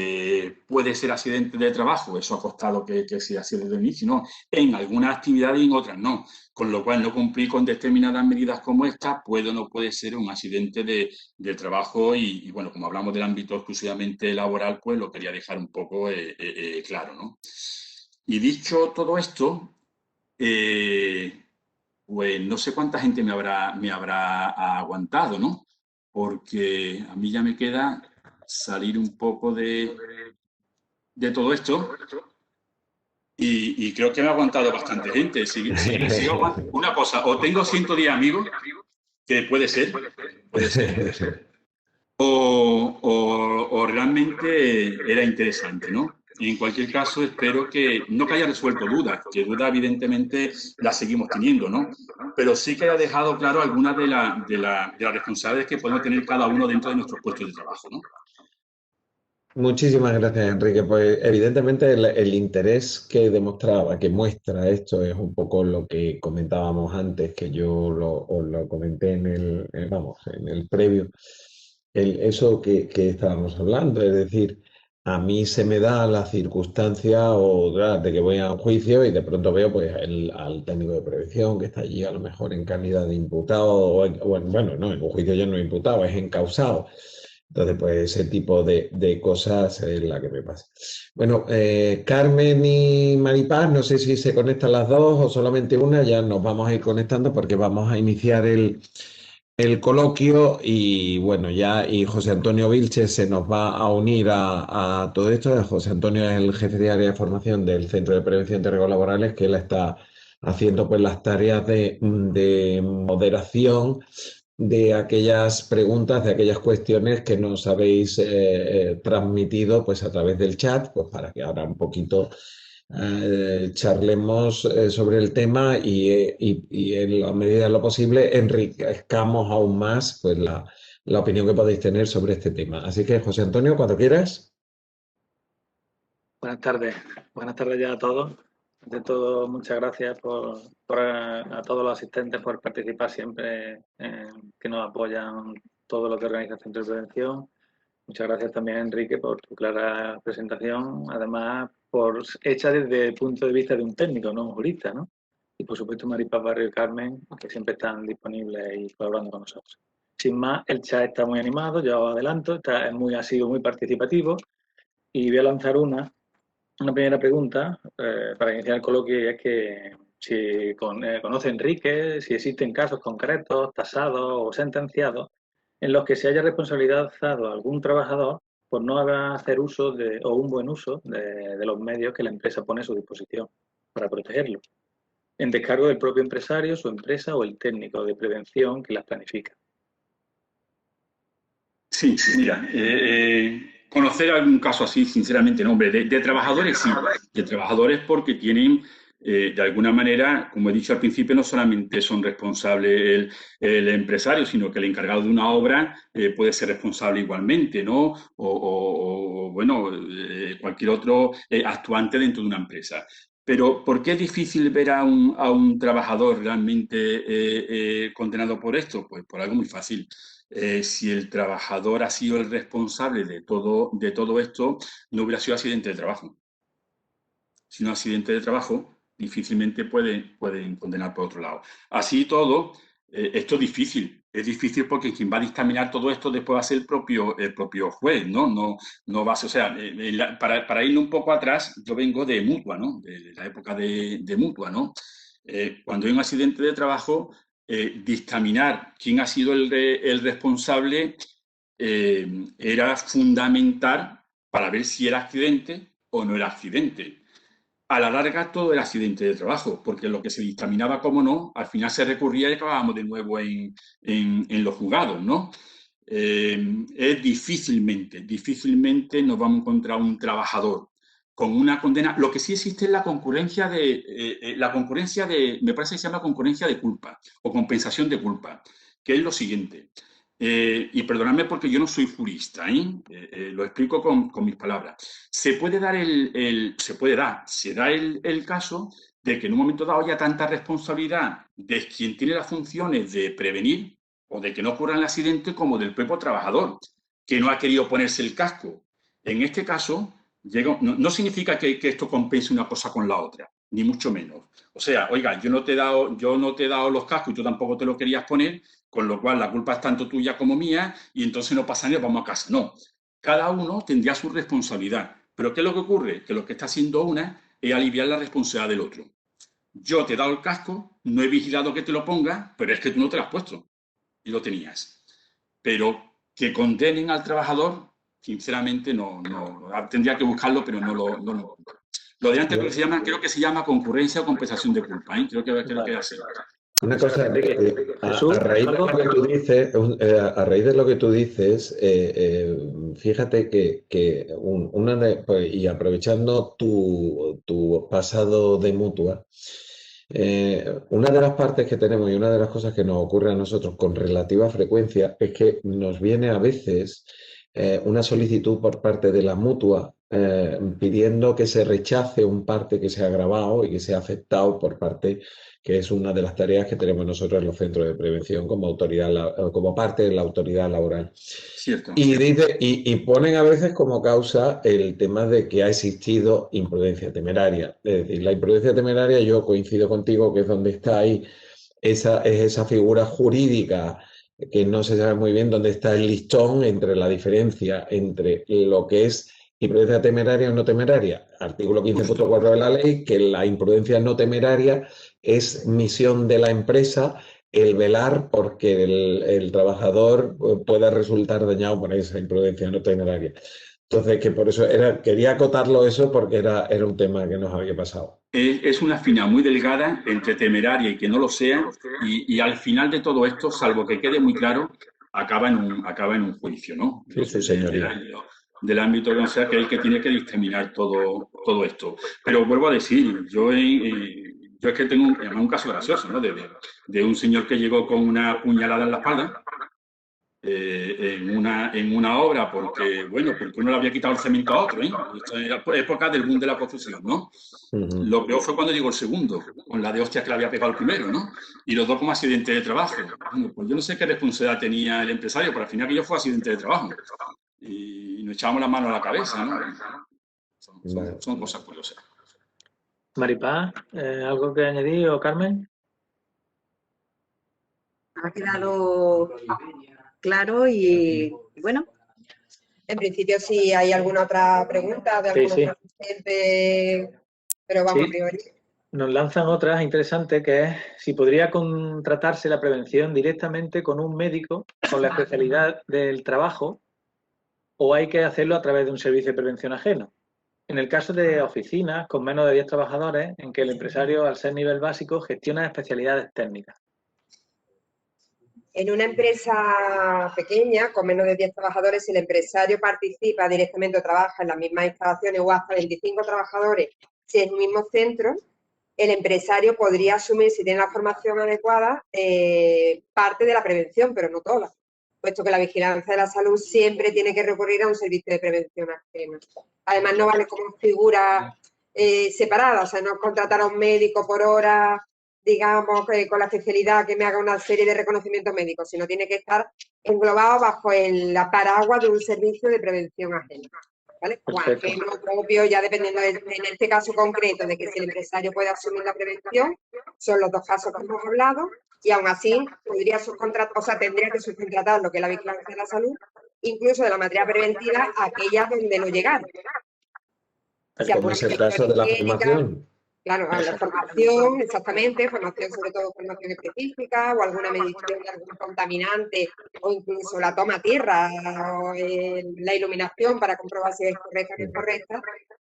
puede ser accidente de trabajo, eso ha costado que sea así desde el inicio, ¿no? En algunas actividades y en otras no, con lo cual no cumplir con determinadas medidas como esta puede o no puede ser un accidente de trabajo y, bueno, como hablamos del ámbito exclusivamente laboral, pues lo quería dejar un poco claro, ¿no? Y dicho todo esto, pues no sé cuánta gente me habrá aguantado, ¿no? Porque a mí ya me queda salir un poco de todo esto y creo que me ha aguantado bastante gente. Una cosa, o tengo 110 amigos, que puede ser, o realmente era interesante, ¿no? Y en cualquier caso, espero que no que haya resuelto dudas, que dudas evidentemente las seguimos teniendo, ¿no? Pero sí que haya dejado claro algunas de las responsabilidades que podemos tener cada uno dentro de nuestros puestos de trabajo, ¿no? Muchísimas gracias, Enrique. Pues evidentemente el interés que demostraba, que muestra esto es un poco lo que comentábamos antes, que yo os lo comenté vamos, en el previo, eso que estábamos hablando, es decir, a mí se me da la circunstancia de que voy a un juicio y de pronto veo pues al técnico de prevención que está allí a lo mejor en calidad de imputado, bueno, no, en un juicio yo no he imputado, es encausado. Entonces, pues ese tipo de cosas es la que me pasa. Bueno, Carmen y Maripaz, no sé si se conectan las dos o solamente una, ya nos vamos a ir conectando porque vamos a iniciar el coloquio y bueno, y José Antonio Vilches se nos va a unir a todo esto. José Antonio es el jefe de área de formación del Centro de Prevención de Riesgos Laborales, que él está haciendo pues las tareas de moderación de aquellas preguntas, de aquellas cuestiones que nos habéis transmitido pues a través del chat, pues para que ahora un poquito charlemos sobre el tema y en la medida de lo posible enriquezcamos aún más pues la opinión que podéis tener sobre este tema. Así que, José Antonio, cuando quieras. Buenas tardes ya a todos. De todo, muchas gracias a todos los asistentes por participar siempre, que nos apoyan todo lo que organiza el Centro de Prevención. Muchas gracias también, Enrique, por tu clara presentación, además hecha desde el punto de vista de un técnico, no un jurista, ¿no? Y por supuesto Maripaz Barrio y Carmen, que siempre están disponibles y colaborando con nosotros. Sin más, el chat está muy animado, ya os adelanto, ha sido muy participativo y voy a lanzar una primera pregunta para iniciar el coloquio, y es que si conoce Enrique, si existen casos concretos, tasados o sentenciados en los que se haya responsabilizado a algún trabajador por no hacer uso o un buen uso de los medios que la empresa pone a su disposición para protegerlo, en descargo del propio empresario, su empresa o el técnico de prevención que las planifica. Sí, mira, conocer algún caso así, sinceramente, no, hombre, de trabajadores sí, de trabajadores porque tienen, de alguna manera, como he dicho al principio, no solamente son responsables el empresario, sino que el encargado de una obra puede ser responsable igualmente, ¿no? Bueno, cualquier otro actuante dentro de una empresa. Pero, ¿por qué es difícil ver a un trabajador realmente condenado por esto? Pues por algo muy fácil. Si el trabajador ha sido el responsable de todo esto, no hubiera sido accidente de trabajo. Si no accidente de trabajo, difícilmente pueden condenar por otro lado. Así todo, esto es difícil. Es difícil porque quien va a dictaminar todo esto después va a ser el propio juez, ¿no? No va a ser, o sea, para irle un poco atrás, yo vengo de Mutua, ¿no? De la época de Mutua, ¿no? Cuando hay un accidente de trabajo, dictaminar quién ha sido el responsable era fundamental para ver si era accidente o no era accidente. A la larga todo era accidente de trabajo, porque lo que se dictaminaba como no, al final se recurría y acabábamos de nuevo en los juzgados, ¿no? Difícilmente nos vamos a encontrar un trabajador con una condena. Lo que sí existe es la concurrencia me parece que se llama concurrencia de culpa o compensación de culpa, que es lo siguiente. Y perdonadme porque yo no soy jurista, lo explico con mis palabras. Se da el caso de que en un momento dado haya tanta responsabilidad de quien tiene las funciones de prevenir o de que no ocurra el accidente como del propio trabajador, que no ha querido ponerse el casco. En este caso, no significa que esto compense una cosa con la otra, ni mucho menos. O sea, oiga, yo no te he dado los cascos y tú tampoco te los querías poner, con lo cual la culpa es tanto tuya como mía y entonces no pasa nada, vamos a casa. No, cada uno tendría su responsabilidad. Pero ¿qué es lo que ocurre? Que lo que está haciendo una es aliviar la responsabilidad del otro. Yo te he dado el casco, no he vigilado que te lo pongas, pero es que tú no te lo has puesto y lo tenías. Pero que condenen al trabajador, sinceramente no tendría que buscarlo, pero no lo Lo de antes creo que se llama concurrencia o compensación de culpa, creo que es así. Una cosa, a raíz de lo que tú dices, fíjate que y aprovechando tu pasado de mutua, una de las partes que tenemos y una de las cosas que nos ocurre a nosotros con relativa frecuencia es que nos viene a veces una solicitud por parte de la mutua pidiendo que se rechace un parte que se ha grabado y que se ha aceptado por parte, que es una de las tareas que tenemos nosotros en los centros de prevención como parte de la autoridad laboral. Cierto. Y ponen a veces como causa el tema de que ha existido imprudencia temeraria. Es decir, la imprudencia temeraria, yo coincido contigo que es donde está ahí esa figura jurídica que no se sabe muy bien dónde está el listón entre la diferencia entre lo que es imprudencia temeraria o no temeraria. Artículo 15.4 de la ley, que la imprudencia no temeraria es misión de la empresa el velar porque el trabajador pueda resultar dañado por esa imprudencia no temeraria. Entonces, que por eso quería acotarlo eso porque era un tema que nos había pasado. Es una fina muy delgada entre temeraria y que no lo sea, y al final de todo esto, salvo que quede muy claro, acaba en un juicio, ¿no? Sí, señoría. Del ámbito que sea, que es el que tiene que discriminar todo esto. Pero vuelvo a decir, yo es que tengo un caso gracioso, ¿no? De un señor que llegó con una puñalada en la espalda en una obra porque uno le había quitado el cemento a otro, Esto era época del boom de la construcción, ¿no? Lo peor fue cuando llegó el segundo, con la de hostia que le había pegado el primero, ¿no? Y los dos como accidente de trabajo. Bueno, pues yo no sé qué responsabilidad tenía el empresario, pero al final aquello fue accidente de trabajo. Y nos echábamos la mano a la cabeza, ¿no? Son cosas curiosas. Maripaz, ¿algo que añadir o Carmen? Ha quedado claro y bueno. En principio, si hay alguna otra pregunta de algún otro asistente, pero vamos a priori. Nos lanzan otras interesantes, que es si podría contratarse la prevención directamente con un médico con la especialidad del trabajo o hay que hacerlo a través de un servicio de prevención ajeno. En el caso de oficinas con menos de 10 trabajadores, en que el empresario, al ser nivel básico, gestiona especialidades técnicas. En una empresa pequeña, con menos de 10 trabajadores, si el empresario participa directamente o trabaja en las mismas instalaciones o hasta 25 trabajadores, si es el mismo centro, el empresario podría asumir, si tiene la formación adecuada, parte de la prevención, pero no toda, puesto que la vigilancia de la salud siempre tiene que recurrir a un servicio de prevención ajeno. Además, no vale como figura separada, o sea, no contratar a un médico por hora, digamos, con la especialidad que me haga una serie de reconocimientos médicos, sino tiene que estar englobado bajo la paraguas de un servicio de prevención ajeno. ¿Vale? O ajeno propio, ya dependiendo en este caso concreto de que si el empresario puede asumir la prevención, son los dos casos que hemos hablado, y aún así podría subcontratar, o sea, tendría que subcontratar lo que es la vigilancia de la salud, incluso de la materia preventiva, aquella donde no llegar. Como es el caso de la formación. Claro, a la formación, exactamente, formación sobre todo formación específica o alguna medición de algún contaminante o incluso la toma a tierra o la iluminación para comprobar si es correcta o no es correcta,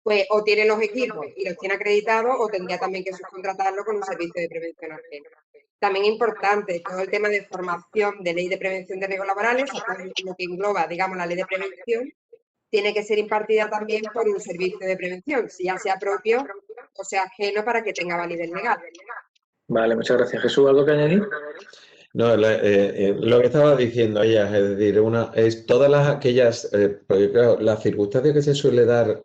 pues o tiene los equipos y los tiene acreditados o tendría también que subcontratarlo con un servicio de prevención ajeno. También importante todo el tema de formación de ley de prevención de riesgos laborales, lo que engloba, digamos, la ley de prevención, tiene que ser impartida también por un servicio de prevención, si ya sea propio o sea ajeno, para que tenga validez legal. Vale, muchas gracias. Jesús, ¿algo que añadir? No, lo que estaba diciendo ella, es decir, es todas aquellas, porque claro, la circunstancia que se suele dar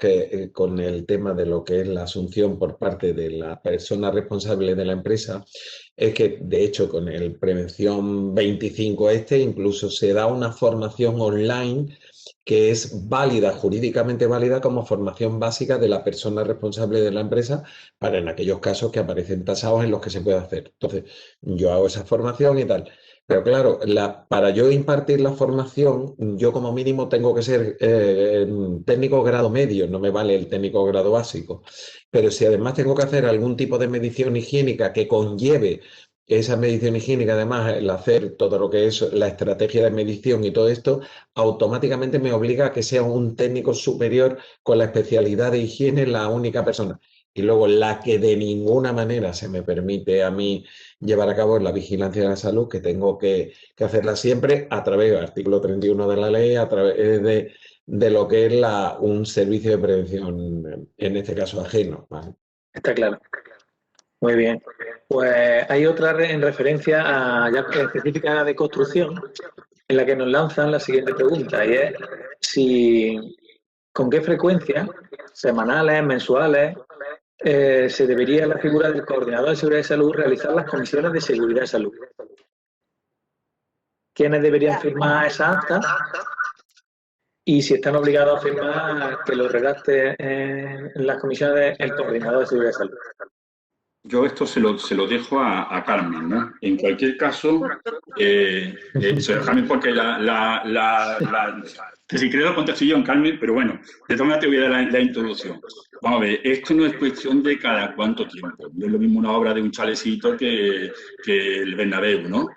con el tema de lo que es la asunción por parte de la persona responsable de la empresa, es que de hecho con el Prevención 25 incluso se da una formación online que es válida, jurídicamente válida como formación básica de la persona responsable de la empresa para en aquellos casos que aparecen tasados en los que se puede hacer. Entonces, yo hago esa formación y tal. Pero claro, para yo impartir la formación, yo como mínimo tengo que ser técnico grado medio, no me vale el técnico grado básico. Pero si además tengo que hacer algún tipo de medición higiénica que conlleve esa medición higiénica, además, el hacer todo lo que es la estrategia de medición y todo esto, automáticamente me obliga a que sea un técnico superior con la especialidad de higiene la única persona. Y luego la que de ninguna manera se me permite a mí llevar a cabo es la vigilancia de la salud, que tengo que hacerla siempre a través del artículo 31 de la ley, a través de lo que es un servicio de prevención, en este caso ajeno, ¿vale? Está claro. Muy bien. Pues hay otra en referencia a ya específica de construcción, en la que nos lanzan la siguiente pregunta, y es con qué frecuencia, semanales, mensuales, se debería la figura del coordinador de seguridad y salud realizar las comisiones de seguridad y salud. ¿Quiénes deberían firmar esas actas? Y si están obligados a firmar, que lo redacte en las comisiones el coordinador de seguridad y salud. Yo esto se lo dejo a Carmen, ¿no? En cualquier caso, Carmen, porque si creo lo contesto yo en Carmen, pero bueno, de todas maneras te voy a dar la introducción. Vamos a ver, esto no es cuestión de cada cuánto tiempo. No es lo mismo una obra de un chalecito que el Bernabéu, ¿no?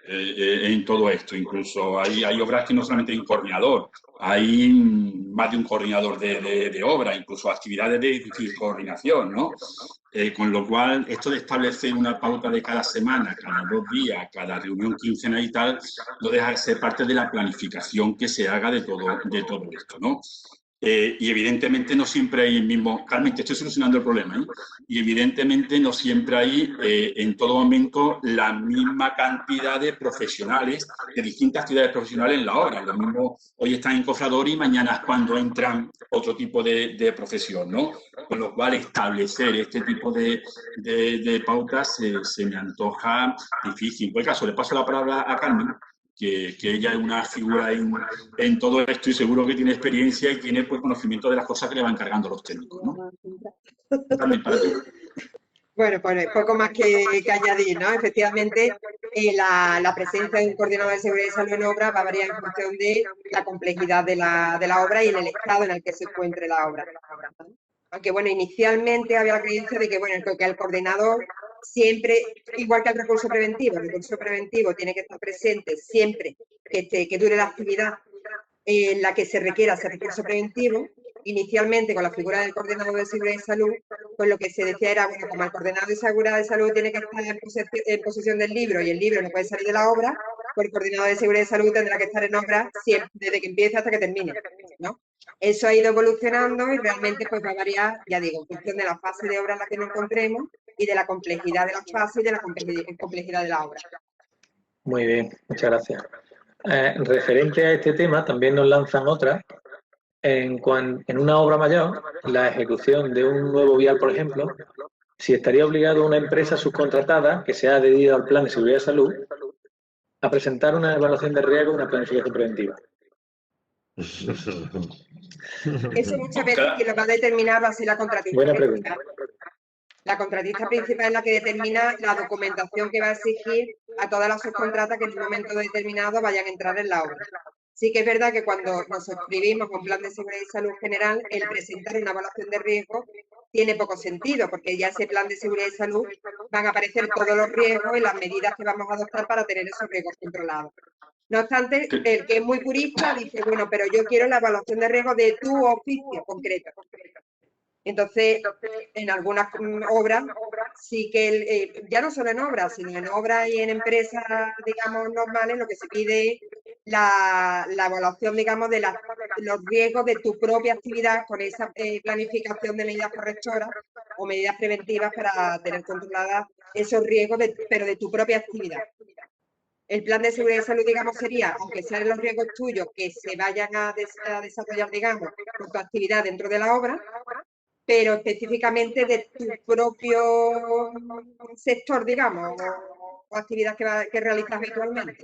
En todo esto, incluso hay obras que no solamente hay un coordinador, hay más de un coordinador de obra, incluso actividades de difícil coordinación, ¿no? Con lo cual, esto de establecer una pauta de cada semana, cada 2 días, cada reunión quincenal y tal, no deja de ser parte de la planificación que se haga de todo esto, ¿no? Y evidentemente no siempre hay el mismo... Carmen, te estoy solucionando el problema, ¿eh? Y evidentemente no siempre hay en todo momento la misma cantidad de profesionales, de distintas actividades profesionales en la obra. Lo mismo hoy están en cofrador y mañana es cuando entran otro tipo de profesión, ¿no? Con lo cual establecer este tipo de pautas se me antoja difícil. En cualquier caso, le paso la palabra a Carmen, que ella es una figura en todo esto y seguro que tiene experiencia y tiene pues conocimiento de las cosas que le van cargando los técnicos, ¿no? Carmen, para ti. Bueno, pues poco más que añadir, ¿no? Efectivamente, la presencia de un coordinador de seguridad y salud en obra va a variar en función de la complejidad de la obra y en el estado en el que se encuentre la obra. Aunque, bueno, inicialmente había la creencia de que, bueno, que el coordinador siempre, igual que el recurso preventivo tiene que estar presente siempre que dure la actividad en la que se requiera ese recurso preventivo. Inicialmente, con la figura del coordinador de seguridad y salud, pues lo que se decía era, bueno, como el coordinador de seguridad y salud tiene que estar en posesión del libro y el libro no puede salir de la obra, pues el coordinador de seguridad y salud tendrá que estar en obra siempre, desde que empiece hasta que termine, ¿no? Eso ha ido evolucionando y realmente pues va a variar, ya digo, en función de la fase de obra en la que nos encontremos y de la complejidad de la fase y de la complejidad de la obra. Muy bien, muchas gracias. Referente a este tema, también nos lanzan otra. En una obra mayor, la ejecución de un nuevo vial, por ejemplo, si estaría obligado una empresa subcontratada que se ha adherido al plan de seguridad y salud a presentar una evaluación de riesgo y una planificación preventiva. Eso muchas veces quien lo va a determinar va a ser la contratista. Buena pregunta. La contratista principal es la que determina la documentación que va a exigir a todas las subcontratas que en un momento determinado vayan a entrar en la obra. Sí que es verdad que cuando nos suscribimos con plan de seguridad y salud general, el presentar una evaluación de riesgo tiene poco sentido, porque ya ese plan de seguridad y salud van a aparecer todos los riesgos y las medidas que vamos a adoptar para tener esos riesgos controlados. No obstante, el que es muy purista dice, bueno, pero yo quiero la evaluación de riesgos de tu oficio concreto. Entonces, en algunas obras sí que, ya no solo en obras, sino en obras y en empresas, digamos, normales, lo que se pide es la evaluación, digamos, de los riesgos de tu propia actividad con esa planificación de medidas correctoras o medidas preventivas para tener controladas esos riesgos, pero de tu propia actividad. El plan de seguridad y salud, digamos, sería, aunque sean los riesgos tuyos que se vayan a desarrollar, digamos, por tu actividad dentro de la obra, pero específicamente de tu propio sector, digamos, o actividad que realizas habitualmente.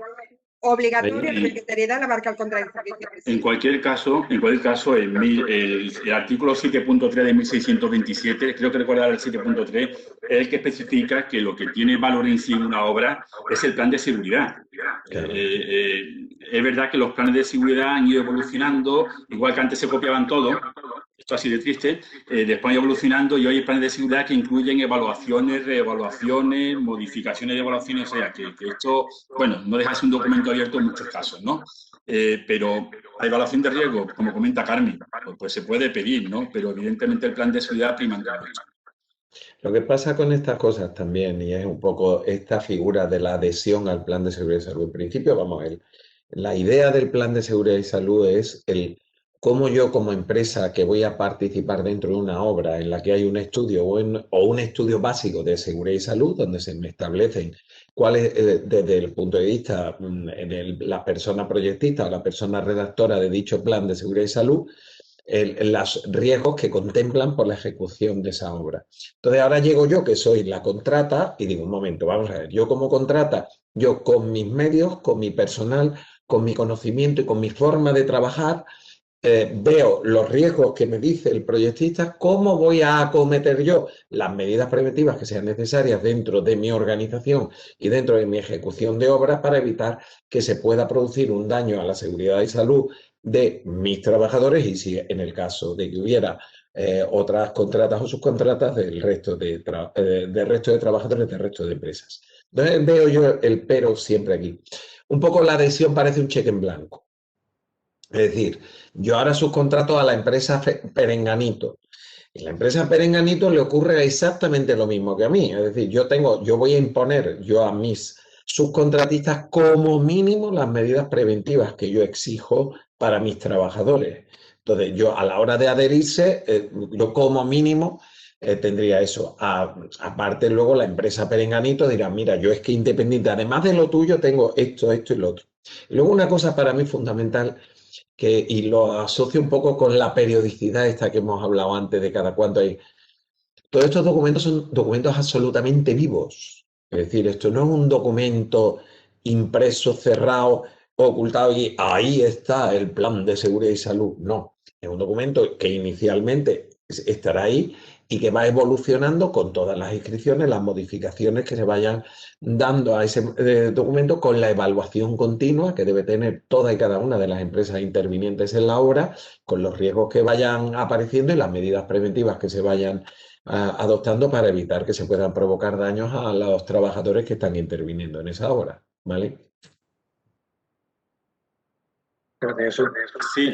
Obligatoria, la obligatoriedad la marca el contrato de servicio. En cualquier caso, el artículo 7.3 de 1627, creo que recordar el 7.3, es el que especifica que lo que tiene valor en sí una obra es el plan de seguridad. Claro. Es verdad que los planes de seguridad han ido evolucionando, igual que antes se copiaban todo, esto ha sido triste, después han ido evolucionando y hoy hay planes de seguridad que incluyen evaluaciones, reevaluaciones, modificaciones de evaluaciones, o sea, que esto, bueno, no deja de ser un documento abierto en muchos casos, ¿no? Pero la evaluación de riesgo, como comenta Carmen, pues se puede pedir, ¿no? Pero evidentemente el plan de seguridad prima ante todo. Lo que pasa con estas cosas también, y es un poco esta figura de la adhesión al plan de seguridad y salud. En principio, vamos a ver, la idea del plan de seguridad y salud es el cómo yo como empresa que voy a participar dentro de una obra en la que hay un estudio o un estudio básico de seguridad y salud, donde se me establecen cuáles, desde el punto de vista de la persona proyectista o la persona redactora de dicho plan de seguridad y salud, los riesgos que contemplan por la ejecución de esa obra. Entonces ahora llego yo, que soy la contrata, y digo, un momento, vamos a ver, yo como contrata, yo con mis medios, con mi personal, con mi conocimiento y con mi forma de trabajar, veo los riesgos que me dice el proyectista, cómo voy a acometer yo las medidas preventivas que sean necesarias dentro de mi organización y dentro de mi ejecución de obras para evitar que se pueda producir un daño a la seguridad y salud de mis trabajadores y si en el caso de que hubiera otras contratas o subcontratas del resto de trabajadores del resto de empresas. Entonces veo yo el pero siempre aquí. Un poco la adhesión parece un cheque en blanco. Es decir, yo ahora subcontrato a la empresa Perenganito. Y la empresa Perenganito le ocurre exactamente lo mismo que a mí. Es decir, yo voy a imponer a mis subcontratistas como mínimo las medidas preventivas que yo exijo para mis trabajadores. Entonces, yo a la hora de adherirse, yo como mínimo tendría eso. Aparte, luego la empresa Perenganito dirá, mira, yo es que independiente, además de lo tuyo, tengo esto, esto y lo otro. Y luego una cosa para mí fundamental, y lo asocio un poco con la periodicidad esta que hemos hablado antes de cada cuánto hay. Todos estos documentos son documentos absolutamente vivos. Es decir, esto no es un documento impreso, cerrado, ocultado y ahí está el plan de seguridad y salud. No, es un documento que inicialmente estará ahí y que va evolucionando con todas las inscripciones, las modificaciones que se vayan dando a ese documento con la evaluación continua que debe tener toda y cada una de las empresas intervinientes en la obra, con los riesgos que vayan apareciendo y las medidas preventivas que se vayan adoptando para evitar que se puedan provocar daños a los trabajadores que están interviniendo en esa obra, ¿vale? Sí,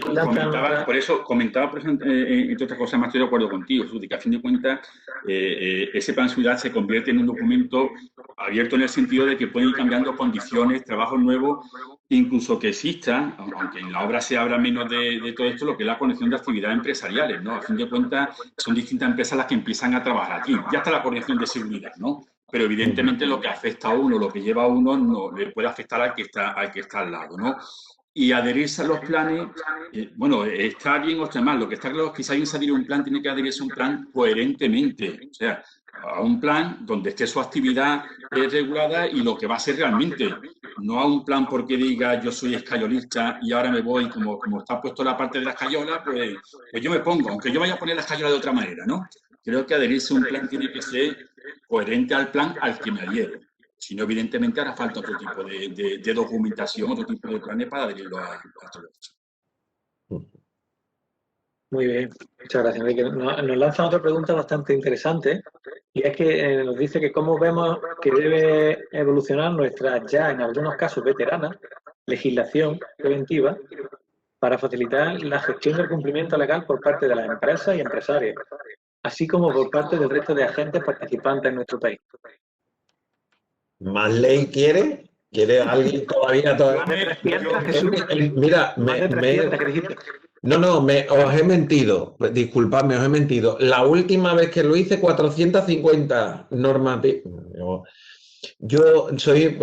por eso comentaba, entre otras cosas, más estoy de acuerdo contigo, Susi, que a fin de cuentas ese plan de seguridad se convierte en un documento abierto en el sentido de que pueden ir cambiando condiciones, trabajos nuevos, incluso que exista, aunque en la obra se habla menos de todo esto, lo que es la conexión de actividades empresariales, ¿no? A fin de cuentas son distintas empresas las que empiezan a trabajar aquí. Ya está la coordinación de seguridad, ¿no? Pero evidentemente lo que afecta a uno, lo que lleva a uno, no le puede afectar al que está al lado, ¿no? Y adherirse a los planes, bueno, está bien o está mal. Lo que está claro es que si alguien se adhiere a un plan, tiene que adherirse a un plan coherentemente. O sea, a un plan donde esté su actividad regulada y lo que va a ser realmente. No a un plan porque diga yo soy escayolista y ahora me voy, como está puesto la parte de la escayola, pues yo me pongo, aunque yo vaya a poner la escayola de otra manera, ¿no? Creo que adherirse a un plan tiene que ser coherente al plan al que me adhiero. Si no, evidentemente hará falta otro tipo de documentación, otro tipo de planes para adherirlo a todo esto. Muy bien, muchas gracias, Enrique. Nos lanzan otra pregunta bastante interesante y es que nos dice que cómo vemos que debe evolucionar nuestra ya en algunos casos veterana legislación preventiva para facilitar la gestión del cumplimiento legal por parte de las empresas y empresarios, así como por parte del resto de agentes participantes en nuestro país. ¿Más ley quiere? ¿Quiere alguien todavía? Más de 300, Jesús. Mira, Más de 300, ¿qué dijiste? No, os he mentido. Disculpadme, os he mentido. La última vez que lo hice, 450 normativas. Yo soy,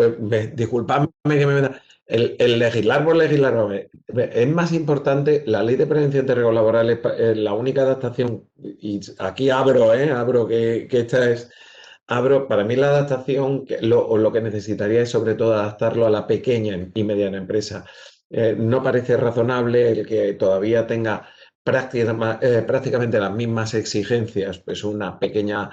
disculpadme que me meta. El legislar por legislar, a ver, es más importante. La ley de prevención de riesgos laborales es la única adaptación, y aquí abro que esta es. Para mí la adaptación, lo que necesitaría es sobre todo adaptarlo a la pequeña y mediana empresa. No parece razonable el que todavía tenga prácticamente las mismas exigencias, pues una pequeña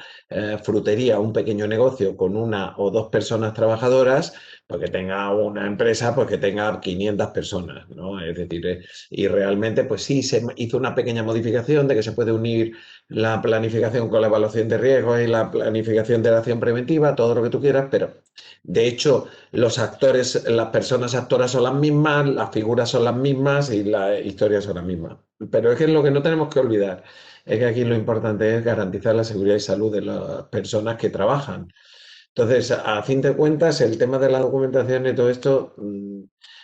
frutería, un pequeño negocio con una o dos personas trabajadoras, porque tenga una empresa pues que tenga 500 personas, ¿no? Es decir, y realmente pues sí se hizo una pequeña modificación de que se puede unir la planificación con la evaluación de riesgos y la planificación de la acción preventiva, todo lo que tú quieras, pero de hecho los actores, las personas actoras son las mismas, las figuras son las mismas y las historias son las mismas. Pero es que lo que no tenemos que olvidar es que aquí lo importante es garantizar la seguridad y salud de las personas que trabajan. Entonces, a fin de cuentas, el tema de la documentación y todo esto,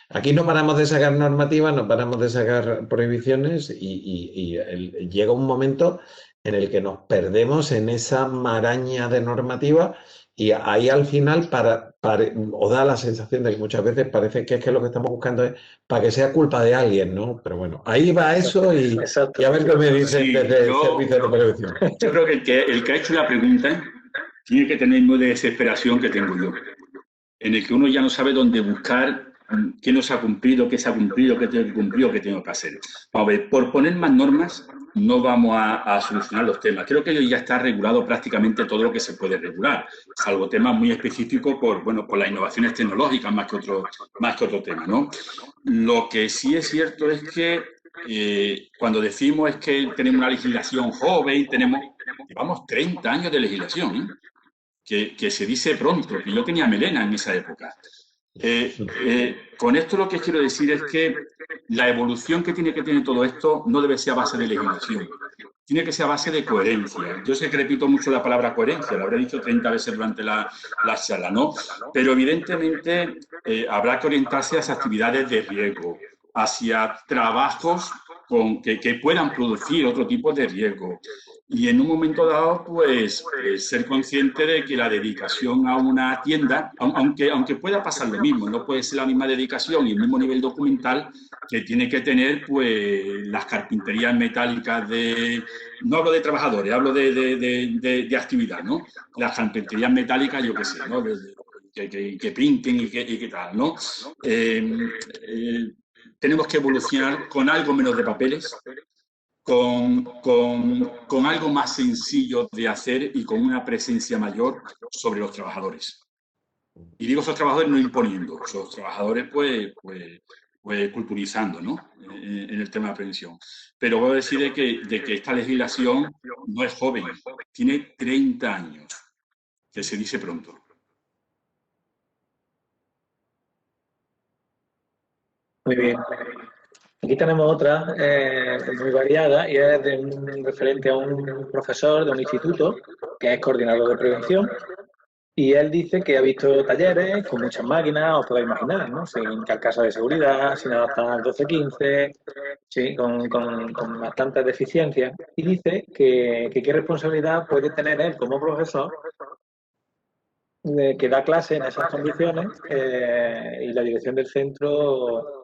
aquí no paramos de sacar normativas, no paramos de sacar prohibiciones y llega un momento en el que nos perdemos en esa maraña de normativa y ahí al final os da la sensación de que muchas veces parece que es que lo que estamos buscando es para que sea culpa de alguien, ¿no? Pero bueno, ahí va eso y a ver qué me dicen Sí, desde el servicio de prevención. Yo creo que el que ha hecho la pregunta tiene que tener el modo de desesperación que tengo yo, en el que uno ya no sabe dónde buscar, qué no se ha cumplido, qué se ha cumplido, qué tengo que cumplir o qué tengo que hacer. Vamos a ver, por poner más normas no vamos a solucionar los temas. Creo que ya está regulado prácticamente todo lo que se puede regular, salvo temas muy específicos por las innovaciones tecnológicas más que otro tema, ¿no? Lo que sí es cierto es que cuando decimos es que tenemos una legislación joven, llevamos 30 años de legislación, que se dice pronto, que yo tenía melena en esa época. Con esto lo que quiero decir es que la evolución que tiene que tener todo esto no debe ser a base de legislación, tiene que ser a base de coherencia. Yo sé que repito mucho la palabra coherencia, lo habré dicho 30 veces durante la charla, ¿no? Pero evidentemente habrá que orientarse a esas actividades de riesgo, hacia trabajos que puedan producir otro tipo de riesgo. Y en un momento dado, pues, ser consciente de que la dedicación a una tienda, aunque pueda pasar lo mismo, no puede ser la misma dedicación y el mismo nivel documental que tiene que tener, pues, las carpinterías metálicas no hablo de trabajadores, hablo de actividad, ¿no? Las carpinterías metálicas, yo qué sé, ¿no? Que pinten y que tal, ¿no? Tenemos que evolucionar con algo menos de papeles, con algo más sencillo de hacer y con una presencia mayor sobre los trabajadores. Y digo esos trabajadores no imponiendo, esos trabajadores pues culturizando, ¿no? En el tema de la prevención. Pero voy a decir de que esta legislación no es joven, tiene 30 años, que se dice pronto. Muy bien. Aquí tenemos otra muy variada y es de un referente a un profesor de un instituto que es coordinador de prevención y él dice que ha visto talleres con muchas máquinas, os podéis imaginar, ¿no? Sin carcasa de seguridad, sin adaptar al 1215, sí, con bastantes deficiencias y dice que qué responsabilidad puede tener él como profesor que da clase en esas condiciones y la dirección del centro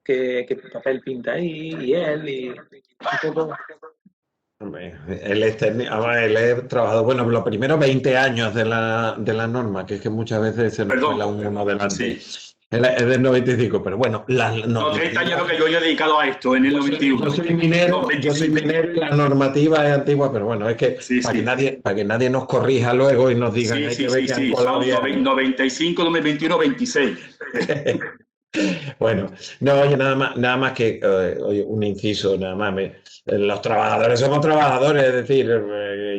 qué papel pinta ahí y él y un poco. Él es trabajador, bueno, lo primero 20 años de la norma, que es que muchas veces se nos cuela uno delante. Sí. Él es del 95, pero bueno. 30 años lo que yo he dedicado a esto, en el 91. Yo soy minero y la normativa es antigua, pero bueno, es que para que nadie nos corrija luego y nos diga que hay que ver que han colado 95, 2021, 26. Bueno, no, oye, nada más que oye, un inciso, nada más. Los trabajadores somos trabajadores, es decir,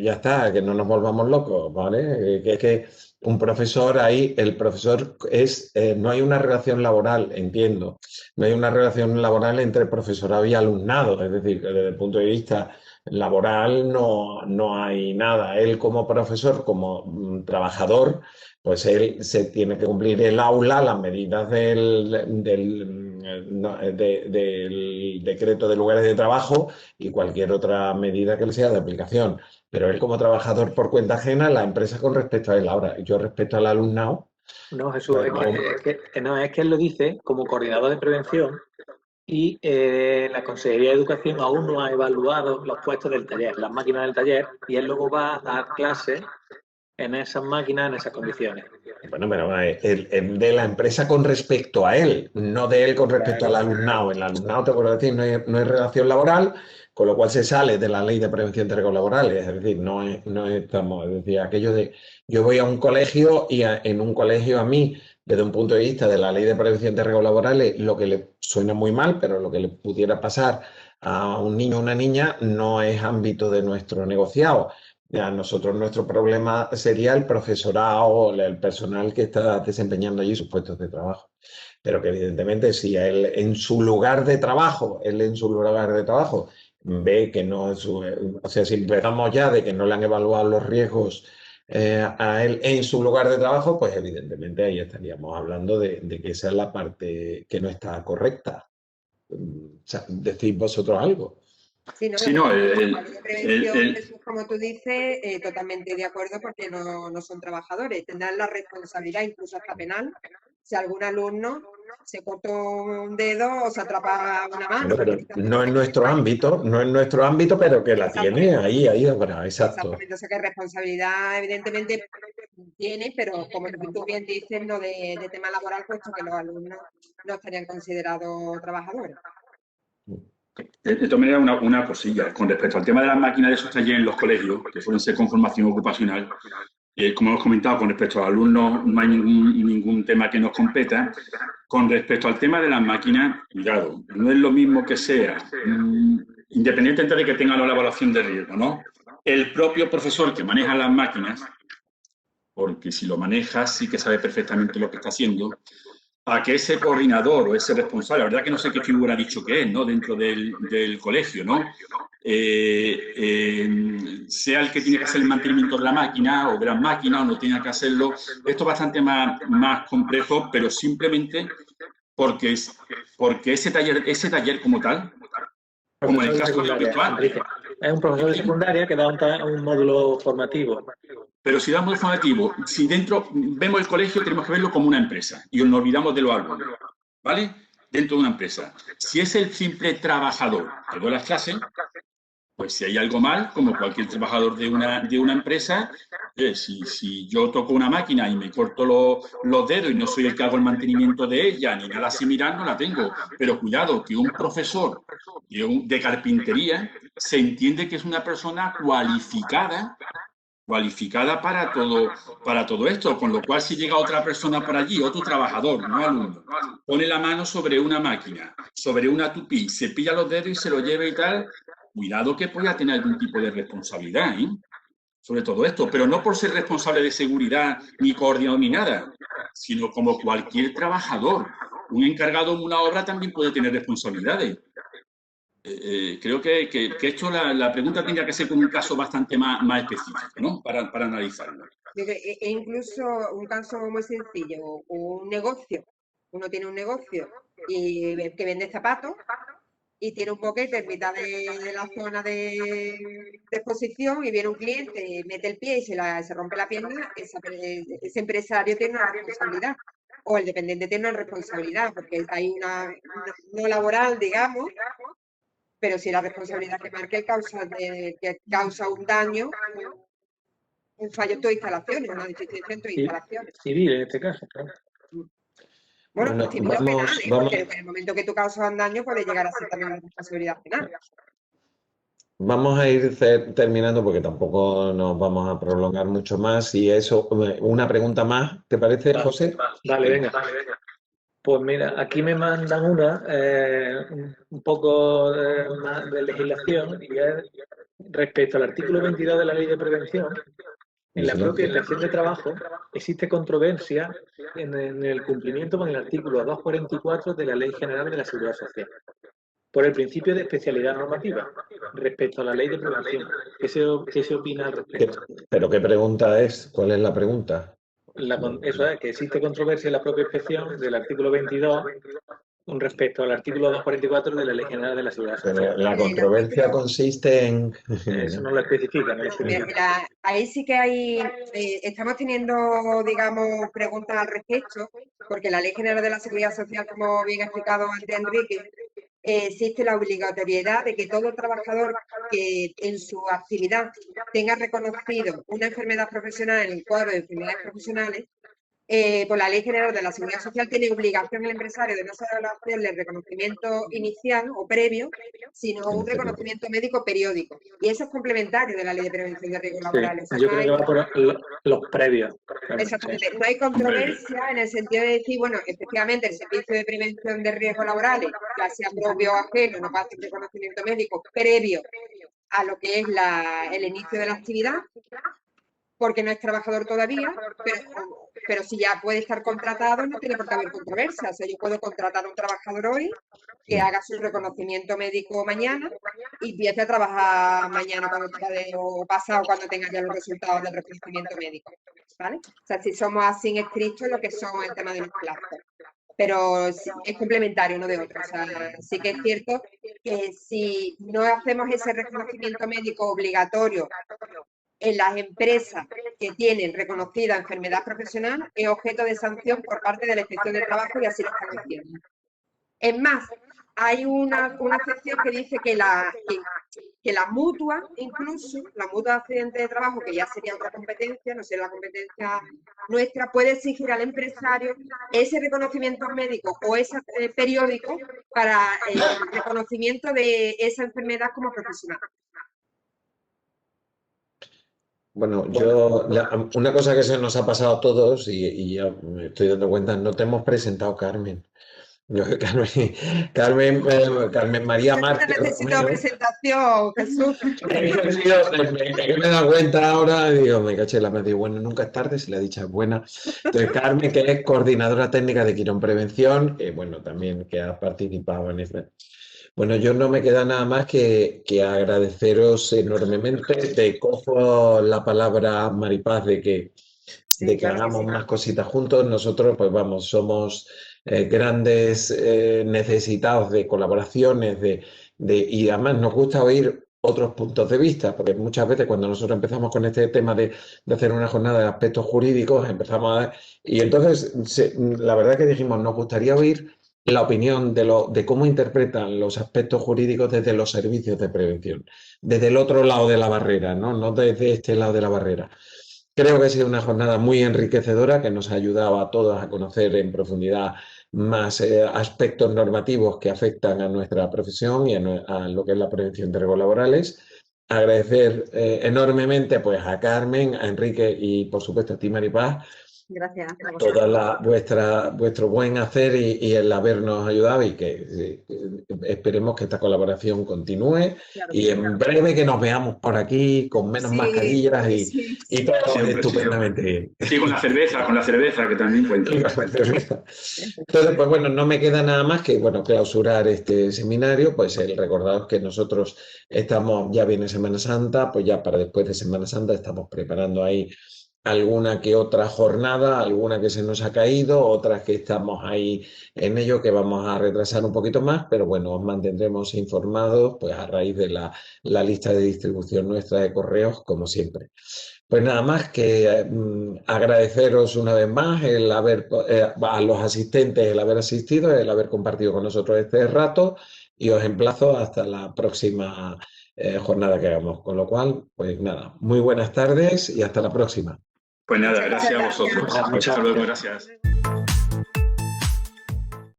ya está, que no nos volvamos locos, ¿vale? Que es que un profesor ahí, el profesor es, no hay una relación laboral, entiendo, no hay una relación laboral entre profesorado y alumnado, es decir, que desde el punto de vista laboral no hay nada. Él como profesor, como trabajador, pues él se tiene que cumplir el aula, las medidas del decreto de lugares de trabajo y cualquier otra medida que le sea de aplicación. Pero él como trabajador por cuenta ajena, la empresa con respecto a él. Ahora, yo respecto al alumnado, No, Jesús, pues, es que él lo dice como coordinador de prevención y la Consejería de Educación aún no ha evaluado los puestos del taller, las máquinas del taller, y él luego va a dar clases en esas máquinas, en esas condiciones. bueno, pero el de la empresa con respecto a él, no de él con respecto al alumnado. El alumnado, te puedo decir, no hay relación laboral, con lo cual se sale de la ley de prevención de riesgos laborales. Es decir, no estamos, es decir, aquello de yo voy a un colegio y en un colegio a mí, desde un punto de vista de la ley de prevención de riesgos laborales, lo que le suena muy mal, pero lo que le pudiera pasar a un niño o una niña no es ámbito de nuestro negociado. A nosotros nuestro problema sería el profesorado, el personal que está desempeñando allí sus puestos de trabajo. Pero que evidentemente si él en su lugar de trabajo, ve que no es o sea, si empezamos ya de que no le han evaluado los riesgos a él en su lugar de trabajo, pues evidentemente ahí estaríamos hablando de que esa es la parte que no está correcta. O sea, decís vosotros algo. Sí, no, Sí, no, la ley de prevención, Jesús, como tú dices, totalmente de acuerdo porque no son trabajadores. Tendrán la responsabilidad, incluso hasta penal, si algún alumno se cortó un dedo o se atrapa una mano. Pero no es nuestro ámbito, pero que la tiene ahí habrá, exacto. Exactamente, o sea que responsabilidad evidentemente tiene, pero como tú bien dices, no de tema laboral, puesto que los alumnos no estarían considerados trabajadores. De todas maneras, una cosilla, con respecto al tema de las máquinas de esos talleres en los colegios, que suelen ser con formación ocupacional, como hemos comentado, con respecto a los alumnos no hay ningún tema que nos competa. Con respecto al tema de las máquinas, cuidado, no es lo mismo que sea, independientemente de que tenga la evaluación de riesgo, ¿no? El propio profesor que maneja las máquinas, porque si lo maneja sí que sabe perfectamente lo que está haciendo, a que ese coordinador o ese responsable, la verdad que no sé qué figura ha dicho que es, ¿no? Dentro del colegio, ¿no? Sea el que tiene que hacer el mantenimiento de la máquina o de las máquinas o no tenga que hacerlo. Esto es bastante más complejo, pero simplemente porque ese taller como tal, como en el caso que he visto antes. Es un profesor de secundaria que da un módulo formativo. Pero si damos el formativo, si dentro vemos el colegio, tenemos que verlo como una empresa y nos olvidamos de los alumnos, ¿vale? Dentro de una empresa. Si es el simple trabajador que da las clases, pues si hay algo mal, como cualquier trabajador de una empresa, si yo toco una máquina y me corto los dedos y no soy el que hago el mantenimiento de ella, ni nada similar, no la tengo. Pero cuidado, que un profesor de carpintería se entiende que es una persona cualificada para todo esto, con lo cual si llega otra persona por allí, otro trabajador, no alumno, pone la mano sobre una máquina, sobre una tupí, se pilla los dedos y se lo lleva y tal, cuidado que pueda tener algún tipo de responsabilidad, sobre todo esto, pero no por ser responsable de seguridad, ni coordinador, ni nada, sino como cualquier trabajador. Un encargado en una obra también puede tener responsabilidades. Creo que esto la pregunta tendría que ser con un caso bastante más específico, ¿no? Para analizarlo. E incluso un caso muy sencillo, un negocio. Uno tiene un negocio y que vende zapatos y tiene un boquete en mitad de la zona de exposición y viene un cliente, mete el pie y se rompe la pierna, ese empresario tiene una responsabilidad. O el dependiente tiene una responsabilidad, porque hay una no laboral, digamos, pero si la responsabilidad que marque que causa un daño, un fallo en tus instalaciones, una deficiencia en tus instalaciones. Civil, en este caso, claro. Bueno, civil o penal, porque en el momento que tú causas un daño puede llegar a ser también una responsabilidad penal. Vamos a ir terminando porque tampoco nos vamos a prolongar mucho más. Y eso, una pregunta más, ¿te parece, José? Dale, venga. Pues mira, aquí me mandan un poco más de legislación, y es respecto al artículo 22 de la Ley de Prevención. En la propia Inspección de Trabajo existe controversia en el cumplimiento con el artículo 244 de la Ley General de la Seguridad Social, por el principio de especialidad normativa respecto a la Ley de Prevención. ¿Qué se opina al respecto? ¿Pero qué pregunta es? ¿Cuál es la pregunta? Eso es, que existe controversia en la propia inspección del artículo 22 con respecto al artículo 244 de la Ley General de la Seguridad Social. La controversia consiste en... Eso no lo especifica. Ahí sí que hay, estamos teniendo, digamos, preguntas al respecto, porque la Ley General de la Seguridad Social, como bien ha explicado antes Enrique, existe la obligatoriedad de que todo trabajador que en su actividad tenga reconocido una enfermedad profesional en el cuadro de enfermedades profesionales, por la Ley General de la Seguridad Social tiene obligación el empresario de no solo hacerle el reconocimiento inicial o previo, sino un reconocimiento médico periódico. Y eso es complementario de la Ley de Prevención de Riesgos Laborales. Sí, yo creo que va por los previos. Exactamente. No hay controversia en el sentido de decir, bueno, efectivamente el Servicio de Prevención de Riesgos Laborales, ya sea propio o ajeno, no va a hacer reconocimiento médico previo a lo que es el inicio de la actividad, porque no es trabajador todavía, pero si ya puede estar contratado, no tiene por qué haber controversia. O sea, yo puedo contratar a un trabajador hoy que haga su reconocimiento médico mañana y empiece a trabajar mañana o pasado cuando tenga ya los resultados del reconocimiento médico, ¿vale? O sea, si somos así estrictos en lo que son el tema de los plazos. Pero es complementario uno de otro. O sea, sí que es cierto que si no hacemos ese reconocimiento médico obligatorio en las empresas que tienen reconocida enfermedad profesional, es objeto de sanción por parte de la Inspección de Trabajo y así lo están haciendo. Es más, hay una sección que dice que la mutua, incluso, la mutua de accidente de trabajo, que ya sería otra competencia, no sería la competencia nuestra, puede exigir al empresario ese reconocimiento médico o ese periódico para el reconocimiento de esa enfermedad como profesional. Bueno, una cosa que se nos ha pasado a todos y ya me estoy dando cuenta, no te hemos presentado, Carmen. Carmen María Márquez. No necesito presentación, Jesús. Me he dado cuenta ahora, digo, me caché la madre, bueno, nunca es tarde, si la dicha es buena. Entonces, Carmen, que es coordinadora técnica de Quirón Prevención, bueno, también que ha participado en este. Bueno, yo no me queda nada más que agradeceros enormemente. Te cojo la palabra, Maripaz, de que hagamos más cositas juntos. Nosotros, pues vamos, somos grandes necesitados de colaboraciones y además nos gusta oír otros puntos de vista, porque muchas veces cuando nosotros empezamos con este tema de hacer una jornada de aspectos jurídicos, y entonces la verdad que dijimos, nos gustaría oír la opinión de cómo interpretan los aspectos jurídicos desde los servicios de prevención, desde el otro lado de la barrera, no desde este lado de la barrera. Creo que ha sido una jornada muy enriquecedora que nos ha ayudado a todos a conocer en profundidad más aspectos normativos que afectan a nuestra profesión y a lo que es la prevención de riesgos laborales. Agradecer enormemente pues, a Carmen, a Enrique y por supuesto a ti, Maripaz. Gracias. Toda vuestro buen hacer y el habernos ayudado y que esperemos que esta colaboración continúe y en breve que nos veamos por aquí con menos mascarillas y todo estupendamente bien. Sí, con la cerveza que también cuenta. Entonces, pues bueno, no me queda nada más que clausurar este seminario, pues el recordaros que nosotros ya viene Semana Santa, pues ya para después de Semana Santa estamos preparando ahí alguna que otra jornada, alguna que se nos ha caído, otras que estamos ahí en ello, que vamos a retrasar un poquito más, pero bueno, os mantendremos informados pues a raíz de la lista de distribución nuestra de correos, como siempre. Pues nada más que agradeceros una vez más a los asistentes el haber asistido, el haber compartido con nosotros este rato y os emplazo hasta la próxima jornada que hagamos. Con lo cual, pues nada, muy buenas tardes y hasta la próxima. Pues nada, gracias a vosotros. Hasta luego, gracias.